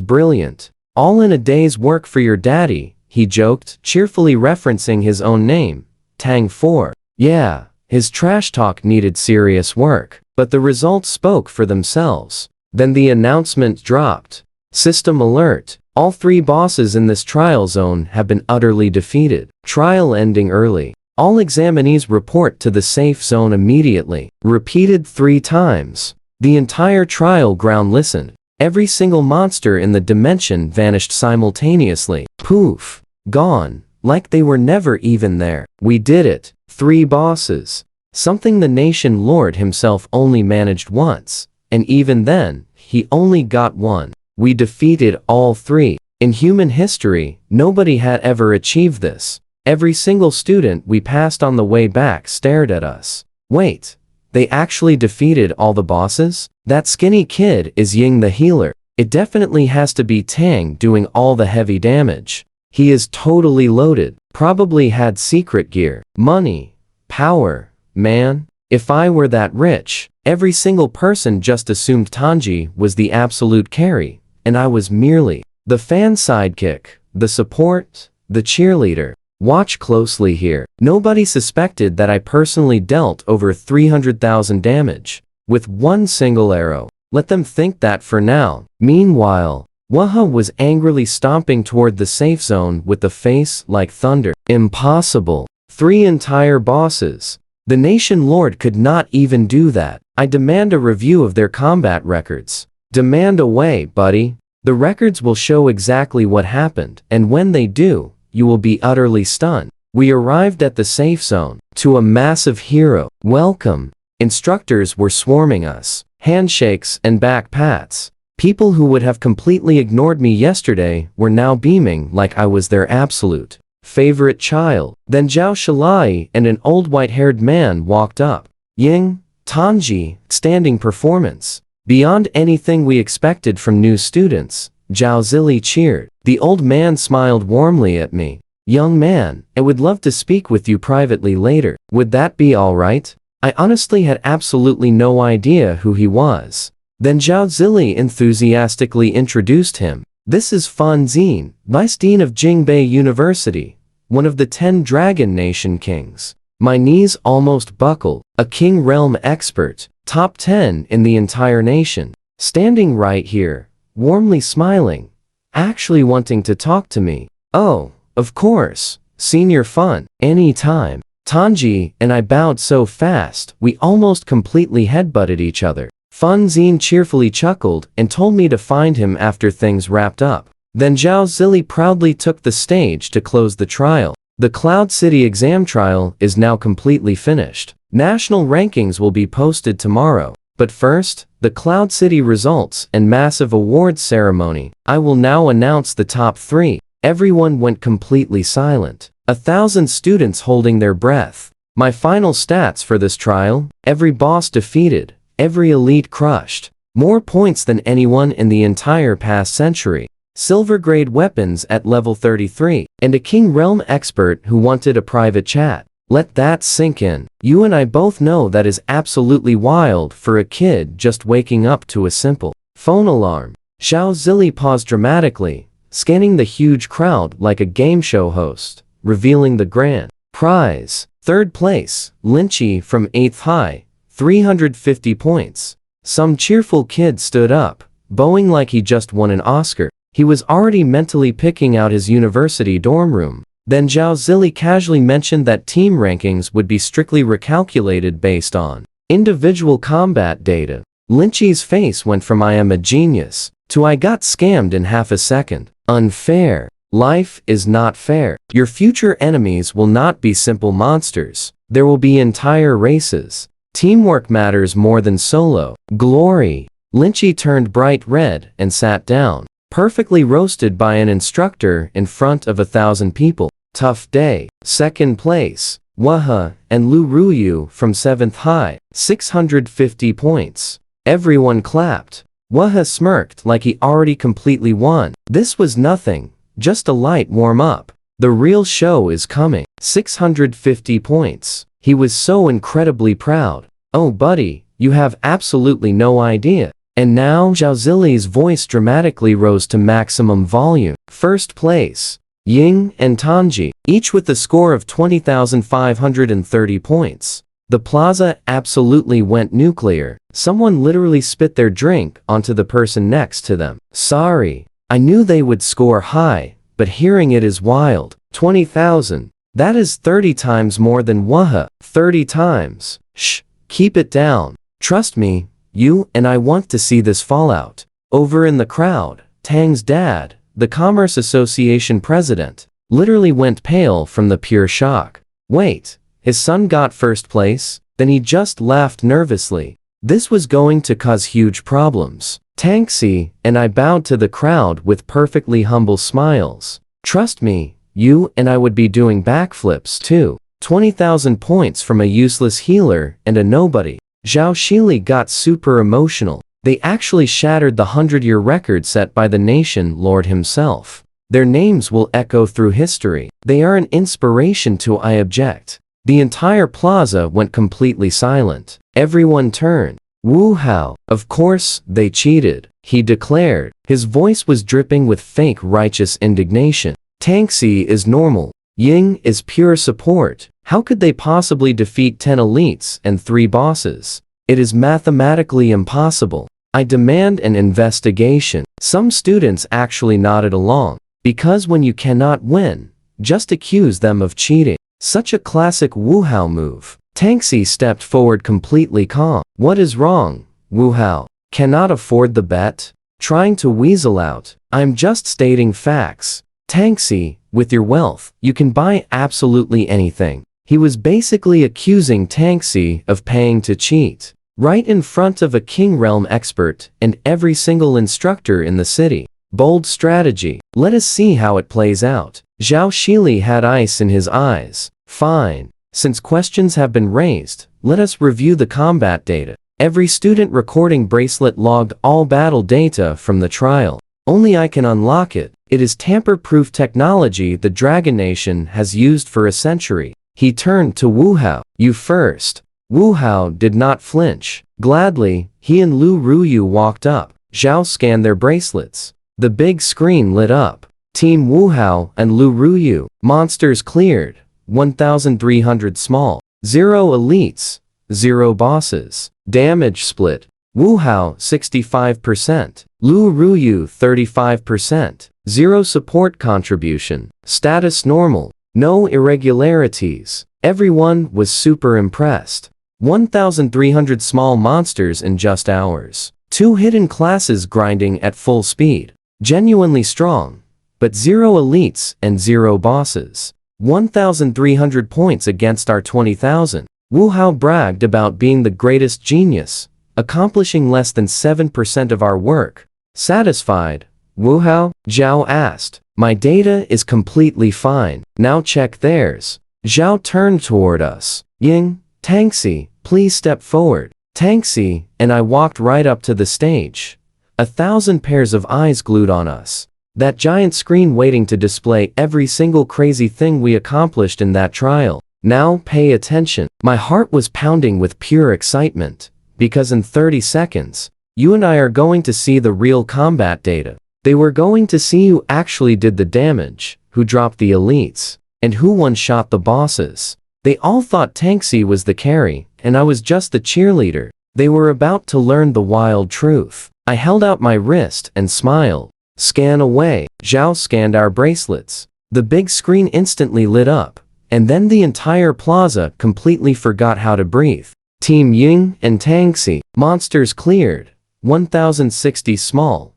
brilliant. All in a day's work for your daddy, he joked, cheerfully referencing his own name, Tang 4. Yeah, his trash talk needed serious work, but the results spoke for themselves. Then the announcement dropped. System alert. All 3 bosses in this trial zone have been utterly defeated. Trial ending early. All examinees report to the safe zone immediately. Repeated 3 times. The entire trial ground listened. Every single monster in the dimension vanished simultaneously. Poof. Gone. Like they were never even there. We did it. 3 bosses. Something the nation lord himself only managed once. And even then, he only got 1. We defeated all 3. In human history, nobody had ever achieved this. Every single student we passed on the way back stared at us. Wait, they actually defeated all the bosses? That skinny kid is Ying the healer. It definitely has to be Tang doing all the heavy damage. He is totally loaded, probably had secret gear, money, power. Man, if I were that rich, every single person just assumed Tanji was the absolute carry, and I was merely the fan sidekick, the support, the cheerleader. Watch closely here. Nobody suspected that I personally dealt over 300,000 damage with 1 single arrow. Let them think that for now. Meanwhile, Waha was angrily stomping toward the safe zone with a face like thunder. Impossible. 3 entire bosses. The nation lord could not even do that. I demand a review of their combat records. Demand away, buddy. The records will show exactly what happened, and when they do, you will be utterly stunned. We arrived at the safe zone. To a massive hero. Welcome. Instructors were swarming us. Handshakes and back pats. People who would have completely ignored me yesterday were now beaming like I was their absolute favorite child. Then Zhao Shalai and an old white-haired man walked up. Ying, Tanji, standing performance. Beyond anything we expected from new students, Zhao Zili cheered. The old man smiled warmly at me. Young man, I would love to speak with you privately later. Would that be alright? I honestly had absolutely no idea who he was. Then Zhao Zili enthusiastically introduced him. This is Fan Xin, Vice Dean of Jingbei University, one of the 10 Dragon Nation kings. My knees almost buckled. A King Realm expert, top 10 in the entire nation. Standing right here, warmly smiling, actually wanting to talk to me. Oh, of course, Senior Fan, anytime. Tanji and I bowed so fast, we almost completely headbutted each other. Fan Xin cheerfully chuckled and told me to find him after things wrapped up. Then Zhao Zili proudly took the stage to close the trial. The Cloud City exam trial is now completely finished. National rankings will be posted tomorrow. But first, the Cloud City results and massive awards ceremony. I will now announce the top 3. Everyone went completely silent. 1,000 students holding their breath. My final stats for this trial: every boss defeated, every elite crushed. More points than anyone in the entire past century. Silver grade weapons at level 33. And a King Realm expert who wanted a private chat. Let that sink in. You and I both know that is absolutely wild for a kid just waking up to a simple phone alarm. Zhao Zili paused dramatically, scanning the huge crowd like a game show host, revealing the grand prize. Third place, Lynchy from 8th High, 350 points. Some cheerful kid stood up, bowing like he just won an Oscar. He was already mentally picking out his university dorm room. Then Zhao Zili casually mentioned that team rankings would be strictly recalculated based on individual combat data. Lynchy's face went from "I am a genius" to "I got scammed in half a second." Unfair. Life is not fair. Your future enemies will not be simple monsters. There will be entire races. Teamwork matters more than solo glory. Lynchy turned bright red and sat down, perfectly roasted by an instructor in front of 1,000 people. Tough day. Second place, Waha and Lu Ruyu from 7th High, 650 points. Everyone clapped. Waha smirked like he already completely won. This was nothing, just a light warm-up. The real show is coming. 650 points. He was so incredibly proud. Oh buddy, you have absolutely no idea. And now Zhao Zili's voice dramatically rose to maximum volume. First place, Ying and Tanji, each with the score of 20,530 points. The plaza absolutely went nuclear. Someone literally spit their drink onto the person next to them. Sorry, I knew they would score high, but hearing it is wild. 20,000. That is 30 times more than Waha. 30 times. Shh, keep it down. Trust me, you and I want to see this fallout. Over in the crowd, Tang's dad, the Commerce Association president, literally went pale from the pure shock. Wait, his son got first place? Then he just laughed nervously. This was going to cause huge problems. Tangxi and I bowed to the crowd with perfectly humble smiles. Trust me, you and I would be doing backflips too. 20,000 points from a useless healer and a nobody. Zhao Shili got super emotional. They actually shattered the 100-year record set by the nation lord himself. Their names will echo through history. They are an inspiration to I object. The entire plaza went completely silent. Everyone turned. Wu Hao. Of course, they cheated, he declared. His voice was dripping with fake righteous indignation. Tangxi is normal. Ying is pure support. How could they possibly defeat 10 elites and 3 bosses? It is mathematically impossible. I demand an investigation. Some students actually nodded along. Because when you cannot win, just accuse them of cheating. Such a classic Wu Hao move. Tangxi stepped forward completely calm. What is wrong, Wu Hao? Cannot afford the bet? Trying to weasel out. I'm just stating facts. Tangxi, with your wealth, you can buy absolutely anything. He was basically accusing Tangxi of paying to cheat. Right in front of a King Realm expert and every single instructor in the city. Bold strategy. Let us see how it plays out. Zhao Shili had ice in his eyes. Fine. Since questions have been raised, let us review the combat data. Every student recording bracelet logged all battle data from the trial. Only I can unlock it. It is tamper-proof technology the Dragon Nation has used for a century. He turned to Wu Hao. You first. Wu Hao did not flinch. Gladly, he and Lu Ruyu walked up. Zhao scanned their bracelets. The big screen lit up. Team Wu Hao and Lu Ruyu. Monsters cleared. 1,300 small. 0 elites. 0 bosses. Damage split. Wu Hao 65%. Lu Ruyu 35%. 0 support contribution. Status normal. No irregularities. Everyone was super impressed. 1,300 small monsters in just hours. 2 hidden classes grinding at full speed. Genuinely strong. But 0 elites and 0 bosses. 1,300 points against our 20,000. Wu Hao bragged about being the greatest genius, accomplishing less than 7% of our work. Satisfied, Wu Hao? Zhao asked. My data is completely fine. Now check theirs. Zhao turned toward us. Ying, Tangxi, please step forward. Tangxi and I walked right up to the stage. 1,000 pairs of eyes glued on us. That giant screen waiting to display every single crazy thing we accomplished in that trial. Now pay attention. My heart was pounding with pure excitement. Because in 30 seconds, you and I are going to see the real combat data. They were going to see who actually did the damage, who dropped the elites, and who one-shot the bosses. They all thought Tangxi was the carry, and I was just the cheerleader. They were about to learn the wild truth. I held out my wrist and smiled. Scan away. Zhao scanned our bracelets. The big screen instantly lit up, and then the entire plaza completely forgot how to breathe. Team Ying and Tangxi, monsters cleared. 1,060 small.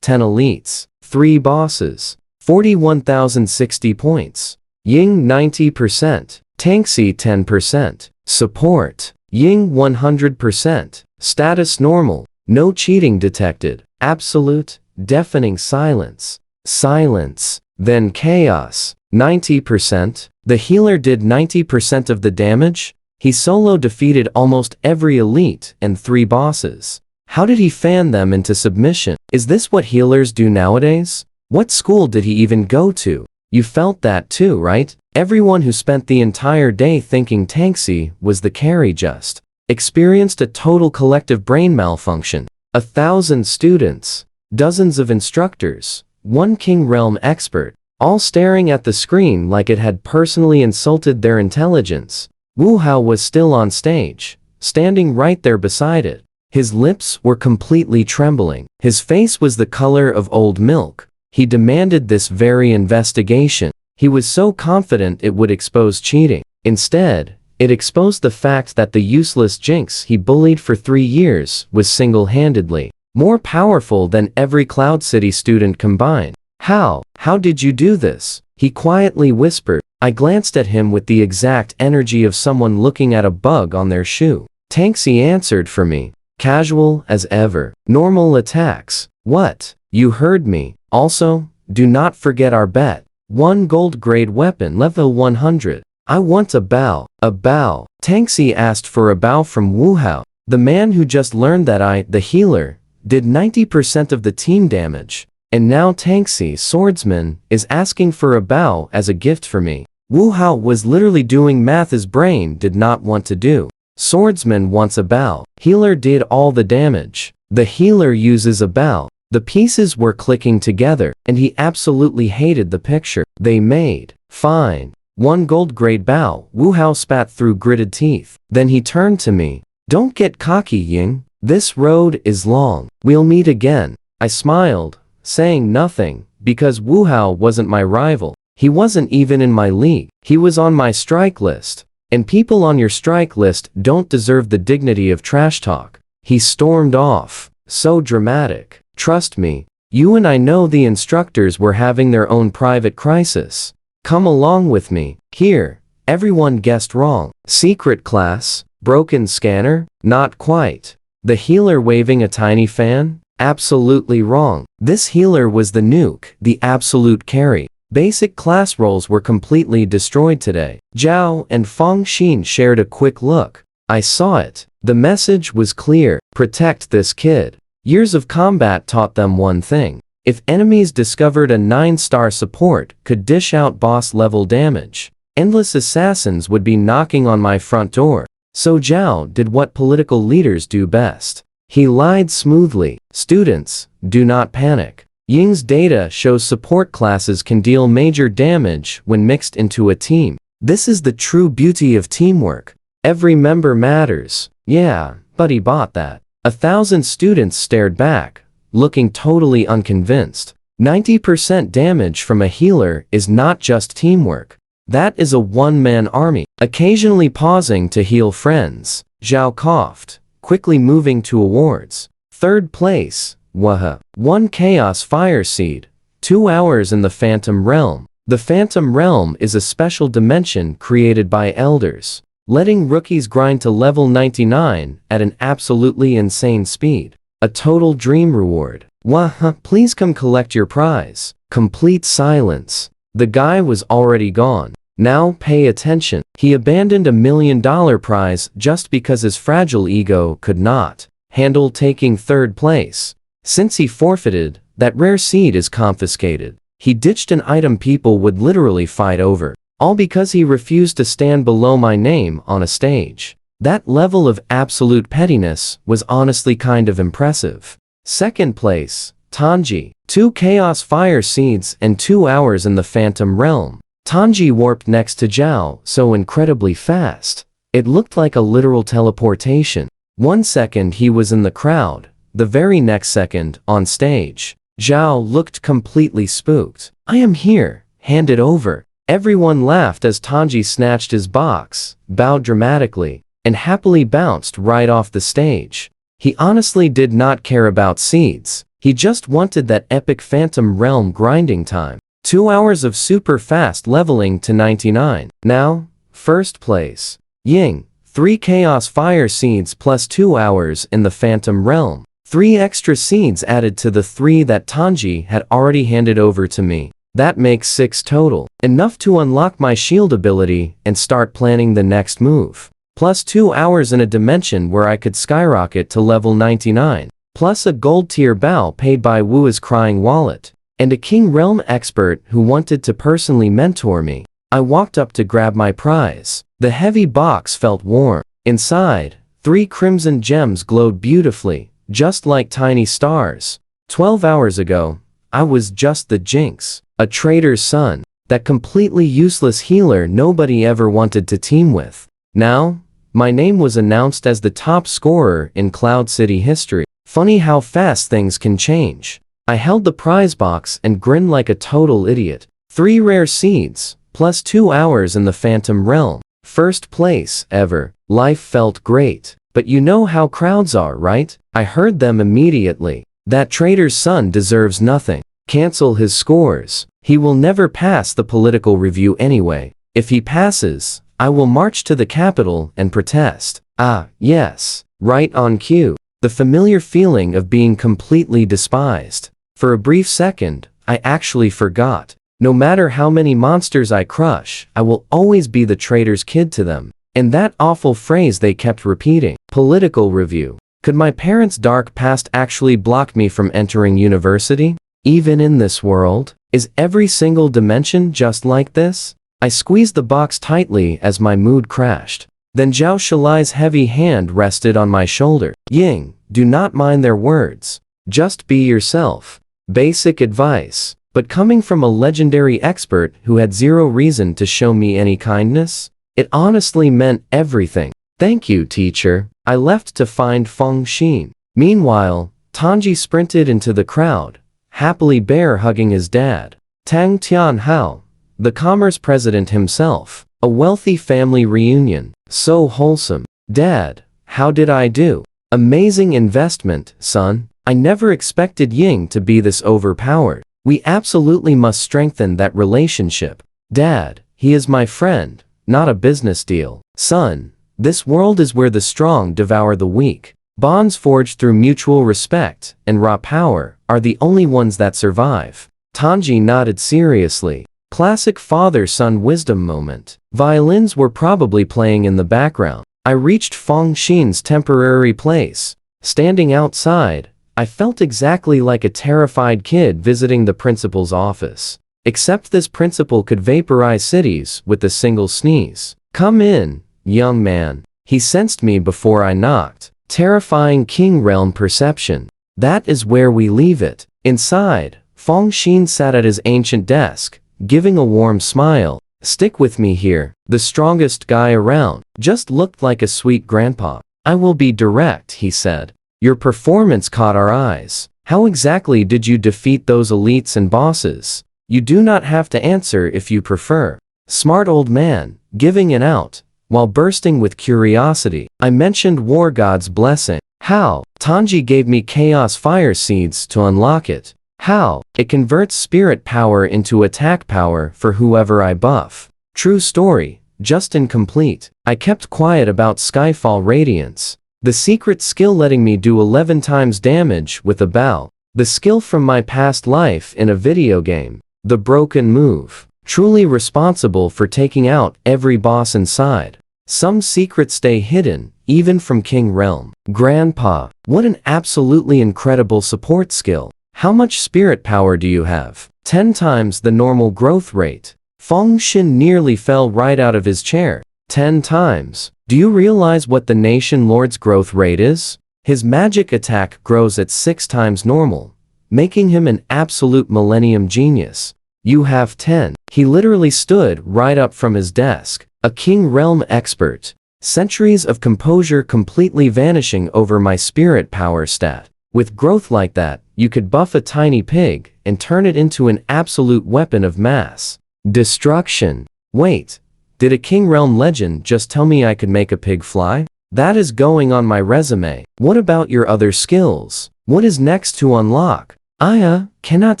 10 elites, 3 bosses, 41,060 points. Ying 90%, Tangxi 10%. Support, Ying 100%. Status normal, no cheating detected. Absolute, deafening silence. Silence, then chaos. 90%. The healer did 90% of the damage. He solo defeated almost every elite and 3 bosses. How did he fan them into submission? Is this what healers do nowadays? What school did he even go to? You felt that too, right? Everyone who spent the entire day thinking Tangxi was the carry just experienced a total collective brain malfunction. 1,000 students, dozens of instructors, 1 King Realm expert, all staring at the screen like it had personally insulted their intelligence. Wu Hao was still on stage, standing right there beside it. His lips were completely trembling. His face was the color of old milk. He demanded this very investigation. He was so confident it would expose cheating. Instead, it exposed the fact that the useless Jinx he bullied for 3 years was single-handedly more powerful than every Cloud City student combined. How did you do this? He quietly whispered. I glanced at him with the exact energy of someone looking at a bug on their shoe. Tangxi answered for me. Casual as ever. Normal attacks. What? You heard me. Also, do not forget our bet. 1 gold grade weapon level 100. I want a bow. A bow. Tangxi asked for a bow from Wu Hao, the man who just learned that I, the healer, did 90% of the team damage. And now Tangxi, swordsman, is asking for a bow as a gift for me. Wu Hao was literally doing math his brain did not want to do. Swordsman wants a bow. Healer did all the damage. The healer uses a bow. The pieces were clicking together, and he absolutely hated the picture they made. Fine. 1 gold grade bow. Wu Hao spat through gritted teeth. Then he turned to me. Don't get cocky, Ying. This road is long. We'll meet again. I smiled, saying nothing, because Wu Hao wasn't my rival. He wasn't even in my league. He was on my strike list. And people on your strike list don't deserve the dignity of trash talk. He stormed off. So dramatic. Trust me, you and I know the instructors were having their own private crisis. Come along with me. Here, everyone guessed wrong. Secret class? Broken scanner? Not quite. The healer waving a tiny fan? Absolutely wrong. This healer was the nuke, the absolute carry. Basic class roles were completely destroyed today. Zhao and Feng Xin shared a quick look. I saw it. The message was clear. Protect this kid. Years of combat taught them one thing. If enemies discovered a 9-star support could dish out boss-level damage, endless assassins would be knocking on my front door. So Zhao did what political leaders do best. He lied smoothly. Students, do not panic. Ying's data shows support classes can deal major damage when mixed into a team. This is the true beauty of teamwork. Every member matters. Yeah, but he bought that. 1,000 students stared back, looking totally unconvinced. 90% damage from a healer is not just teamwork. That is a one-man army. Occasionally pausing to heal friends, Zhao coughed, quickly moving to awards. 3rd place. Waha. 1 Chaos Fire Seed. 2 hours in the Phantom Realm. The Phantom Realm is a special dimension created by elders, letting rookies grind to level 99 at an absolutely insane speed. A total dream reward. Waha, please come collect your prize. Complete silence. The guy was already gone. Now pay attention. He abandoned $1 million prize just because his fragile ego could not handle taking third place. Since he forfeited, that rare seed is confiscated. He ditched an item people would literally fight over, all because he refused to stand below my name on a stage. That level of absolute pettiness was honestly kind of impressive. Second place, Tanji. 2 Chaos Fire Seeds and 2 hours in the Phantom Realm. Tanji warped next to Zhao so incredibly fast. It looked like a literal teleportation. 1 second he was in the crowd, the very next second on stage. Zhao looked completely spooked. I am here, hand it over. Everyone laughed as Tanji snatched his box, bowed dramatically, and happily bounced right off the stage. He honestly did not care about seeds. He just wanted that epic Phantom Realm grinding time. 2 hours of super fast leveling to 99. Now, first place. Ying. 3 Chaos Fire Seeds plus 2 hours in the Phantom Realm. 3 extra seeds added to the 3 that Tanji had already handed over to me. That makes 6 total. Enough to unlock my shield ability and start planning the next move. Plus 2 hours in a dimension where I could skyrocket to level 99. Plus a gold tier bow paid by Wu's crying wallet. And a King Realm expert who wanted to personally mentor me. I walked up to grab my prize. The heavy box felt warm. Inside, 3 crimson gems glowed beautifully, just like tiny stars. 12 hours ago, I was just the Jinx, a traitor's son, that completely useless healer nobody ever wanted to team with. Now, my name was announced as the top scorer in Cloud City history. Funny how fast things can change. I held the prize box and grinned like a total idiot. 3 rare seeds, plus 2 hours in the Phantom Realm. First place ever. Life felt great. But you know how crowds are, right? I heard them immediately. That traitor's son deserves nothing. Cancel his scores. He will never pass the political review anyway. If he passes, I will march to the capital and protest. Ah, yes. Right on cue. The familiar feeling of being completely despised. For a brief second, I actually forgot. No matter how many monsters I crush, I will always be the traitor's kid to them. And that awful phrase they kept repeating. Political review. Could my parents' dark past actually block me from entering university? Even in this world? Is every single dimension just like this? I squeezed the box tightly as my mood crashed. Then Zhao Shalai's heavy hand rested on my shoulder. Ying, do not mind their words. Just be yourself. Basic advice. But coming from a legendary expert who had zero reason to show me any kindness, it honestly meant everything. Thank you, teacher. I left to find Feng Xin. Meanwhile, Tanji sprinted into the crowd, happily bear hugging his dad. Tang Tianhao, the commerce president himself. A wealthy family reunion. So wholesome. Dad, how did I do? Amazing investment, son. I never expected Ying to be this overpowered. We absolutely must strengthen that relationship. Dad, he is my friend, not a business deal. Son, this world is where the strong devour the weak. Bonds forged through mutual respect and raw power are the only ones that survive. Tanji nodded seriously. Classic father-son wisdom moment. Violins were probably playing in the background. I reached Feng Xin's temporary place. Standing outside, I felt exactly like a terrified kid visiting the principal's office. Except this principal could vaporize cities with a single sneeze. Come in, young man. He sensed me before I knocked. Terrifying King Realm perception. That is where we leave it. Inside, Feng Xin sat at his ancient desk, giving a warm smile. Stick with me here. The strongest guy around. Just looked like a sweet grandpa. I will be direct, he said. Your performance caught our eyes. How exactly did you defeat those elites and bosses? You do not have to answer if you prefer. Smart old man, giving an out, while bursting with curiosity. I mentioned War God's blessing. How? Tanji gave me Chaos Fire Seeds to unlock it. How? It converts spirit power into attack power for whoever I buff. True story, just incomplete. I kept quiet about Skyfall Radiance. The secret skill letting me do 11 times damage with a bow. The skill from my past life in a video game. The broken move. Truly responsible for taking out every boss inside. Some secrets stay hidden, even from King Realm. Grandpa, what an absolutely incredible support skill. How much spirit power do you have? 10 times the normal growth rate. Feng Xin nearly fell right out of his chair. 10 times. Do you realize what the Nation Lord's growth rate is? His magic attack grows at 6 times normal, making him an absolute millennium genius. You have 10. He literally stood right up from his desk. A King Realm expert. Centuries of composure completely vanishing over my spirit power stat. With growth like that, you could buff a tiny pig and turn it into an absolute weapon of mass destruction. Wait, did a King Realm legend just tell me I could make a pig fly? That is going on my resume. What about your other skills? What is next to unlock? I cannot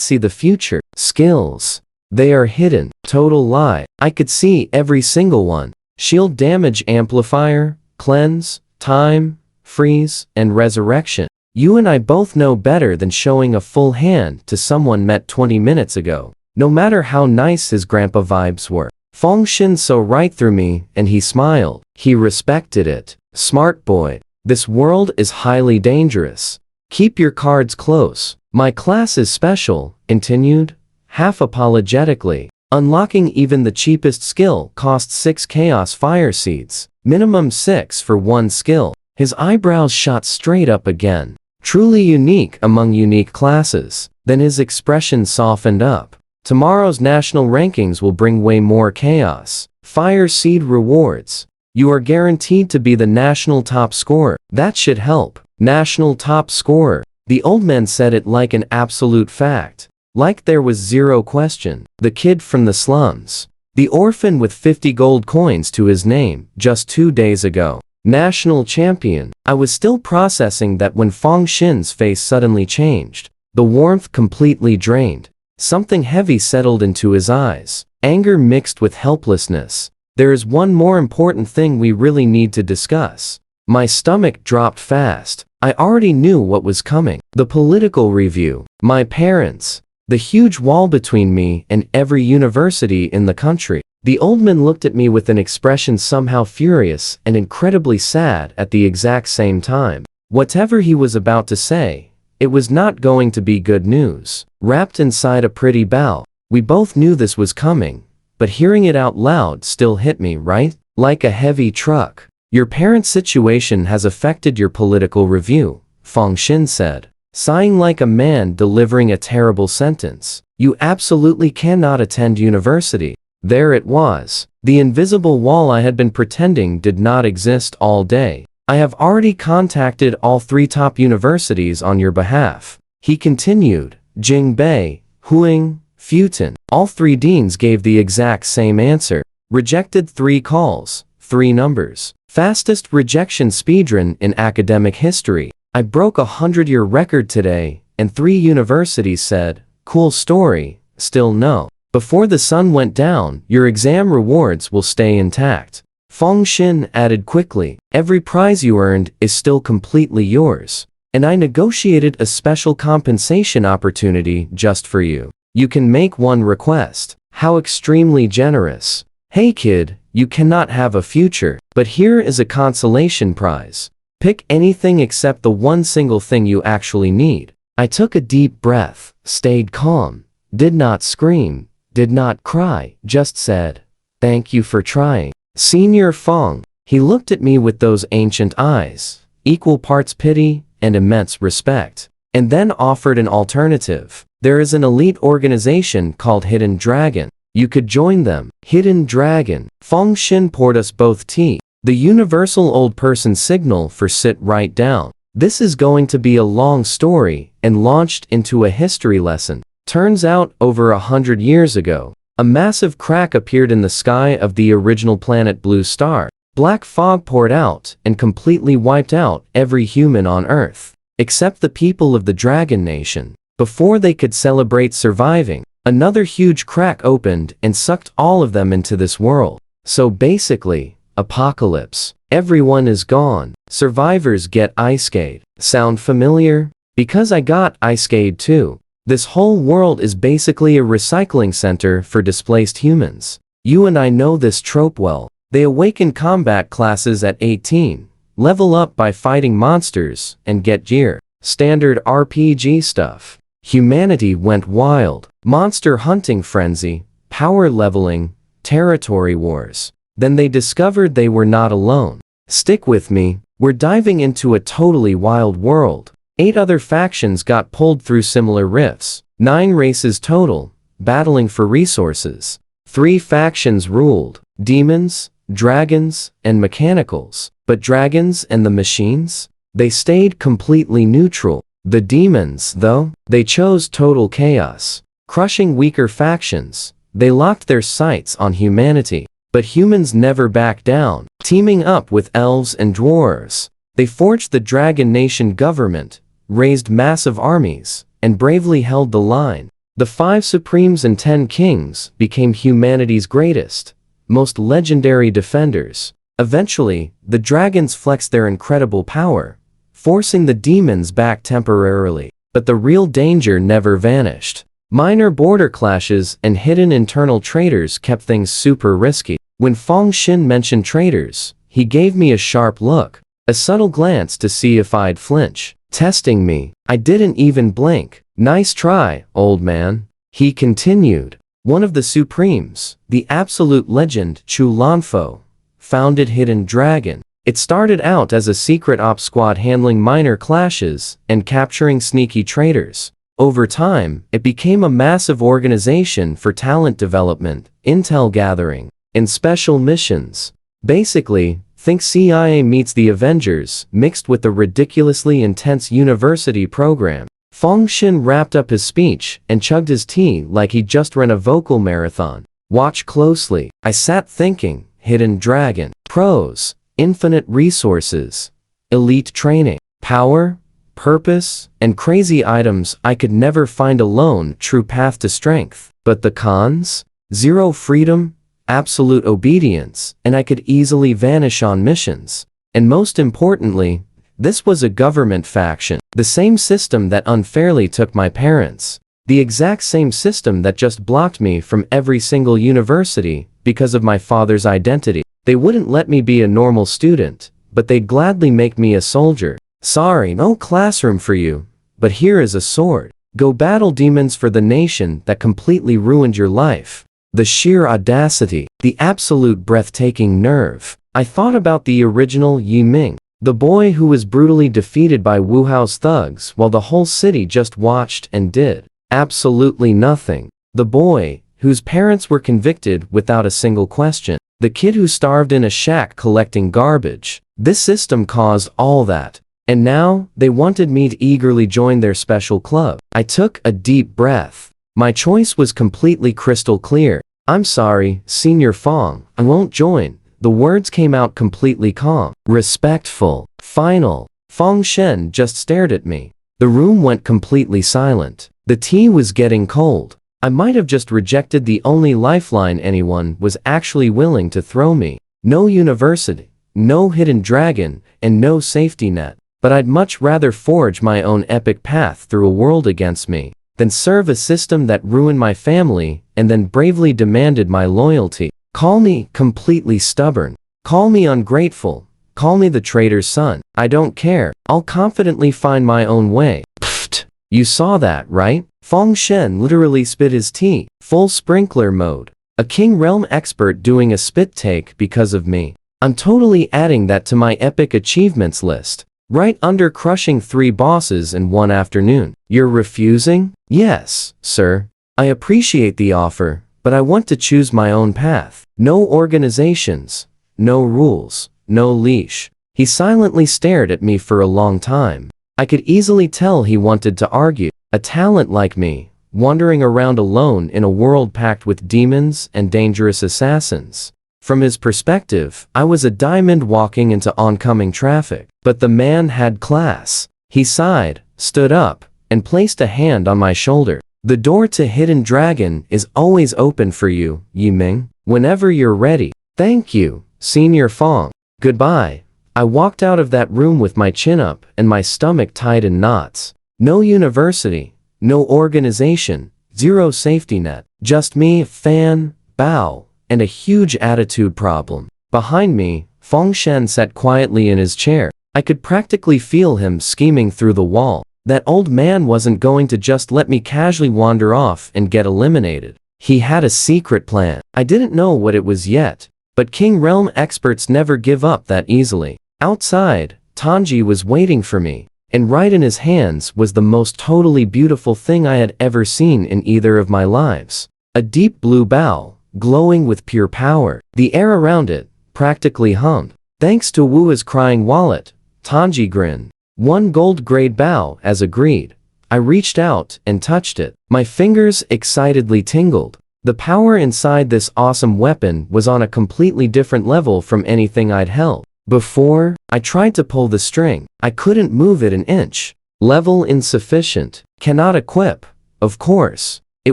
see the future. Skills. They are hidden. Total lie. I could see every single one. Shield damage amplifier, cleanse, time, freeze, and resurrection. You and I both know better than showing a full hand to someone met 20 minutes ago. No matter how nice his grandpa vibes were. Feng Xin saw right through me, and he smiled. He respected it. Smart boy. This world is highly dangerous. Keep your cards close. My class is special, continued, half apologetically. Unlocking even the cheapest skill costs 6 chaos fire seeds. Minimum 6 for one skill. His eyebrows shot straight up again. Truly unique among unique classes. Then his expression softened up. Tomorrow's national rankings will bring way more chaos. Fire seed rewards. You are guaranteed to be the national top scorer. That should help. National top scorer. The old man said it like an absolute fact. Like there was zero question. The kid from the slums. The orphan with 50 gold coins to his name, just 2 days ago. National champion. I was still processing that when Feng Xin's face suddenly changed. The warmth completely drained. Something heavy settled into his eyes. Anger mixed with helplessness. There is one more important thing we really need to discuss. My stomach dropped fast. I already knew what was coming. The political review. My parents. The huge wall between me and every university in the country. The old man looked at me with an expression somehow furious and incredibly sad at the exact same time. Whatever he was about to say, it was not going to be good news. Wrapped inside a pretty bow. We both knew this was coming, but hearing it out loud still hit me, right? Like a heavy truck. Your parents' situation has affected your political review, Feng Xin said, sighing like a man delivering a terrible sentence. You absolutely cannot attend university. There it was. The invisible wall I had been pretending did not exist all day. I have already contacted all 3 top universities on your behalf. He continued. Jingbei, Huing, Futan. All 3 deans gave the exact same answer. Rejected 3 calls, 3 numbers. Fastest rejection speedrun in academic history. I broke a 100-year record today, and 3 universities said, cool story, still no. Before the sun went down, your exam rewards will stay intact. Feng Xin added quickly, every prize you earned is still completely yours. And I negotiated a special compensation opportunity just for you. You can make one request. How extremely generous. Hey kid, you cannot have a future, but here is a consolation prize. Pick anything except the one single thing you actually need. I took a deep breath, stayed calm, did not scream, did not cry, just said, thank you for trying. Senior Feng. He looked at me with those ancient eyes, equal parts pity and immense respect, and then offered an alternative. There is an elite organization called Hidden Dragon. You could join them. Hidden Dragon. Feng Xin poured us both tea. The universal old person signal for sit right down. This is going to be a long story and launched into a history lesson. Turns out over 100 years ago, a massive crack appeared in the sky of the original planet Blue Star. Black fog poured out and completely wiped out every human on Earth, except the people of the Dragon Nation. Before they could celebrate surviving, another huge crack opened and sucked all of them into this world. So basically, apocalypse. Everyone is gone. Survivors get ice skate. Sound familiar? Because I got iced too. This whole world is basically a recycling center for displaced humans. You and I know this trope well. They awaken combat classes at 18, level up by fighting monsters, and get gear. Standard RPG stuff. Humanity went wild. Monster hunting frenzy, power leveling, territory wars. Then they discovered they were not alone. Stick with me, we're diving into a totally wild world. 8 other factions got pulled through similar rifts. 9 races total, battling for resources. 3 factions ruled: demons, dragons, and mechanicals. But dragons and the machines? They stayed completely neutral. The demons, though, they chose total chaos. Crushing weaker factions, they locked their sights on humanity. But humans never backed down. Teaming up with elves and dwarves, they forged the Dragon Nation government, raised massive armies, and bravely held the line. The 5 Supremes and 10 Kings became humanity's greatest, most legendary defenders. Eventually, the dragons flexed their incredible power, forcing the demons back temporarily. But the real danger never vanished. Minor border clashes and hidden internal traitors kept things super risky. When Feng Xin mentioned traitors, he gave me a sharp look, a subtle glance to see if I'd flinch. Testing me. I didn't even blink. Nice try, old man. He continued. One of the Supremes, the absolute legend Chu Lanfo, founded Hidden Dragon. It started out as a secret ops squad handling minor clashes and capturing sneaky traitors. Over time, it became a massive organization for talent development, intel gathering, and special missions. Basically, think CIA meets the Avengers, mixed with a ridiculously intense university program. Feng Xin wrapped up his speech and chugged his tea like he'd just run a vocal marathon. Watch closely. I sat thinking. Hidden Dragon. Pros. Infinite resources. Elite training. Power, purpose, and crazy items I could never find alone. True path to strength. But the cons? Zero freedom, absolute obedience, and I could easily vanish on missions. And most importantly, this was a government faction. The same system that unfairly took my parents. The exact same system that just blocked me from every single university because of my father's identity. They wouldn't let me be a normal student, but they'd gladly make me a soldier. Sorry, no classroom for you, but here is a sword. Go battle demons for the nation that completely ruined your life. The sheer audacity, the absolute breathtaking nerve. I thought about the original Yi Ming, the boy who was brutally defeated by Wu Hao's thugs while the whole city just watched and did absolutely nothing. The boy whose parents were convicted without a single question. The kid who starved in a shack collecting garbage. This system caused all that. And now, they wanted me to eagerly join their special club. I took a deep breath. My choice was completely crystal clear. I'm sorry, Senior Fong, I won't join. The words came out completely calm, respectful, final. Feng Shen just stared at me. The room went completely silent. The tea was getting cold. I might have just rejected the only lifeline anyone was actually willing to throw me. No university, no hidden dragon, and no safety net. But I'd much rather forge my own epic path through a world against me than serve a system that ruined my family and then bravely demanded my loyalty. Call me completely stubborn. Call me ungrateful. Call me the traitor's son. I don't care. I'll confidently find my own way. Pfft. You saw that, right? Feng Shen literally spit his tea, full sprinkler mode. A King Realm expert doing a spit take because of me. I'm totally adding that to my epic achievements list. Right under crushing 3 bosses in 1 afternoon. You're refusing? Yes, sir. I appreciate the offer, but I want to choose my own path. No organizations, no rules, no leash. He silently stared at me for a long time. I could easily tell he wanted to argue. A talent like me, wandering around alone in a world packed with demons and dangerous assassins. From his perspective, I was a diamond walking into oncoming traffic. But the man had class. He sighed, stood up, and placed a hand on my shoulder. The door to Hidden Dragon is always open for you, Yi Ming, whenever you're ready. Thank you, Senior Fong. Goodbye. I walked out of that room with my chin up and my stomach tied in knots. No university, no organization, zero safety net. Just me, fan, bow, and a huge attitude problem. Behind me, Fengshen sat quietly in his chair. I could practically feel him scheming through the wall. That old man wasn't going to just let me casually wander off and get eliminated. He had a secret plan. I didn't know what it was yet, but King Realm experts never give up that easily. Outside, Tanji was waiting for me, and right in his hands was the most totally beautiful thing I had ever seen in either of my lives. A deep blue bow, glowing with pure power. The air around it practically hummed. Thanks to Wu's crying wallet, Tanji grinned. 1 gold grade bow as agreed. I reached out and touched it. My fingers excitedly tingled. The power inside this awesome weapon was on a completely different level from anything I'd held before. I tried to pull the string. I couldn't move it an inch. Level insufficient. Cannot equip. Of course. It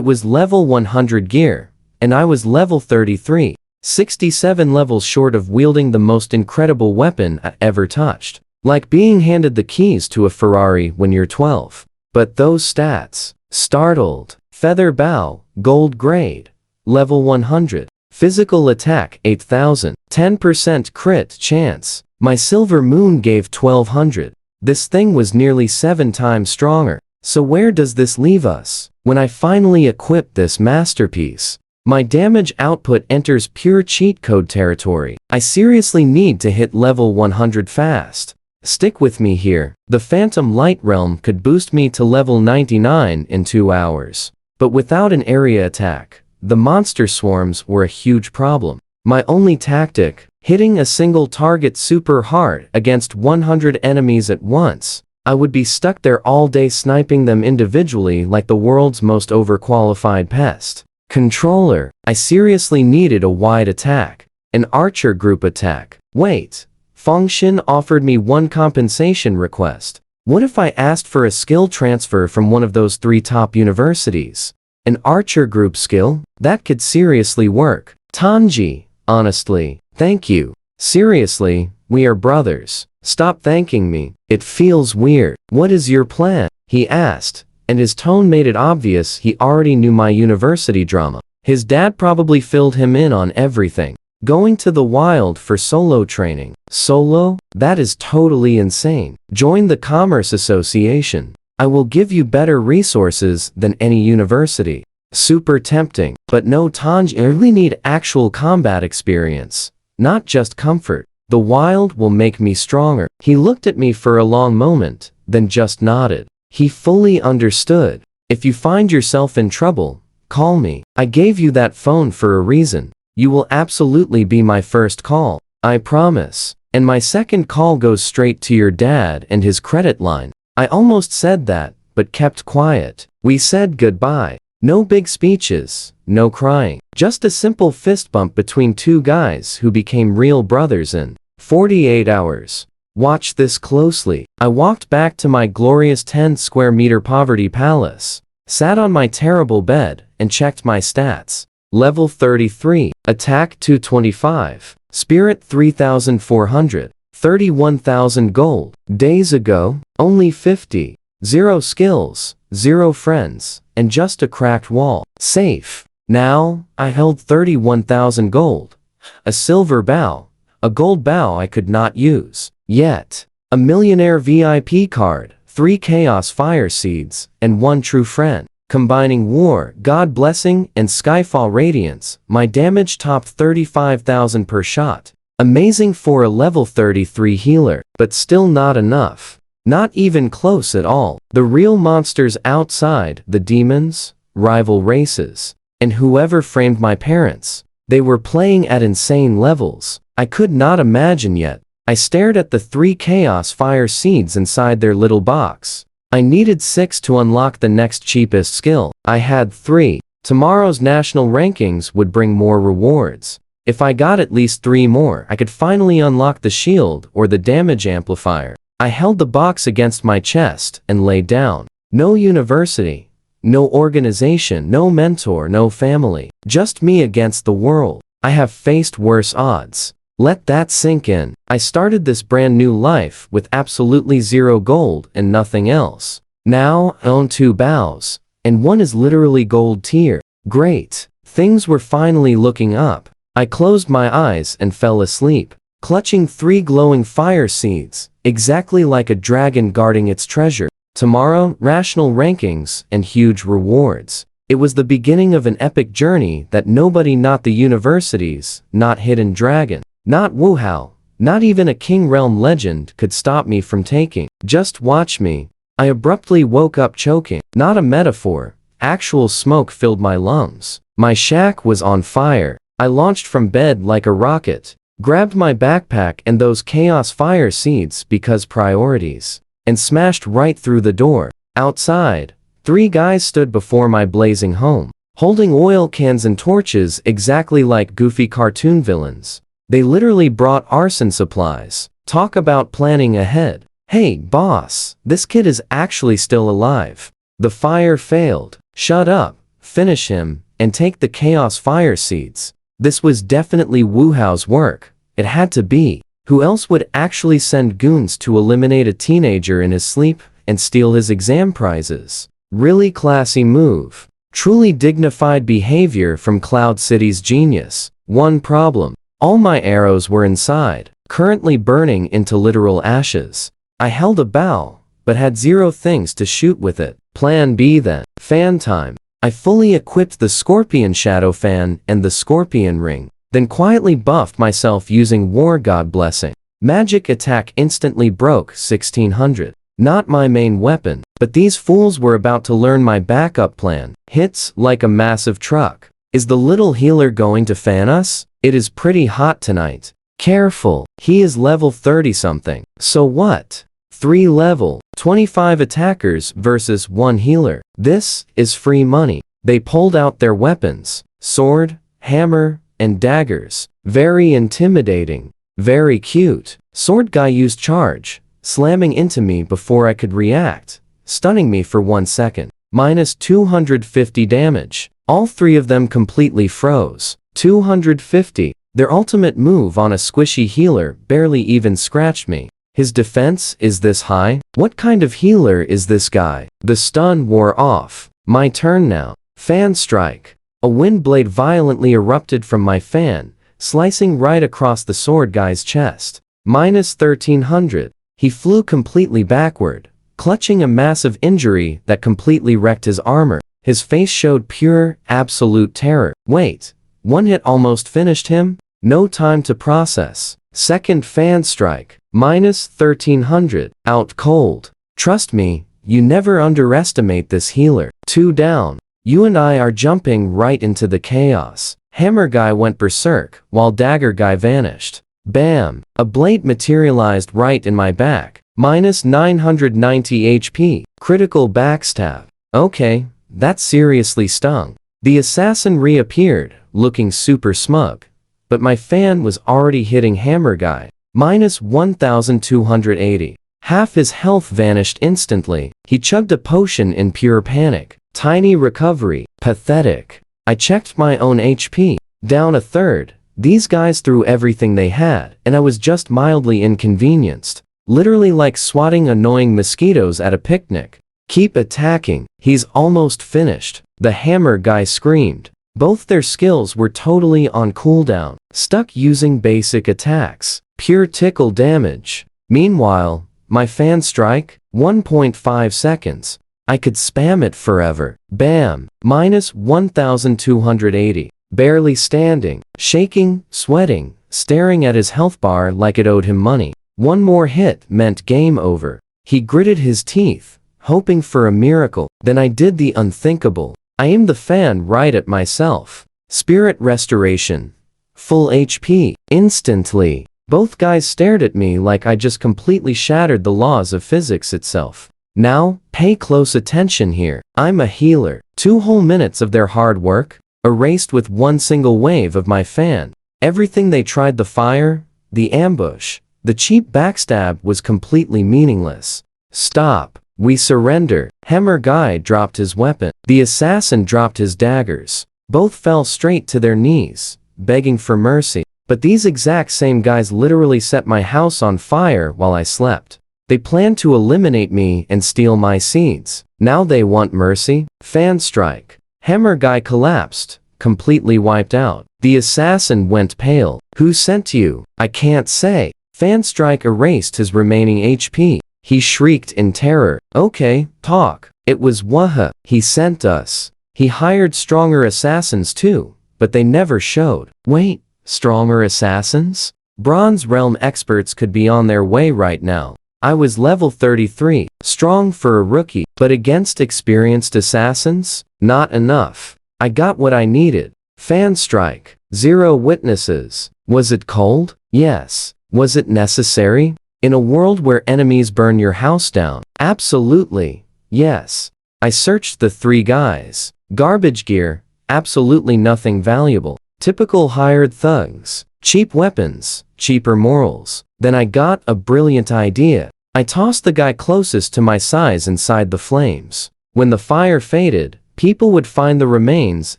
was level 100 gear, and I was level 33. 67 levels short of wielding the most incredible weapon I ever touched. Like being handed the keys to a Ferrari when you're 12. But those stats. Startled. Feather bow, gold grade. Level 100. Physical attack 8000. 10% crit chance. My silver moon gave 1200. This thing was nearly 7 times stronger. So where does this leave us? When I finally equip this masterpiece, my damage output enters pure cheat code territory. I seriously need to hit level 100 fast. Stick with me here. The Phantom Light Realm could boost me to level 99 in 2 hours. But without an area attack, the monster swarms were a huge problem. My only tactic, hitting a single target super hard against 100 enemies at once. I would be stuck there all day sniping them individually like the world's most overqualified pest. Controller. I seriously needed a wide attack. An archer group attack. Wait. Fengshen offered me one compensation request. What if I asked for a skill transfer from one of those 3 top universities? An archer group skill? That could seriously work. Tanji, honestly, thank you. Seriously, we are brothers. Stop thanking me. It feels weird. What is your plan? He asked, and his tone made it obvious he already knew my university drama. His dad probably filled him in on everything. Going to the wild for solo training. Solo? That is totally insane. Join the Commerce Association. I will give you better resources than any university. Super tempting. But no, Tanji, I really need actual combat experience, not just comfort. The wild will make me stronger. He looked at me for a long moment, then just nodded. He fully understood. If you find yourself in trouble, call me. I gave you that phone for a reason. You will absolutely be my first call. I promise. And my second call goes straight to your dad and his credit line. I almost said that, but kept quiet. We said goodbye. No big speeches, no crying. Just a simple fist bump between 2 guys who became real brothers in 48 hours. Watch this closely. I walked back to my glorious 10 square meter poverty palace, sat on my terrible bed, and checked my stats. Level 33, Attack 225, Spirit 3400, 31,000 gold. Days ago, only 50. 0 skills, 0 friends, and just a cracked wall. Safe. Now, I held 31,000 gold. A silver bow. A gold bow I could not use. Yet. A millionaire VIP card, 3 chaos fire seeds, and 1 true friend. Combining War, God Blessing, and Skyfall Radiance, my damage topped 35,000 per shot. Amazing for a level 33 healer, but still not enough. Not even close at all. The real monsters outside, the demons, rival races, and whoever framed my parents, they were playing at insane levels. I could not imagine yet. I stared at the 3 chaos fire seeds inside their little box. I needed 6 to unlock the next cheapest skill. I had 3. Tomorrow's national rankings would bring more rewards. If I got at least 3 more, I could finally unlock the shield or the damage amplifier. I held the box against my chest and lay down. No university, no organization, no mentor, no family. Just me against the world. I have faced worse odds. Let that sink in. I started this brand new life with absolutely 0 gold and nothing else. Now, I own 2 bows, and one is literally gold tier. Great. Things were finally looking up. I closed my eyes and fell asleep, clutching 3 glowing fire seeds, exactly like a dragon guarding its treasure. Tomorrow, rational rankings and huge rewards. It was the beginning of an epic journey that nobody, not the universities, not Hidden Dragon, not Wuhao, not even a King Realm legend could stop me from taking. Just watch me. I abruptly woke up choking. Not a metaphor. Actual smoke filled my lungs. My shack was on fire. I launched from bed like a rocket, grabbed my backpack and those chaos fire seeds because priorities, and smashed right through the door. Outside, 3 guys stood before my blazing home, holding oil cans and torches exactly like goofy cartoon villains. They literally brought arson supplies. Talk about planning ahead. Hey, boss, this kid is actually still alive. The fire failed. Shut up, finish him, and take the chaos fire seeds. This was definitely Wuhao's work. It had to be. Who else would actually send goons to eliminate a teenager in his sleep and steal his exam prizes? Really classy move. Truly dignified behavior from Cloud City's genius. One problem. All my arrows were inside, currently burning into literal ashes. I held a bow, but had 0 things to shoot with it. Plan B then. Fan time. I fully equipped the Scorpion Shadow Fan and the Scorpion Ring, then quietly buffed myself using War God Blessing. Magic attack instantly broke 1600. Not my main weapon, but these fools were about to learn my backup plan. Hits like a massive truck. Is the little healer going to fan us? It is pretty hot tonight. Careful, he is level 30 something. So what? 3 level, 25 attackers versus 1 healer. This is free money. They pulled out their weapons, sword, hammer, and daggers. Very intimidating. Very cute. Sword guy used charge, slamming into me before I could react, stunning me for 1 second. Minus 250 damage. All 3 of them completely froze. 250. Their ultimate move on a squishy healer barely even scratched me. His defense is this high? What kind of healer is this guy? The stun wore off. My turn now. Fan strike. A wind blade violently erupted from my fan, slicing right across the sword guy's chest. Minus 1300. He flew completely backward, clutching a massive injury that completely wrecked his armor. His face showed pure, absolute terror. Wait, 1 hit almost finished him? No time to process. Second fan strike. Minus 1300. Out cold. Trust me, you never underestimate this healer. 2 down. You and I are jumping right into the chaos. Hammer guy went berserk, while dagger guy vanished. Bam! A blade materialized right in my back. Minus 990 HP. Critical backstab. Okay, that seriously stung. The assassin reappeared, looking super smug. But my fan was already hitting hammer guy. Minus 1280. Half his health vanished instantly. He chugged a potion in pure panic. Tiny recovery. Pathetic. I checked my own HP. Down a third. These guys threw everything they had, and I was just mildly inconvenienced. Literally like swatting annoying mosquitoes at a picnic. Keep attacking. He's almost finished. The hammer guy screamed. Both their skills were totally on cooldown. Stuck using basic attacks. Pure tickle damage. Meanwhile, my fan strike? 1.5 seconds. I could spam it forever. Bam. Minus 1280. Barely standing. Shaking, sweating, staring at his health bar like it owed him money. 1 more hit meant game over. He gritted his teeth, hoping for a miracle. Then I did the unthinkable. I aimed the fan right at myself. Spirit restoration. Full HP. Instantly. Both guys stared at me like I just completely shattered the laws of physics itself. Now, pay close attention here. I'm a healer. 2 whole minutes of their hard work, erased with 1 single wave of my fan. Everything they tried, the fire, the ambush, the cheap backstab, was completely meaningless. Stop. We surrender. Hammer guy dropped his weapon. The assassin dropped his daggers. Both fell straight to their knees, begging for mercy. But these exact same guys literally set my house on fire while I slept. They planned to eliminate me and steal my seeds. Now they want mercy? Fan strike. Hammer guy collapsed, completely wiped out. The assassin went pale. Who sent you? I can't say. Fan strike erased his remaining HP. He shrieked in terror. Okay, talk. It was Waha. He sent us. He hired stronger assassins too, but they never showed. Wait, stronger assassins? Bronze Realm experts could be on their way right now. I was level 33, strong for a rookie, but against experienced assassins? Not enough. I got what I needed. Fan strike. 0 witnesses. Was it cold? Yes. Was it necessary? In a world where enemies burn your house down? Absolutely. Yes. I searched the 3 guys. Garbage gear, absolutely nothing valuable. Typical hired thugs. Cheap weapons, cheaper morals. Then I got a brilliant idea. I tossed the guy closest to my size inside the flames. When the fire faded, people would find the remains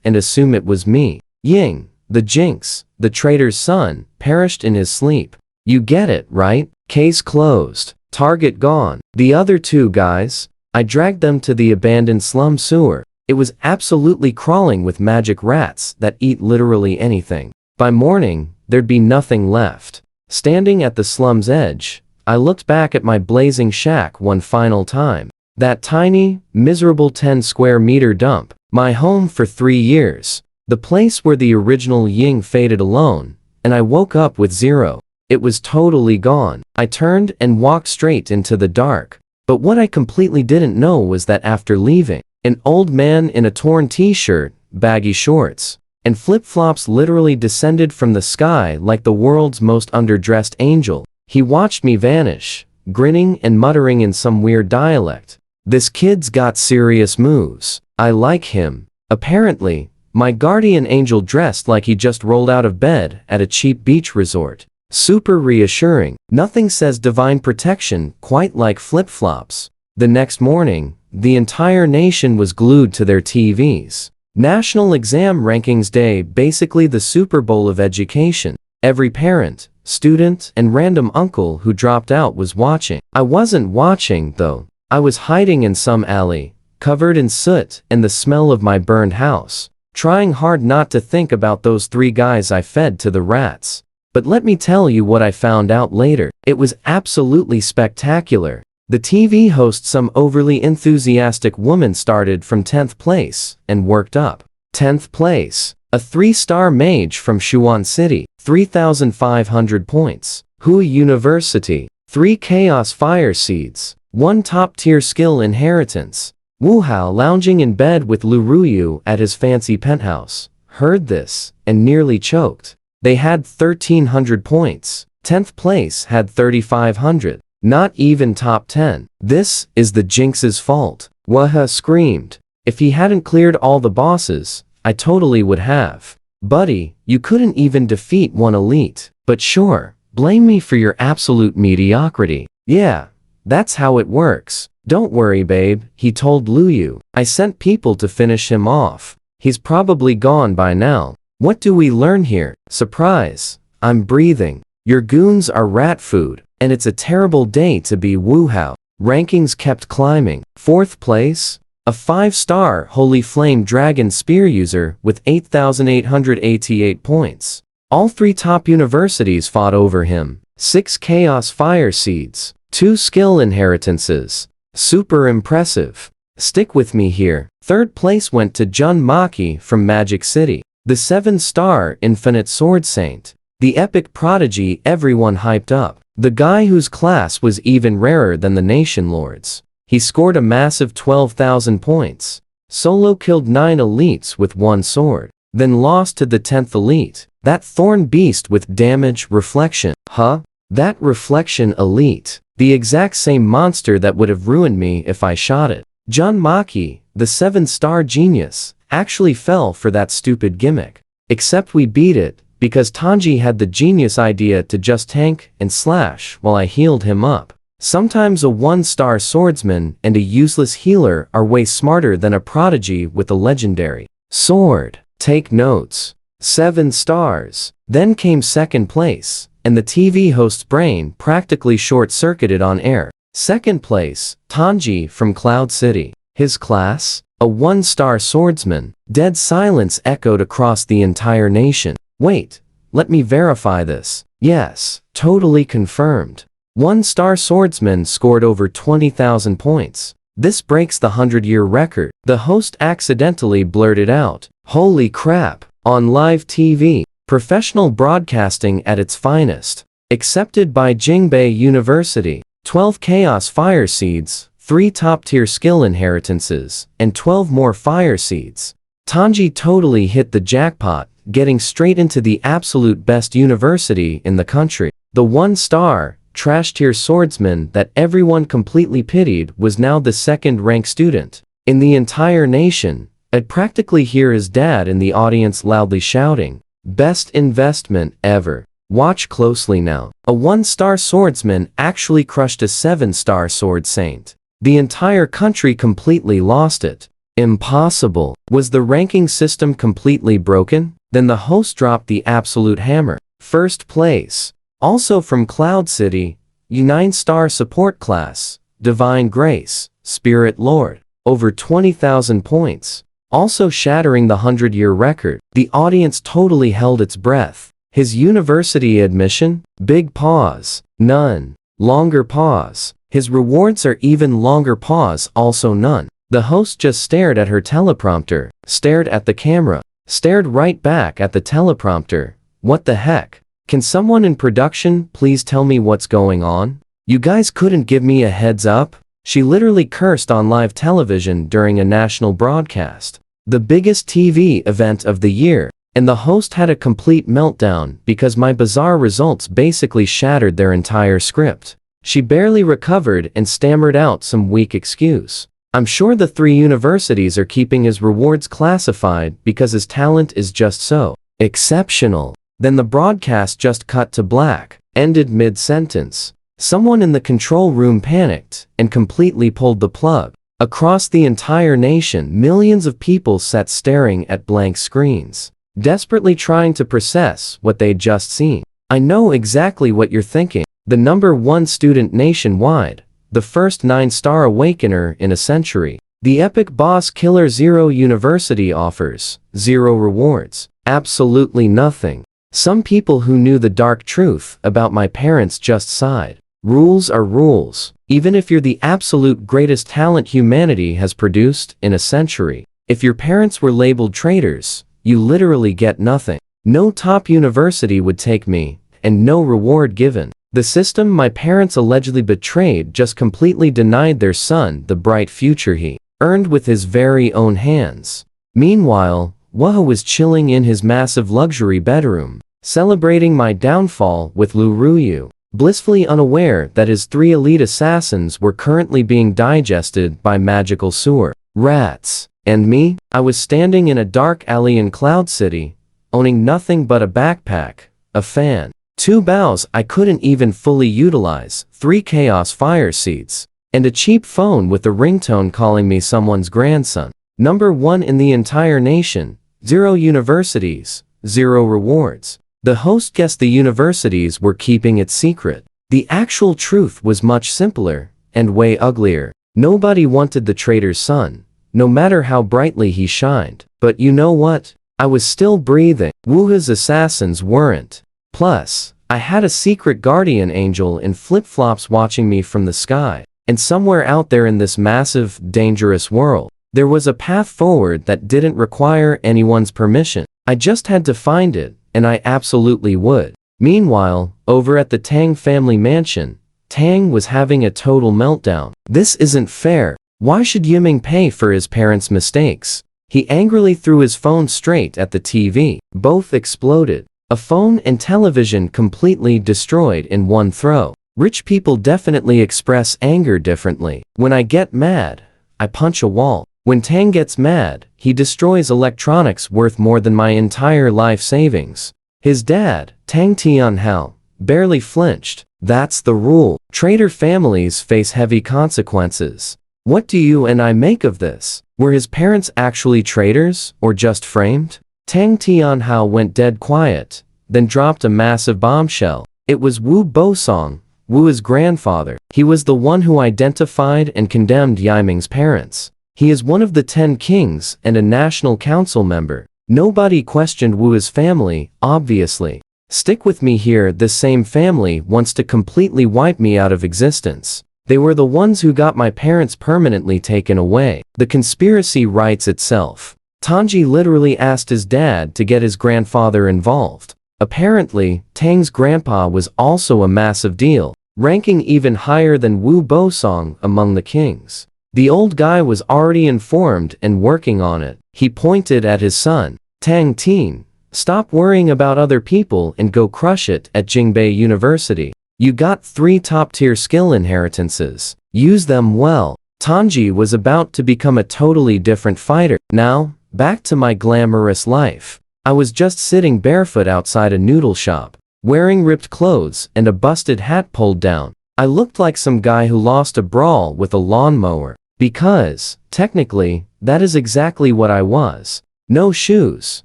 and assume it was me. Ying, the Jinx, the traitor's son, perished in his sleep. You get it, right? Case closed. Target gone. The other 2 guys, I dragged them to the abandoned slum sewer. It was absolutely crawling with magic rats that eat literally anything. By morning, there'd be nothing left. Standing at the slum's edge, I looked back at my blazing shack one final time. That tiny, miserable 10 square meter dump, my home for 3 years. The place where the original Ying faded alone, and I woke up with 0. It was totally gone. I turned and walked straight into the dark. But what I completely didn't know was that after leaving, an old man in a torn t-shirt, baggy shorts, and flip-flops literally descended from the sky like the world's most underdressed angel. He watched me vanish, grinning and muttering in some weird dialect. This kid's got serious moves. I like him. Apparently, my guardian angel dressed like he just rolled out of bed at a cheap beach resort. Super reassuring. Nothing says divine protection quite like flip-flops. The next morning, the entire nation was glued to their TVs. National Exam Rankings Day, basically the Super Bowl of education. Every parent, student, and random uncle who dropped out was watching. I wasn't watching, though. I was hiding in some alley, covered in soot and the smell of my burned house, trying hard not to think about those 3 guys I fed to the rats. But let me tell you what I found out later. It was absolutely spectacular. The TV host, some overly enthusiastic woman, started from 10th place and worked up. 10th place. A 3-star mage from Shuan City, 3,500 points. Hui University, 3 chaos fire seeds, 1 top-tier skill inheritance. Wu Hao lounging in bed with Lu Ruyu at his fancy penthouse, heard this and nearly choked. They had 1,300 points. 10th place had 3,500. Not even top 10. This is the Jinx's fault. Waha screamed. If he hadn't cleared all the bosses, I totally would have. Buddy, you couldn't even defeat 1 elite. But sure, blame me for your absolute mediocrity. Yeah, that's how it works. Don't worry, babe, he told Luyu. I sent people to finish him off. He's probably gone by now. What do we learn here? Surprise. I'm breathing. Your goons are rat food. And it's a terrible day to be Wu Hao. Rankings kept climbing. 4th place, a 5-star Holy Flame Dragon Spear user with 8,888 points. All 3 top universities fought over him. 6 Chaos Fire Seeds, 2 skill inheritances. Super impressive. Stick with me here. 3rd place went to Jun Maki from Magic City, the 7-star Infinite Sword Saint, the epic prodigy everyone hyped up. The guy whose class was even rarer than the Nation Lords. He scored a massive 12,000 points. Solo killed 9 elites with 1 sword. Then lost to the 10th elite. That thorn beast with damage reflection. Huh? That reflection elite. The exact same monster that would have ruined me if I shot it. Jun Maki, the 7-star genius, actually fell for that stupid gimmick. Except we beat it, because Tanji had the genius idea to just tank and slash while I healed him up. Sometimes a 1-star swordsman and a useless healer are way smarter than a prodigy with a legendary sword. Take notes. 7 stars. Then came 2nd place, and the TV host's brain practically short-circuited on air. Second place, Tanji from Cloud City. His class? A 1-star swordsman. Dead silence echoed across the entire nation. Wait, let me verify this. Yes, totally confirmed. 1-star swordsman scored over 20,000 points. This breaks the 100-year record. The host accidentally blurted out, "Holy crap," on live TV. Professional broadcasting at its finest. Accepted by Jingbei University. 12 Chaos Fire Seeds, 3 top-tier skill inheritances, and 12 more Fire Seeds. Tanji totally hit the jackpot, getting straight into the absolute best university in the country. The 1-star, trash-tier swordsman that everyone completely pitied was now the second-ranked student in the entire nation. I'd practically hear his dad in the audience loudly shouting, "Best investment ever." Watch closely now. A 1-star swordsman actually crushed a 7-star sword saint. The entire country completely lost it. Impossible. Was the ranking system completely broken? Then the host dropped the absolute hammer. First place. Also from Cloud City, U9-star support class, Divine Grace, Spirit Lord. Over 20,000 points. Also shattering the 100-year record. The audience totally held its breath. His university admission? Big pause. None. Longer pause. His rewards are even longer pause, also none. The host just stared at her teleprompter, stared at the camera, stared right back at the teleprompter. What the heck? Can someone in production please tell me what's going on? You guys couldn't give me a heads up? She literally cursed on live television during a national broadcast. The biggest TV event of the year. And the host had a complete meltdown because my bizarre results basically shattered their entire script. She barely recovered and stammered out some weak excuse. I'm sure the 3 universities are keeping his rewards classified because his talent is just so exceptional. Then the broadcast just cut to black, ended mid-sentence. Someone in the control room panicked and completely pulled the plug. Across the entire nation, millions of people sat staring at blank screens, desperately trying to process what they'd just seen. I know exactly what you're thinking. The #1 student nationwide, the first 9-star awakener in a century. The epic boss killer 0 University offers 0 rewards. Absolutely nothing. Some people who knew the dark truth about my parents just sighed. Rules are rules. Even if you're the absolute greatest talent humanity has produced in a century. If your parents were labeled traitors, you literally get nothing. No top university would take me, and no reward given. The system my parents allegedly betrayed just completely denied their son the bright future he earned with his very own hands. Meanwhile, Waha was chilling in his massive luxury bedroom, celebrating my downfall with Lu Ruyu, blissfully unaware that his 3 elite assassins were currently being digested by magical sewer rats. And me? I was standing in a dark alley in Cloud City, owning nothing but a backpack, a fan, 2 bows I couldn't even fully utilize, 3 Chaos Fire Seeds, and a cheap phone with a ringtone calling me someone's grandson. #1 in the entire nation, 0 universities, 0 rewards. The host guessed the universities were keeping it secret. The actual truth was much simpler, and way uglier. Nobody wanted the traitor's son, no matter how brightly he shined. But you know what? I was still breathing. Wuha's assassins weren't. Plus, I had a secret guardian angel in flip-flops watching me from the sky. And somewhere out there in this massive, dangerous world, there was a path forward that didn't require anyone's permission. I just had to find it, and I absolutely would. Meanwhile, over at the Tang family mansion, Tang was having a total meltdown. This isn't fair. Why should Yiming pay for his parents' mistakes? He angrily threw his phone straight at the TV. Both exploded. A phone and television completely destroyed in one throw. Rich people definitely express anger differently. When I get mad, I punch a wall. When Tang gets mad, he destroys electronics worth more than my entire life savings. His dad, Tang Tianhao, barely flinched. That's the rule. Traitor families face heavy consequences. What do you and I make of this? Were his parents actually traitors, or just framed? Tang Tianhao went dead quiet, then dropped a massive bombshell. It was Wu Bosong, Wu's grandfather. He was the one who identified and condemned Yiming's parents. He is one of the 10 kings and a national council member. Nobody questioned Wu's family, obviously. Stick with me here, this same family wants to completely wipe me out of existence. They were the ones who got my parents permanently taken away. The conspiracy writes itself. Tanji literally asked his dad to get his grandfather involved. Apparently, Tang's grandpa was also a massive deal, ranking even higher than Wu Bosong among the kings. The old guy was already informed and working on it. He pointed at his son. Tang Teen, stop worrying about other people and go crush it at Jingbei University. You got 3 top-tier skill inheritances. Use them well. Tanji was about to become a totally different fighter. Now, back to my glamorous life. I was just sitting barefoot outside a noodle shop, wearing ripped clothes and a busted hat pulled down. I looked like some guy who lost a brawl with a lawnmower. Because, technically, that is exactly what I was. No shoes.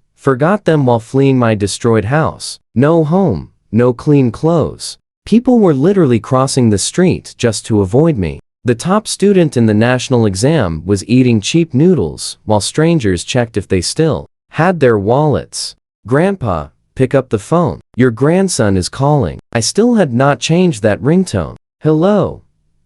Forgot them while fleeing my destroyed house. No home. No clean clothes. People were literally crossing the street just to avoid me. The top student in the national exam was eating cheap noodles while strangers checked if they still had their wallets. Grandpa, pick up the phone. Your grandson is calling. I still had not changed that ringtone. Hello?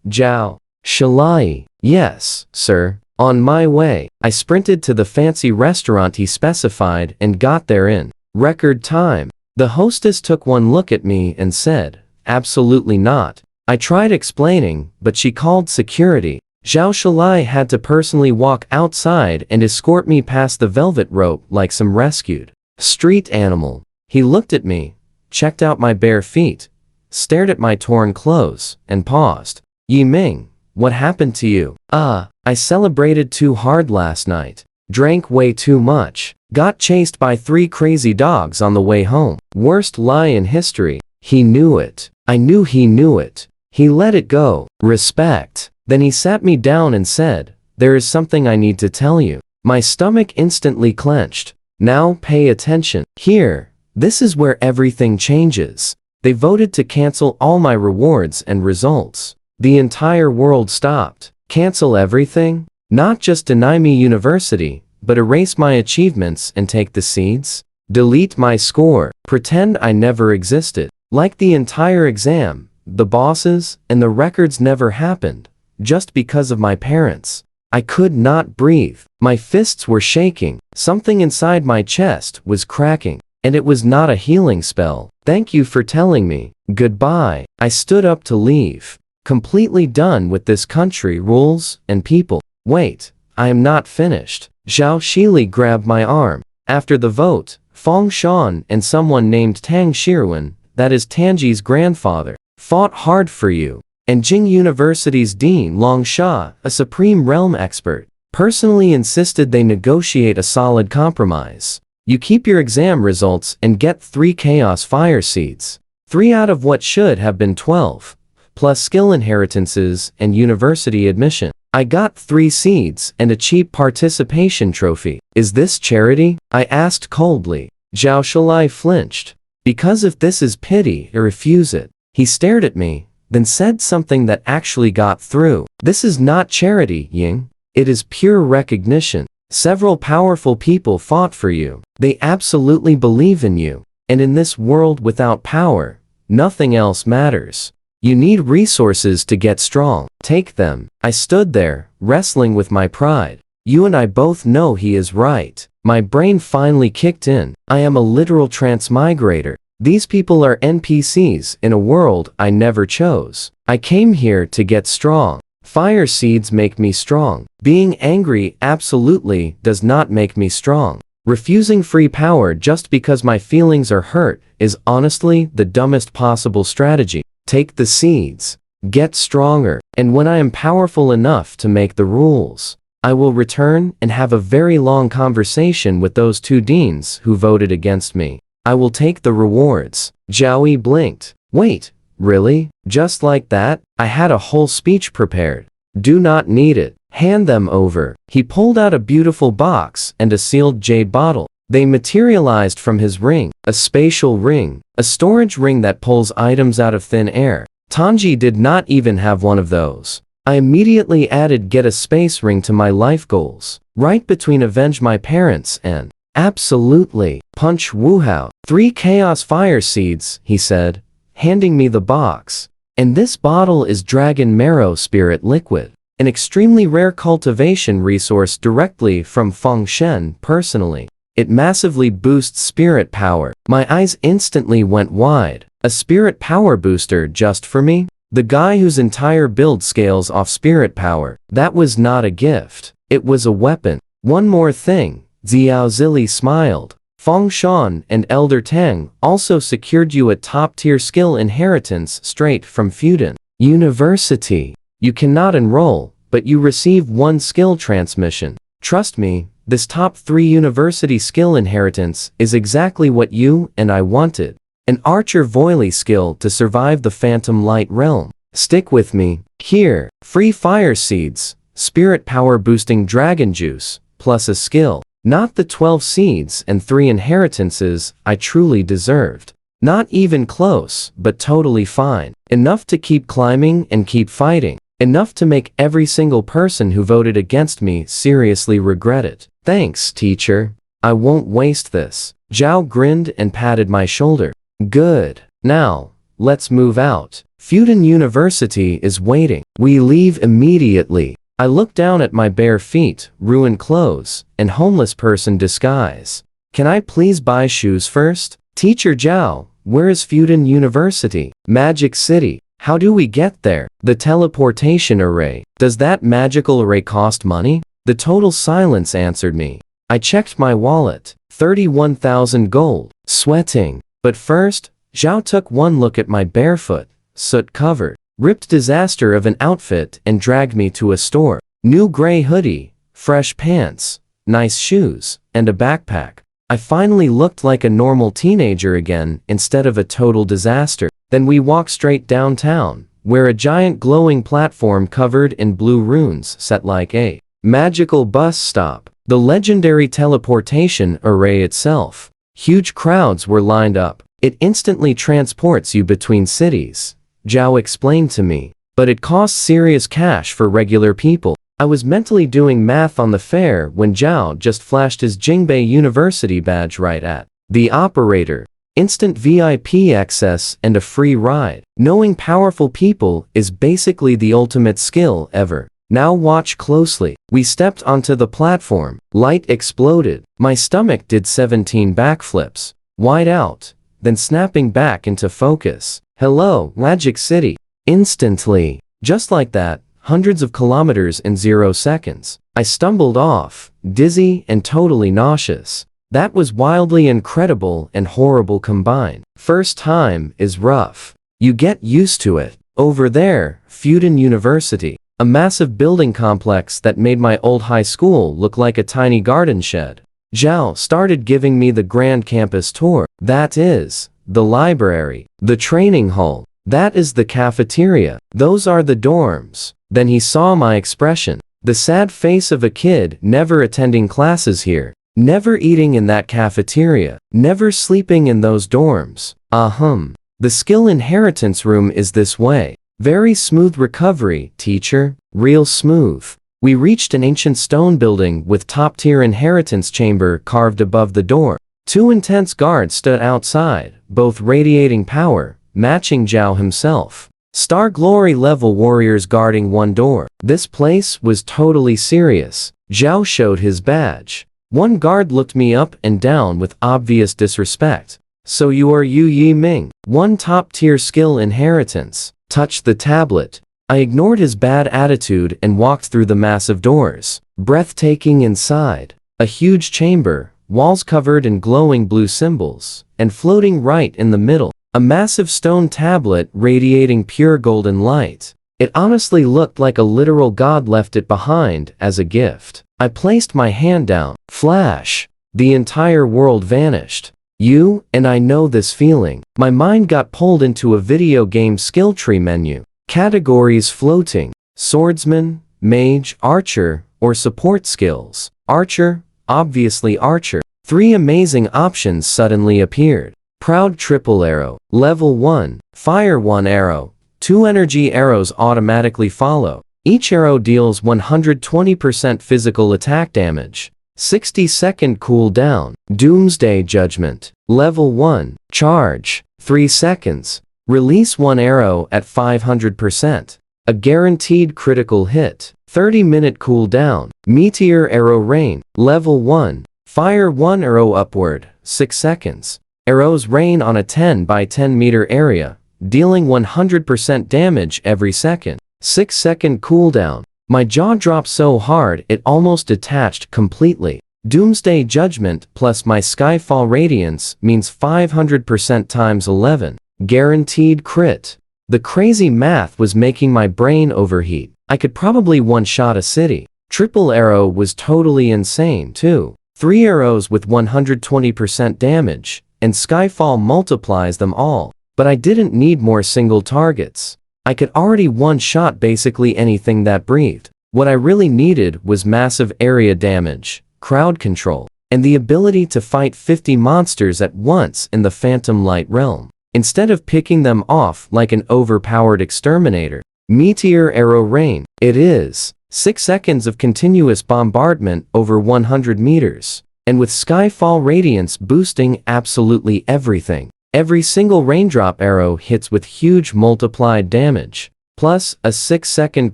Zhao. Shalai. Yes, sir. On my way. I sprinted to the fancy restaurant he specified and got there in record time. The hostess took one look at me and said, absolutely not. I tried explaining, but she called security. Zhao Shalai had to personally walk outside and escort me past the velvet rope like some rescued street animal. He looked at me, checked out my bare feet, stared at my torn clothes, and paused. Yiming, what happened to you? I celebrated too hard last night. Drank way too much. Got chased by 3 crazy dogs on the way home. Worst lie in history. He knew it. I knew he knew it. He let it go. Respect. Then he sat me down and said, there is something I need to tell you. My stomach instantly clenched. Now pay attention. Here, this is where everything changes. They voted to cancel all my rewards and results. The entire world stopped. Cancel everything? Not just deny me university, but erase my achievements and take the seeds? Delete my score. Pretend I never existed. Like the entire exam, the bosses, and the records never happened. Just because of my parents. I could not breathe. My fists were shaking. Something inside my chest was cracking. And it was not a healing spell. Thank you for telling me. Goodbye. I stood up to leave. Completely done with this country, rules, and people. Wait, I am not finished. Zhao Shili grabbed my arm. After the vote, Fong Shan and someone named Tang Shirwan, that is Tanji's grandfather, fought hard for you. And Jing University's Dean Long Sha, a Supreme Realm expert, personally insisted they negotiate a solid compromise. You keep your exam results and get 3 Chaos Fire Seeds. 3 out of what should have been 12. Plus skill inheritances and university admission. I got 3 seeds and a cheap participation trophy. Is this charity? I asked coldly. Zhao Shalai flinched. Because if this is pity, I refuse it. He stared at me, then said something that actually got through. This is not charity, Ying. It is pure recognition. Several powerful people fought for you. They absolutely believe in you. And in this world without power, nothing else matters. You need resources to get strong. Take them. I stood there, wrestling with my pride. You and I both know he is right. My brain finally kicked in. I am a literal transmigrator. These people are NPCs in a world I never chose. I came here to get strong. Fire seeds make me strong. Being angry absolutely does not make me strong. Refusing free power just because my feelings are hurt is honestly the dumbest possible strategy. Take the seeds. Get stronger. And when I am powerful enough to make the rules, I will return and have a very long conversation with those 2 deans who voted against me. I will take the rewards. Zhao Yi blinked. Wait, really? Just like that? I had a whole speech prepared. Do not need it. Hand them over. He pulled out a beautiful box and a sealed jade bottle. They materialized from his ring. A spatial ring. A storage ring that pulls items out of thin air. Tanji did not even have one of those. I immediately added get a space ring to my life goals, right between avenge my parents and absolutely punch Wuhao. 3 chaos fire seeds, he said, handing me the box. And this bottle is Dragon Marrow Spirit Liquid, an extremely rare cultivation resource directly from Fengshen personally. It massively boosts spirit power. My eyes instantly went wide. A spirit power booster just for me? The guy whose entire build scales off spirit power. That was not a gift. It was a weapon. One more thing, Xiao Zili smiled. Feng Shan and Elder Tang also secured you a top-tier skill inheritance straight from Fudan University. You cannot enroll, but you receive 1 skill transmission. Trust me, this top 3 university skill inheritance is exactly what you and I wanted. An Archer Voiley skill to survive the Phantom Light realm. Stick with me. Here, free fire seeds, spirit power boosting dragon juice, plus a skill. Not the 12 seeds and 3 inheritances I truly deserved. Not even close, but totally fine. Enough to keep climbing and keep fighting. Enough to make every single person who voted against me seriously regret it. Thanks, teacher. I won't waste this. Zhao grinned and patted my shoulder. Good. Now, let's move out. Fudan University is waiting. We leave immediately. I look down at my bare feet, ruined clothes, and homeless person disguise. Can I please buy shoes first? Teacher Zhao, where is Fudan University? Magic City. How do we get there? The teleportation array. Does that magical array cost money? The total silence answered me. I checked my wallet. 31,000 gold. Sweating. But first, Zhao took one look at my barefoot, soot-covered, ripped disaster of an outfit and dragged me to a store. New gray hoodie, fresh pants, nice shoes, and a backpack. I finally looked like a normal teenager again instead of a total disaster. Then we walked straight downtown, where a giant glowing platform covered in blue runes set like a magical bus stop. The legendary teleportation array itself. Huge crowds were lined up. It instantly transports you between cities, Zhao explained to me. But it costs serious cash for regular people. I was mentally doing math on the fare when Zhao just flashed his Jingbei University badge right at the operator. Instant VIP access and a free ride. Knowing powerful people is basically the ultimate skill ever. Now watch closely. We stepped onto the platform. Light exploded. My stomach did 17 backflips. Wide out, then snapping back into focus. Hello, Magic City. Instantly. Just like that, hundreds of kilometers in 0 seconds. I stumbled off, dizzy and totally nauseous. That was wildly incredible and horrible combined. First time is rough. You get used to it. Over there, Fudan University. A massive building complex that made my old high school look like a tiny garden shed. Zhao started giving me the grand campus tour. That is the library, the training hall. That is the cafeteria. Those are the dorms. Then he saw my expression. The sad face of a kid never attending classes here. Never eating in that cafeteria. Never sleeping in those dorms. The skill inheritance room is this way. Very smooth recovery, teacher. Real smooth. We reached an ancient stone building with top-tier inheritance chamber carved above the door. 2 intense guards stood outside, both radiating power, matching Zhao himself. Star Glory level warriors guarding one door. This place was totally serious. Zhao showed his badge. One guard looked me up and down with obvious disrespect. So you are Yu Yi Ming. 1 top-tier skill inheritance. Touch the tablet. I ignored his bad attitude and walked through the massive doors. Breathtaking inside. A huge chamber, walls covered in glowing blue symbols, and floating right in the middle, a massive stone tablet radiating pure golden light. It honestly looked like a literal god left it behind as a gift. I placed my hand down. Flash. The entire world vanished. You and I know this feeling. My mind got pulled into a video game skill tree menu. Categories floating. Swordsman, mage, archer, or support skills. Archer, obviously archer. 3 amazing options suddenly appeared. Proud triple arrow. Level 1. Fire 1 arrow. 2 energy arrows automatically follow. Each arrow deals 120% physical attack damage. 60-second cooldown. Doomsday Judgment. Level 1. Charge. 3 seconds. Release 1 arrow at 500%. A guaranteed critical hit. 30-minute cooldown. Meteor Arrow Rain. Level 1. Fire 1 arrow upward. 6 seconds. Arrows rain on a 10 by 10 meter area, dealing 100% damage every second. 6-second cooldown. My jaw dropped so hard it almost detached completely. Doomsday Judgment plus my Skyfall Radiance means 500% times 11. Guaranteed crit. The crazy math was making my brain overheat. I could probably one-shot a city. Triple arrow was totally insane too. 3 arrows with 120% damage, and Skyfall multiplies them all. But I didn't need more single targets. I could already one-shot basically anything that breathed. What I really needed was massive area damage, crowd control, and the ability to fight 50 monsters at once in the Phantom Light realm, instead of picking them off like an overpowered exterminator. Meteor Arrow Rain. It is 6 seconds of continuous bombardment over 100 meters, and with Skyfall Radiance boosting absolutely everything. Every single raindrop arrow hits with huge multiplied damage, plus a 6-second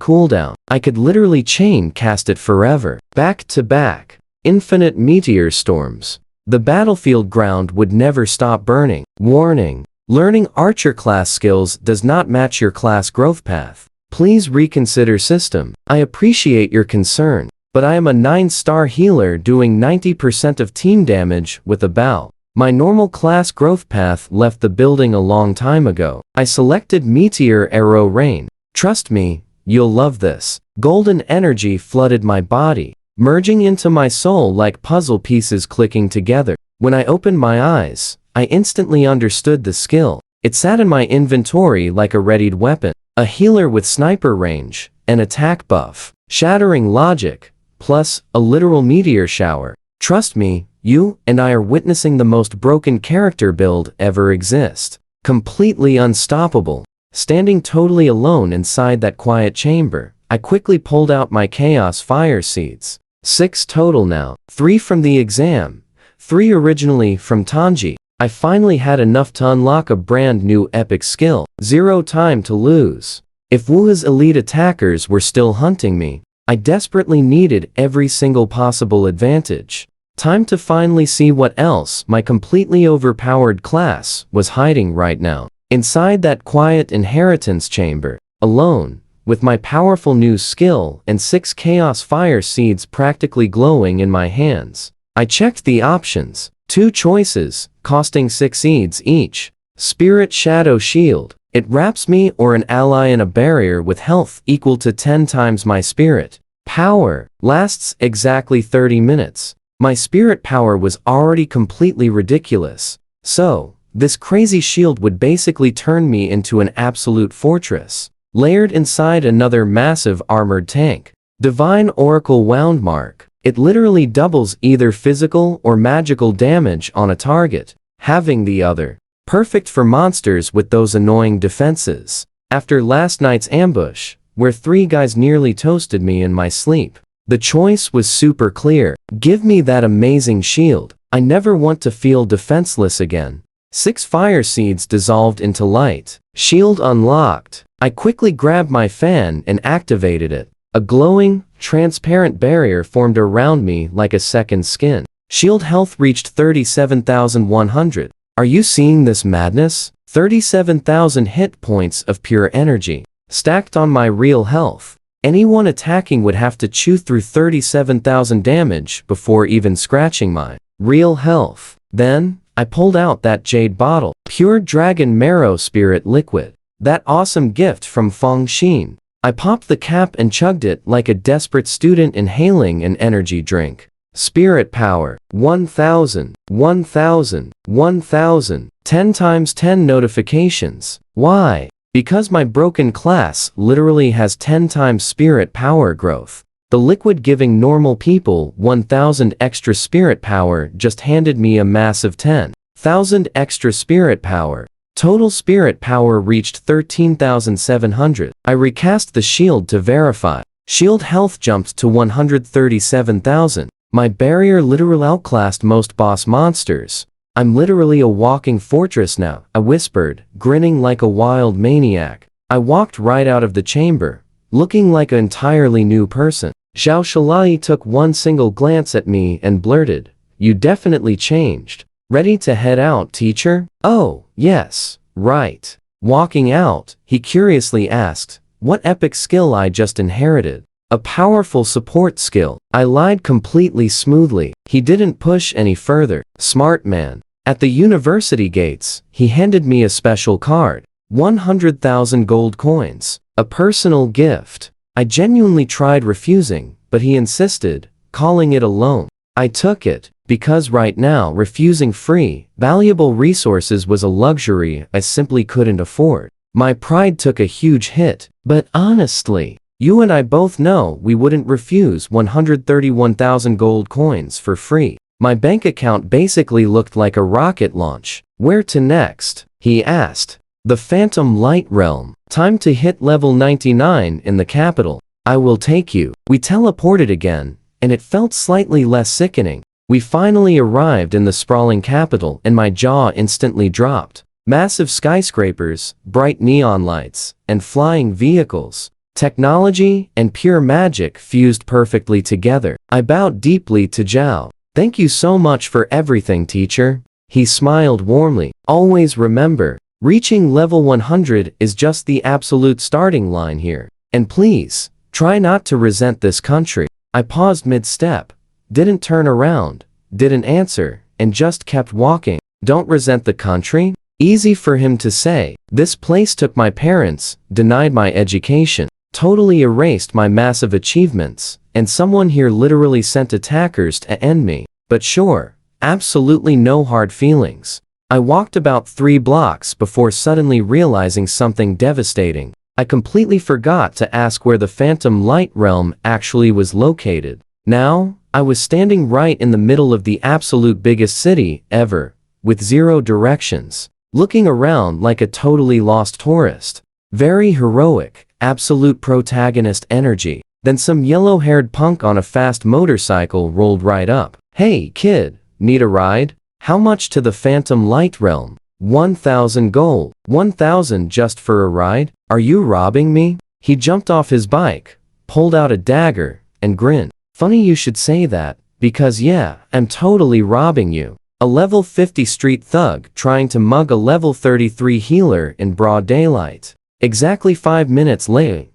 cooldown. I could literally chain cast it forever. Back to back. Infinite meteor storms. The battlefield ground would never stop burning. Warning. Learning archer class skills does not match your class growth path. Please reconsider system. I appreciate your concern, but I am a 9-star healer doing 90% of team damage with a bow. My normal class growth path left the building a long time ago. I selected Meteor Arrow Rain. Trust me, you'll love this. Golden energy flooded my body, merging into my soul like puzzle pieces clicking together. When I opened my eyes, I instantly understood the skill. It sat in my inventory like a readied weapon. A healer with sniper range, an attack buff, shattering logic, plus a literal meteor shower. Trust me, you and I are witnessing the most broken character build ever exist. Completely unstoppable. Standing totally alone inside that quiet chamber, I quickly pulled out my Chaos Fire Seeds. 6 total now. 3 from the exam. 3 originally from Tanji. I finally had enough to unlock a brand new epic skill. 0 time to lose. If Wu's elite attackers were still hunting me, I desperately needed every single possible advantage. Time to finally see what else my completely overpowered class was hiding right now. Inside that quiet inheritance chamber, alone, with my powerful new skill and 6 Chaos Fire Seeds practically glowing in my hands, I checked the options. 2 choices, costing 6 seeds each. Spirit Shadow Shield. It wraps me or an ally in a barrier with health equal to 10 times my spirit power. Lasts exactly 30 minutes. My spirit power was already completely ridiculous. So, this crazy shield would basically turn me into an absolute fortress, layered inside another massive armored tank. Divine Oracle Wound Mark. It literally doubles either physical or magical damage on a target, having the other. Perfect for monsters with those annoying defenses. After last night's ambush, where 3 guys nearly toasted me in my sleep, the choice was super clear. Give me that amazing shield. I never want to feel defenseless again. 6 fire seeds dissolved into light. Shield unlocked. I quickly grabbed my fan and activated it. A glowing, transparent barrier formed around me like a second skin. Shield health reached 37,100. Are you seeing this madness? 37,000 hit points of pure energy, stacked on my real health. Anyone attacking would have to chew through 37,000 damage before even scratching my real health. Then, I pulled out that jade bottle, pure dragon marrow spirit liquid. That awesome gift from Feng Xin. I popped the cap and chugged it like a desperate student inhaling an energy drink. Spirit power, 1,000, 1,000, 1,000, 10 times 10 notifications. Why? Because my broken class literally has 10 times spirit power growth. The liquid giving normal people 1,000 extra spirit power just handed me a massive 10,000 extra spirit power. Total spirit power reached 13,700. I recast the shield to verify. Shield health jumped to 137,000. My barrier literally outclassed most boss monsters. I'm literally a walking fortress now, I whispered, grinning like a wild maniac. I walked right out of the chamber, looking like an entirely new person. Zhao Shalai took one single glance at me and blurted, "You definitely changed. Ready to head out, teacher?" "Oh, yes, right." Walking out, he curiously asked, what epic skill I just inherited. "A powerful support skill." I lied completely smoothly. He didn't push any further. Smart man. At the university gates, he handed me a special card. 100,000 gold coins. A personal gift. I genuinely tried refusing, but he insisted, calling it a loan. I took it, because right now refusing free, valuable resources was a luxury I simply couldn't afford. My pride took a huge hit, but honestly, you and I both know we wouldn't refuse 131,000 gold coins for free. My bank account basically looked like a rocket launch. "Where to next?" he asked. "The Phantom Light Realm. Time to hit level 99 in the capital. I will take you." We teleported again, and it felt slightly less sickening. We finally arrived in the sprawling capital and my jaw instantly dropped. Massive skyscrapers, bright neon lights, and flying vehicles. Technology and pure magic fused perfectly together. I bowed deeply to Zhao. "Thank you so much for everything, teacher." He smiled warmly. "Always remember, reaching level 100 is just the absolute starting line here. And please, try not to resent this country." I paused mid-step, didn't turn around, didn't answer, and just kept walking. Don't resent the country? Easy for him to say. This place took my parents, denied my education, totally erased my massive achievements, and someone here literally sent attackers to end me. But sure, absolutely no hard feelings. I walked about 3 blocks before suddenly realizing something devastating. I completely forgot to ask where the Phantom Light Realm actually was located. Now, I was standing right in the middle of the absolute biggest city ever, with 0 directions, looking around like a totally lost tourist. Very heroic, absolute protagonist energy. Then some yellow-haired punk on a fast motorcycle rolled right up. "Hey, kid, need a ride? How much to the Phantom Light Realm?" 1,000 gold. 1,000 just for a ride? Are you robbing me? He jumped off his bike, pulled out a dagger, and grinned. Funny you should say that, because yeah, I'm totally robbing you. A level 50 street thug trying to mug a level 33 healer in broad daylight. Exactly 5 minutes later,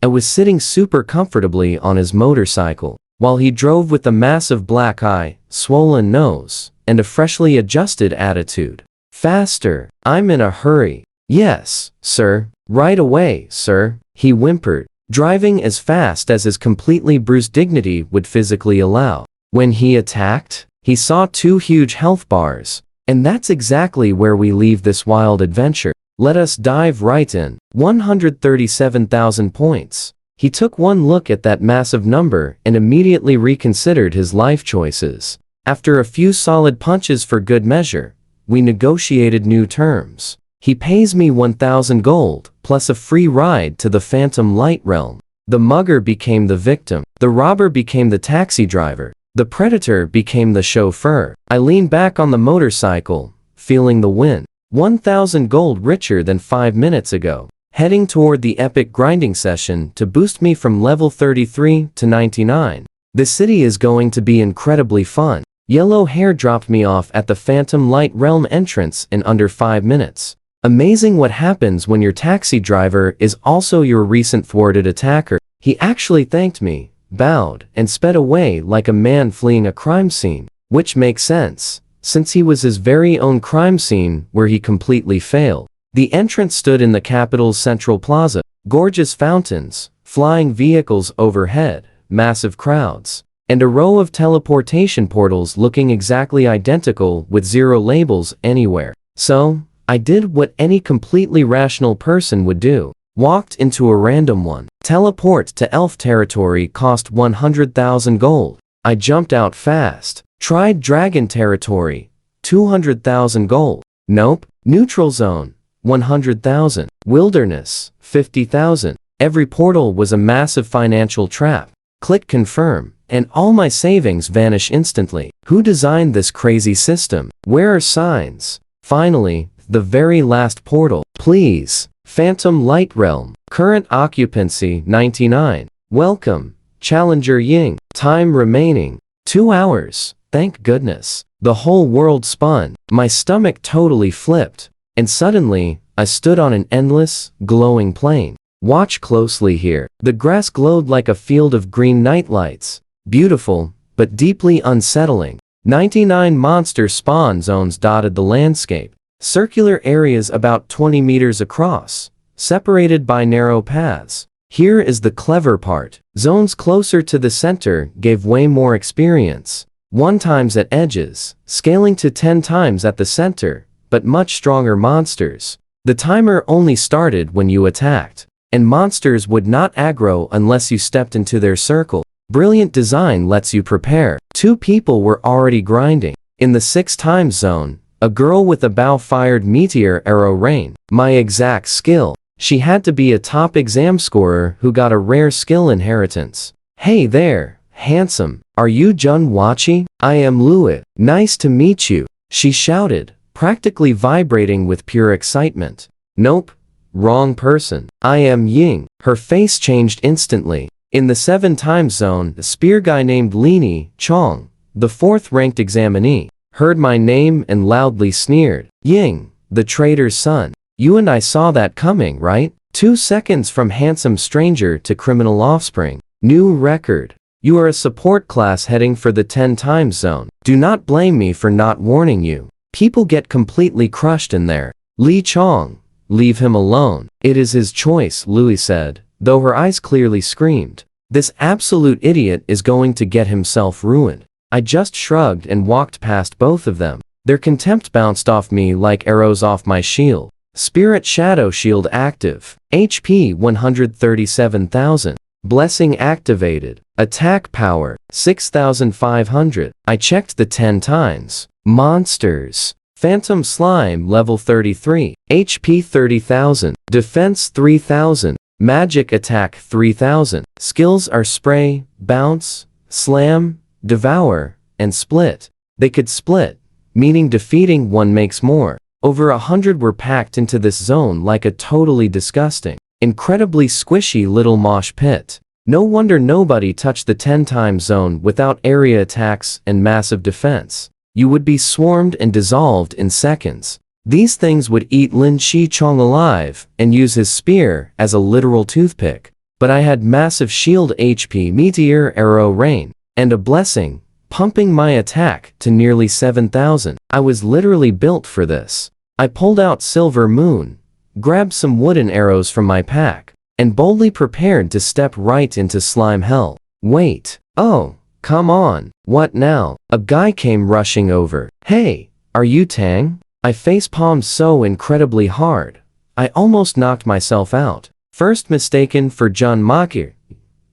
I was sitting super comfortably on his motorcycle, while he drove with a massive black eye, swollen nose, and a freshly adjusted attitude. "Faster, I'm in a hurry." "Yes, sir. Right away, sir," he whimpered, driving as fast as his completely bruised dignity would physically allow. When he attacked, he saw 2 huge health bars. And that's exactly where we leave this wild adventure. Let us dive right in. 137,000 points. He took one look at that massive number and immediately reconsidered his life choices. After a few solid punches for good measure, we negotiated new terms. He pays me 1,000 gold, plus a free ride to the Phantom Light Realm. The mugger became the victim. The robber became the taxi driver. The predator became the chauffeur. I leaned back on the motorcycle, feeling the wind. 1,000 gold richer than 5 minutes ago. Heading toward the epic grinding session to boost me from level 33 to 99. This city is going to be incredibly fun. Yellow hair dropped me off at the Phantom Light Realm entrance in under 5 minutes. Amazing what happens when your taxi driver is also your recent thwarted attacker. He actually thanked me, bowed, and sped away like a man fleeing a crime scene. Which makes sense, since he was his very own crime scene where he completely failed. The entrance stood in the capital's central plaza. Gorgeous fountains, flying vehicles overhead, massive crowds, and a row of teleportation portals looking exactly identical with 0 labels anywhere. So, I did what any completely rational person would do. Walked into a random one. Teleport to elf territory cost 100,000 gold. I jumped out fast. Tried dragon territory. 200,000 gold. Nope. Neutral zone. 100,000. Wilderness, 50,000. Every portal was a massive financial trap. Click confirm, and all my savings vanish instantly. Who designed this crazy system? Where are signs? Finally, the very last portal. Please. Phantom Light Realm. Current occupancy 99. Welcome, Challenger Ying. Time remaining 2 hours. Thank goodness. The whole world spun. My stomach totally flipped. And suddenly, I stood on an endless, glowing plain. Watch closely here. The grass glowed like a field of green nightlights. Beautiful, but deeply unsettling. 99 monster spawn zones dotted the landscape. Circular areas about 20 meters across, separated by narrow paths. Here is the clever part. Zones closer to the center gave way more experience. 1 times at edges, scaling to 10 times at the center, but much stronger monsters. The timer only started when you attacked, and monsters would not aggro unless you stepped into their circle. Brilliant design lets you prepare. 2 people were already grinding. In the 6 times zone, a girl with a bow fired meteor arrow rain. My exact skill. She had to be a top exam scorer who got a rare skill inheritance. Hey there, handsome. Are you Jun Wachi? I am Luit. Nice to meet you, she shouted, practically vibrating with pure excitement. Nope. Wrong person. I am Ying. Her face changed instantly. In the 7 times zone, a spear guy named Lini Chong, the 4th ranked examinee, heard my name and loudly sneered. Ying, the traitor's son. You and I saw that coming, right? 2 seconds from handsome stranger to criminal offspring. New record. You are a support class heading for the 10 times zone. Do not blame me for not warning you. People get completely crushed in there. Li Chong. Leave him alone. It is his choice, Louis said, though her eyes clearly screamed. This absolute idiot is going to get himself ruined. I just shrugged and walked past both of them. Their contempt bounced off me like arrows off my shield. Spirit Shadow Shield active. HP 137,000. Blessing activated. Attack power 6,500. I checked the 10 times. Monsters. Phantom Slime level 33. HP 30,000. Defense 3,000. Magic attack 3,000. Skills are spray, bounce, slam, devour, and split. They could split, meaning defeating one makes more. Over 100 were packed into this zone like a totally disgusting, incredibly squishy little mosh pit. No wonder nobody touched the 10 times zone without area attacks and massive defense. You would be swarmed and dissolved in seconds. These things would eat Lin Shi Chong alive and use his spear as a literal toothpick. But I had massive shield HP meteor arrow rain, and a blessing, pumping my attack to nearly 7,000. I was literally built for this. I pulled out Silver Moon, grabbed some wooden arrows from my pack, and boldly prepared to step right into slime hell. Wait. Oh, come on. What now? A guy came rushing over. Hey, are you Tang? I face-palmed so incredibly hard, I almost knocked myself out. First mistaken for Jun Maki,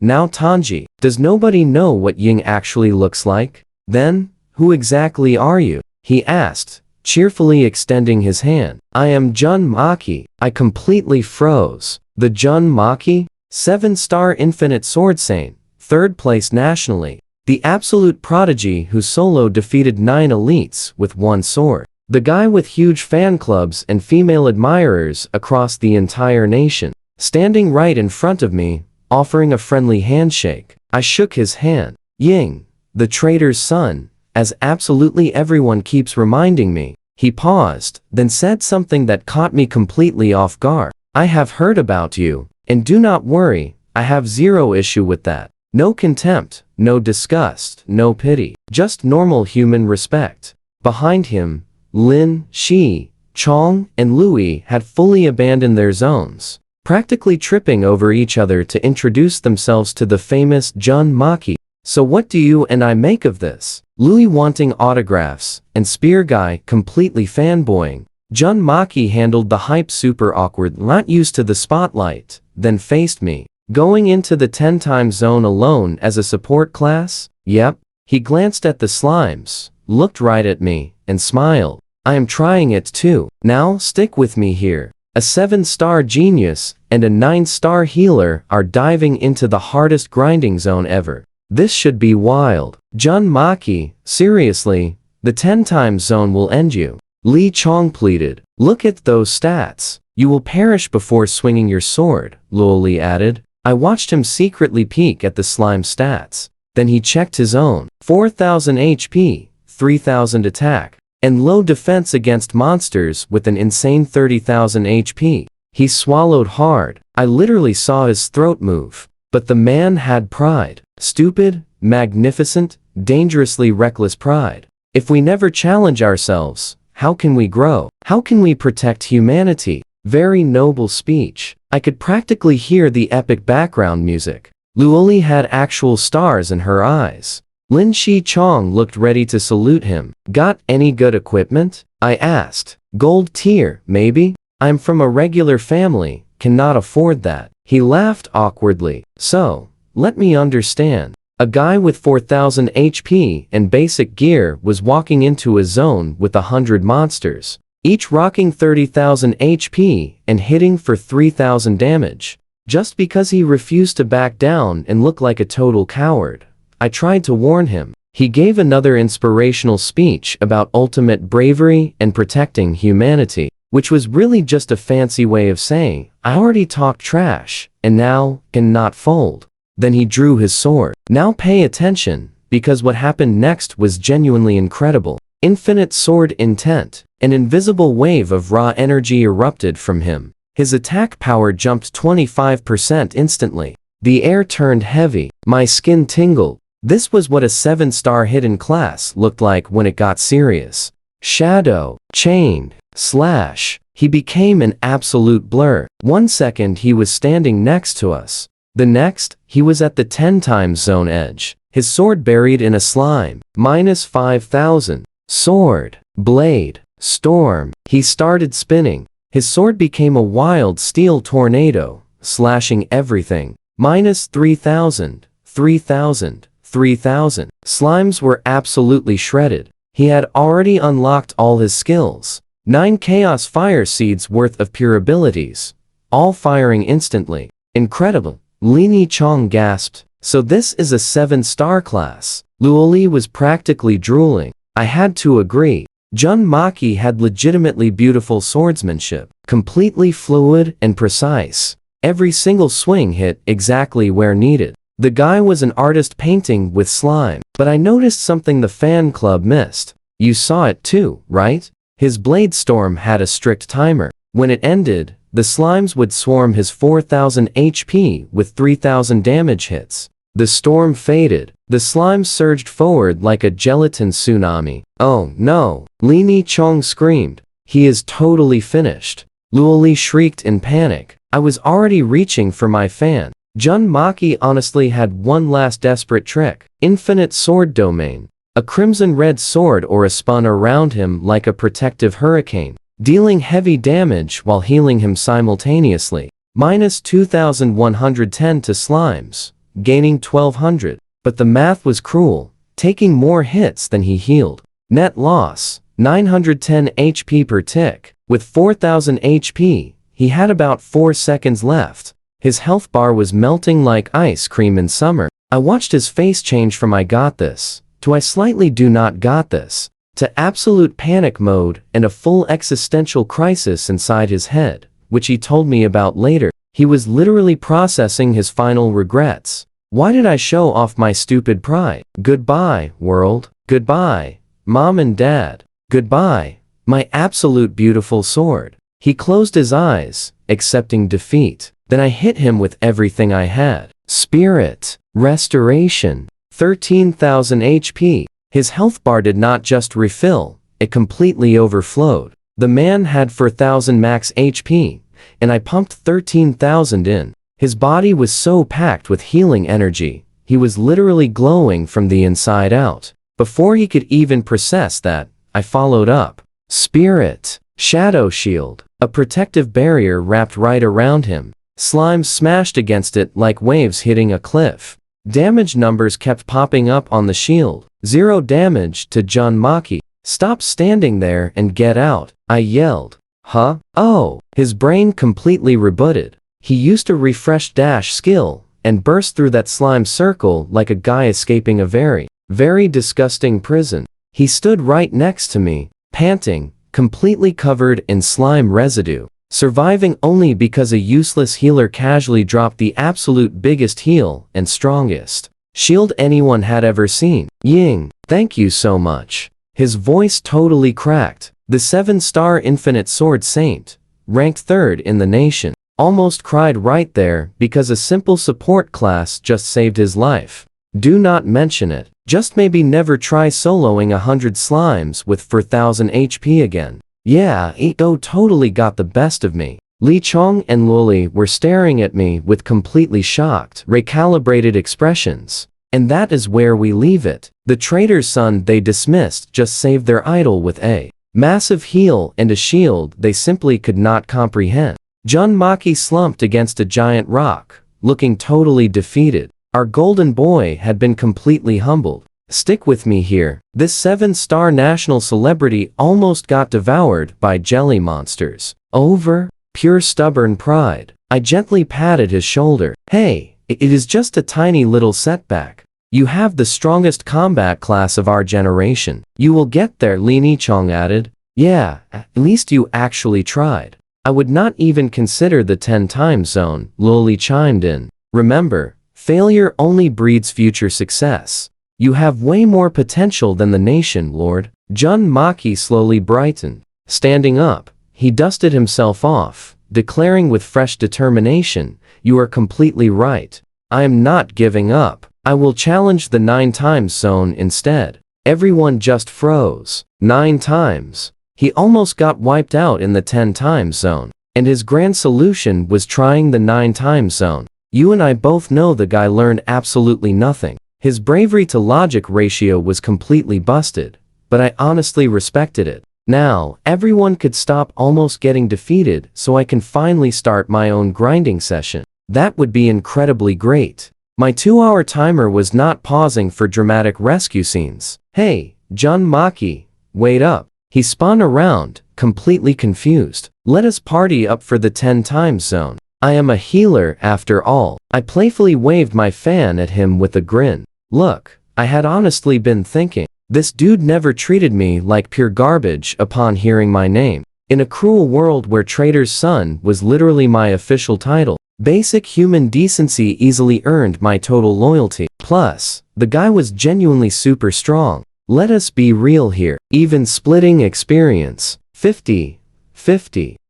now Tanji. Does nobody know what Ying actually looks like? Then, who exactly are you? He asked, cheerfully extending his hand. I am Jun Maki. I completely froze. The Jun Maki? 7-star Infinite Sword Saint, 3rd place nationally. The absolute prodigy who solo defeated 9 elites with 1 sword. The guy with huge fan clubs and female admirers across the entire nation. Standing right in front of me, offering a friendly handshake. I shook his hand. Ying, the traitor's son, as absolutely everyone keeps reminding me. He paused, then said something that caught me completely off guard. I have heard about you, and do not worry, I have zero issue with that. No contempt, no disgust, no pity, just normal human respect. Behind him, Lin, Shi, Chong, and Louis had fully abandoned their zones, practically tripping over each other to introduce themselves to the famous Jun Maki. So what do you and I make of this? Louis wanting autographs, and Spear Guy completely fanboying. Jun Maki handled the hype super awkward, not used to the spotlight, then faced me. Going into the 10 times zone alone as a support class? Yep. He glanced at the slimes, looked right at me, and smiled. I am trying it too. Now stick with me here. A 7-star genius and a 9-star healer are diving into the hardest grinding zone ever. This should be wild. Jun Maki, seriously, the 10 times zone will end you. Li Chong pleaded. Look at those stats. You will perish before swinging your sword, Luoli added. I watched him secretly peek at the slime stats. Then he checked his own. 4,000 HP, 3,000 attack, and low defense against monsters with an insane 30,000 HP. He swallowed hard. I literally saw his throat move. But the man had pride. Stupid, magnificent, dangerously reckless pride. If we never challenge ourselves, how can we grow? How can we protect humanity? Very noble speech. I could practically hear the epic background music. Luoli had actual stars in her eyes. Lin Shi Chong looked ready to salute him. Got any good equipment? I asked. Gold tier, maybe? I'm from a regular family, cannot afford that. He laughed awkwardly. So, let me understand. A guy with 4,000 HP and basic gear was walking into a zone with 100 monsters, each rocking 30,000 HP and hitting for 3,000 damage. Just because he refused to back down and look like a total coward. I tried to warn him. He gave another inspirational speech about ultimate bravery and protecting humanity, which was really just a fancy way of saying, I already talked trash, and now, cannot fold. Then he drew his sword. Now pay attention, because what happened next was genuinely incredible. Infinite sword intent. An invisible wave of raw energy erupted from him. His attack power jumped 25% instantly. The air turned heavy. My skin tingled. This was what a 7-star hidden class looked like when it got serious. Shadow, chained, slash. He became an absolute blur. 1 second he was standing next to us. The next, he was at the 10 times zone edge. His sword buried in a slime. Minus 5,000. Sword, blade, storm. He started spinning. His sword became a wild steel tornado, slashing everything. Minus 3,000, 3,000, 3,000. Slimes were absolutely shredded. He had already unlocked all his skills. 9 chaos fire seeds worth of pure abilities, all firing instantly. Incredible. Lini Chong gasped. So this is a 7-star class. Luoli was practically drooling. I had to agree. Jun Maki had legitimately beautiful swordsmanship, completely fluid and precise. Every single swing hit exactly where needed. The guy was an artist painting with slime. But I noticed something the fan club missed. You saw it too, right? His blade storm had a strict timer. When it ended, the slimes would swarm his 4,000 HP with 3,000 damage hits. The storm faded. The slimes surged forward like a gelatin tsunami. Oh no! Lini Chong screamed. He is totally finished. Luoli shrieked in panic. I was already reaching for my fan. Jun Maki honestly had one last desperate trick. Infinite sword domain. A crimson-red sword aura spun around him like a protective hurricane, dealing heavy damage while healing him simultaneously. Minus 2,110 to slimes, gaining 1,200. But the math was cruel, taking more hits than he healed. Net loss, 910 HP per tick. With 4,000 HP, he had about 4 seconds left. His health bar was melting like ice cream in summer. I watched his face change from I got this to I slightly do not got this, to absolute panic mode and a full existential crisis inside his head, which he told me about later. He was literally processing his final regrets. Why did I show off my stupid pride? Goodbye, world. Goodbye, mom and dad. Goodbye, my absolute beautiful sword. He closed his eyes, accepting defeat. Then I hit him with everything I had. Spirit, restoration, 13,000 HP. His health bar did not just refill, it completely overflowed. The man had 4,000 max HP, and I pumped 13,000 in. His body was so packed with healing energy, he was literally glowing from the inside out. Before he could even process that, I followed up. Spirit, shadow shield, a protective barrier wrapped right around him. Slime smashed against it like waves hitting a cliff. Damage numbers kept popping up on the shield. 0 damage to Jun Maki. Stop standing there and get out, I yelled. Huh? Oh, his brain completely rebooted. He used a refresh dash skill and burst through that slime circle like a guy escaping a very, very disgusting prison. He stood right next to me, panting, completely covered in slime residue, surviving only because a useless healer casually dropped the absolute biggest heal and strongest shield anyone had ever seen. Ying, thank you so much. His voice totally cracked. The 7-star Infinite Sword Saint, ranked 3rd in the nation, almost cried right there because a simple support class just saved his life. Do not mention it. Just maybe never try soloing 100 slimes with 4000 HP again. Yeah, Ito totally got the best of me. Li Chong and Luli were staring at me with completely shocked, recalibrated expressions. And that is where we leave it. The traitor's son they dismissed just saved their idol with a massive heal and a shield they simply could not comprehend. Jun Maki slumped against a giant rock, looking totally defeated. Our golden boy had been completely humbled. Stick with me here. This 7-star national celebrity almost got devoured by jelly monsters. Over? Pure stubborn pride. I gently patted his shoulder. Hey, it is just a tiny little setback. You have the strongest combat class of our generation. You will get there, Li Nichong added. Yeah, at least you actually tried. I would not even consider the 10 time zone, Loli chimed in. Remember, failure only breeds future success. You have way more potential than the nation, Lord. Jun Maki slowly brightened. Standing up, he dusted himself off, declaring with fresh determination, you are completely right. I am not giving up. I will challenge the 9 times zone instead. Everyone just froze. 9 times. He almost got wiped out in the 10 times zone. And his grand solution was trying the 9 times zone. You and I both know the guy learned absolutely nothing. His bravery to logic ratio was completely busted. But I honestly respected it. Now, everyone could stop almost getting defeated so I can finally start my own grinding session. That would be incredibly great. My 2-hour timer was not pausing for dramatic rescue scenes. Hey, Jun Maki, wait up. He spun around, completely confused. Let us party up for the 10 times zone. I am a healer after all. I playfully waved my fan at him with a grin. Look, I had honestly been thinking, this dude never treated me like pure garbage upon hearing my name. In a cruel world where Traitor's Son was literally my official title, basic human decency easily earned my total loyalty. Plus, the guy was genuinely super strong. Let us be real here. Even splitting experience. 50.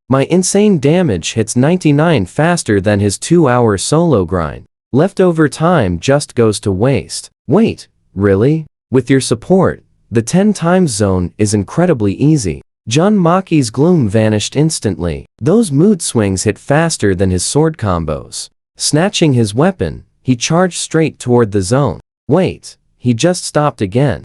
My insane damage hits 99 faster than his 2-hour solo grind. Leftover time just goes to waste. Wait, really? With your support, the 10 times zone is incredibly easy. Jun Maki's gloom vanished instantly. Those mood swings hit faster than his sword combos. Snatching his weapon, he charged straight toward the zone. Wait, he just stopped again.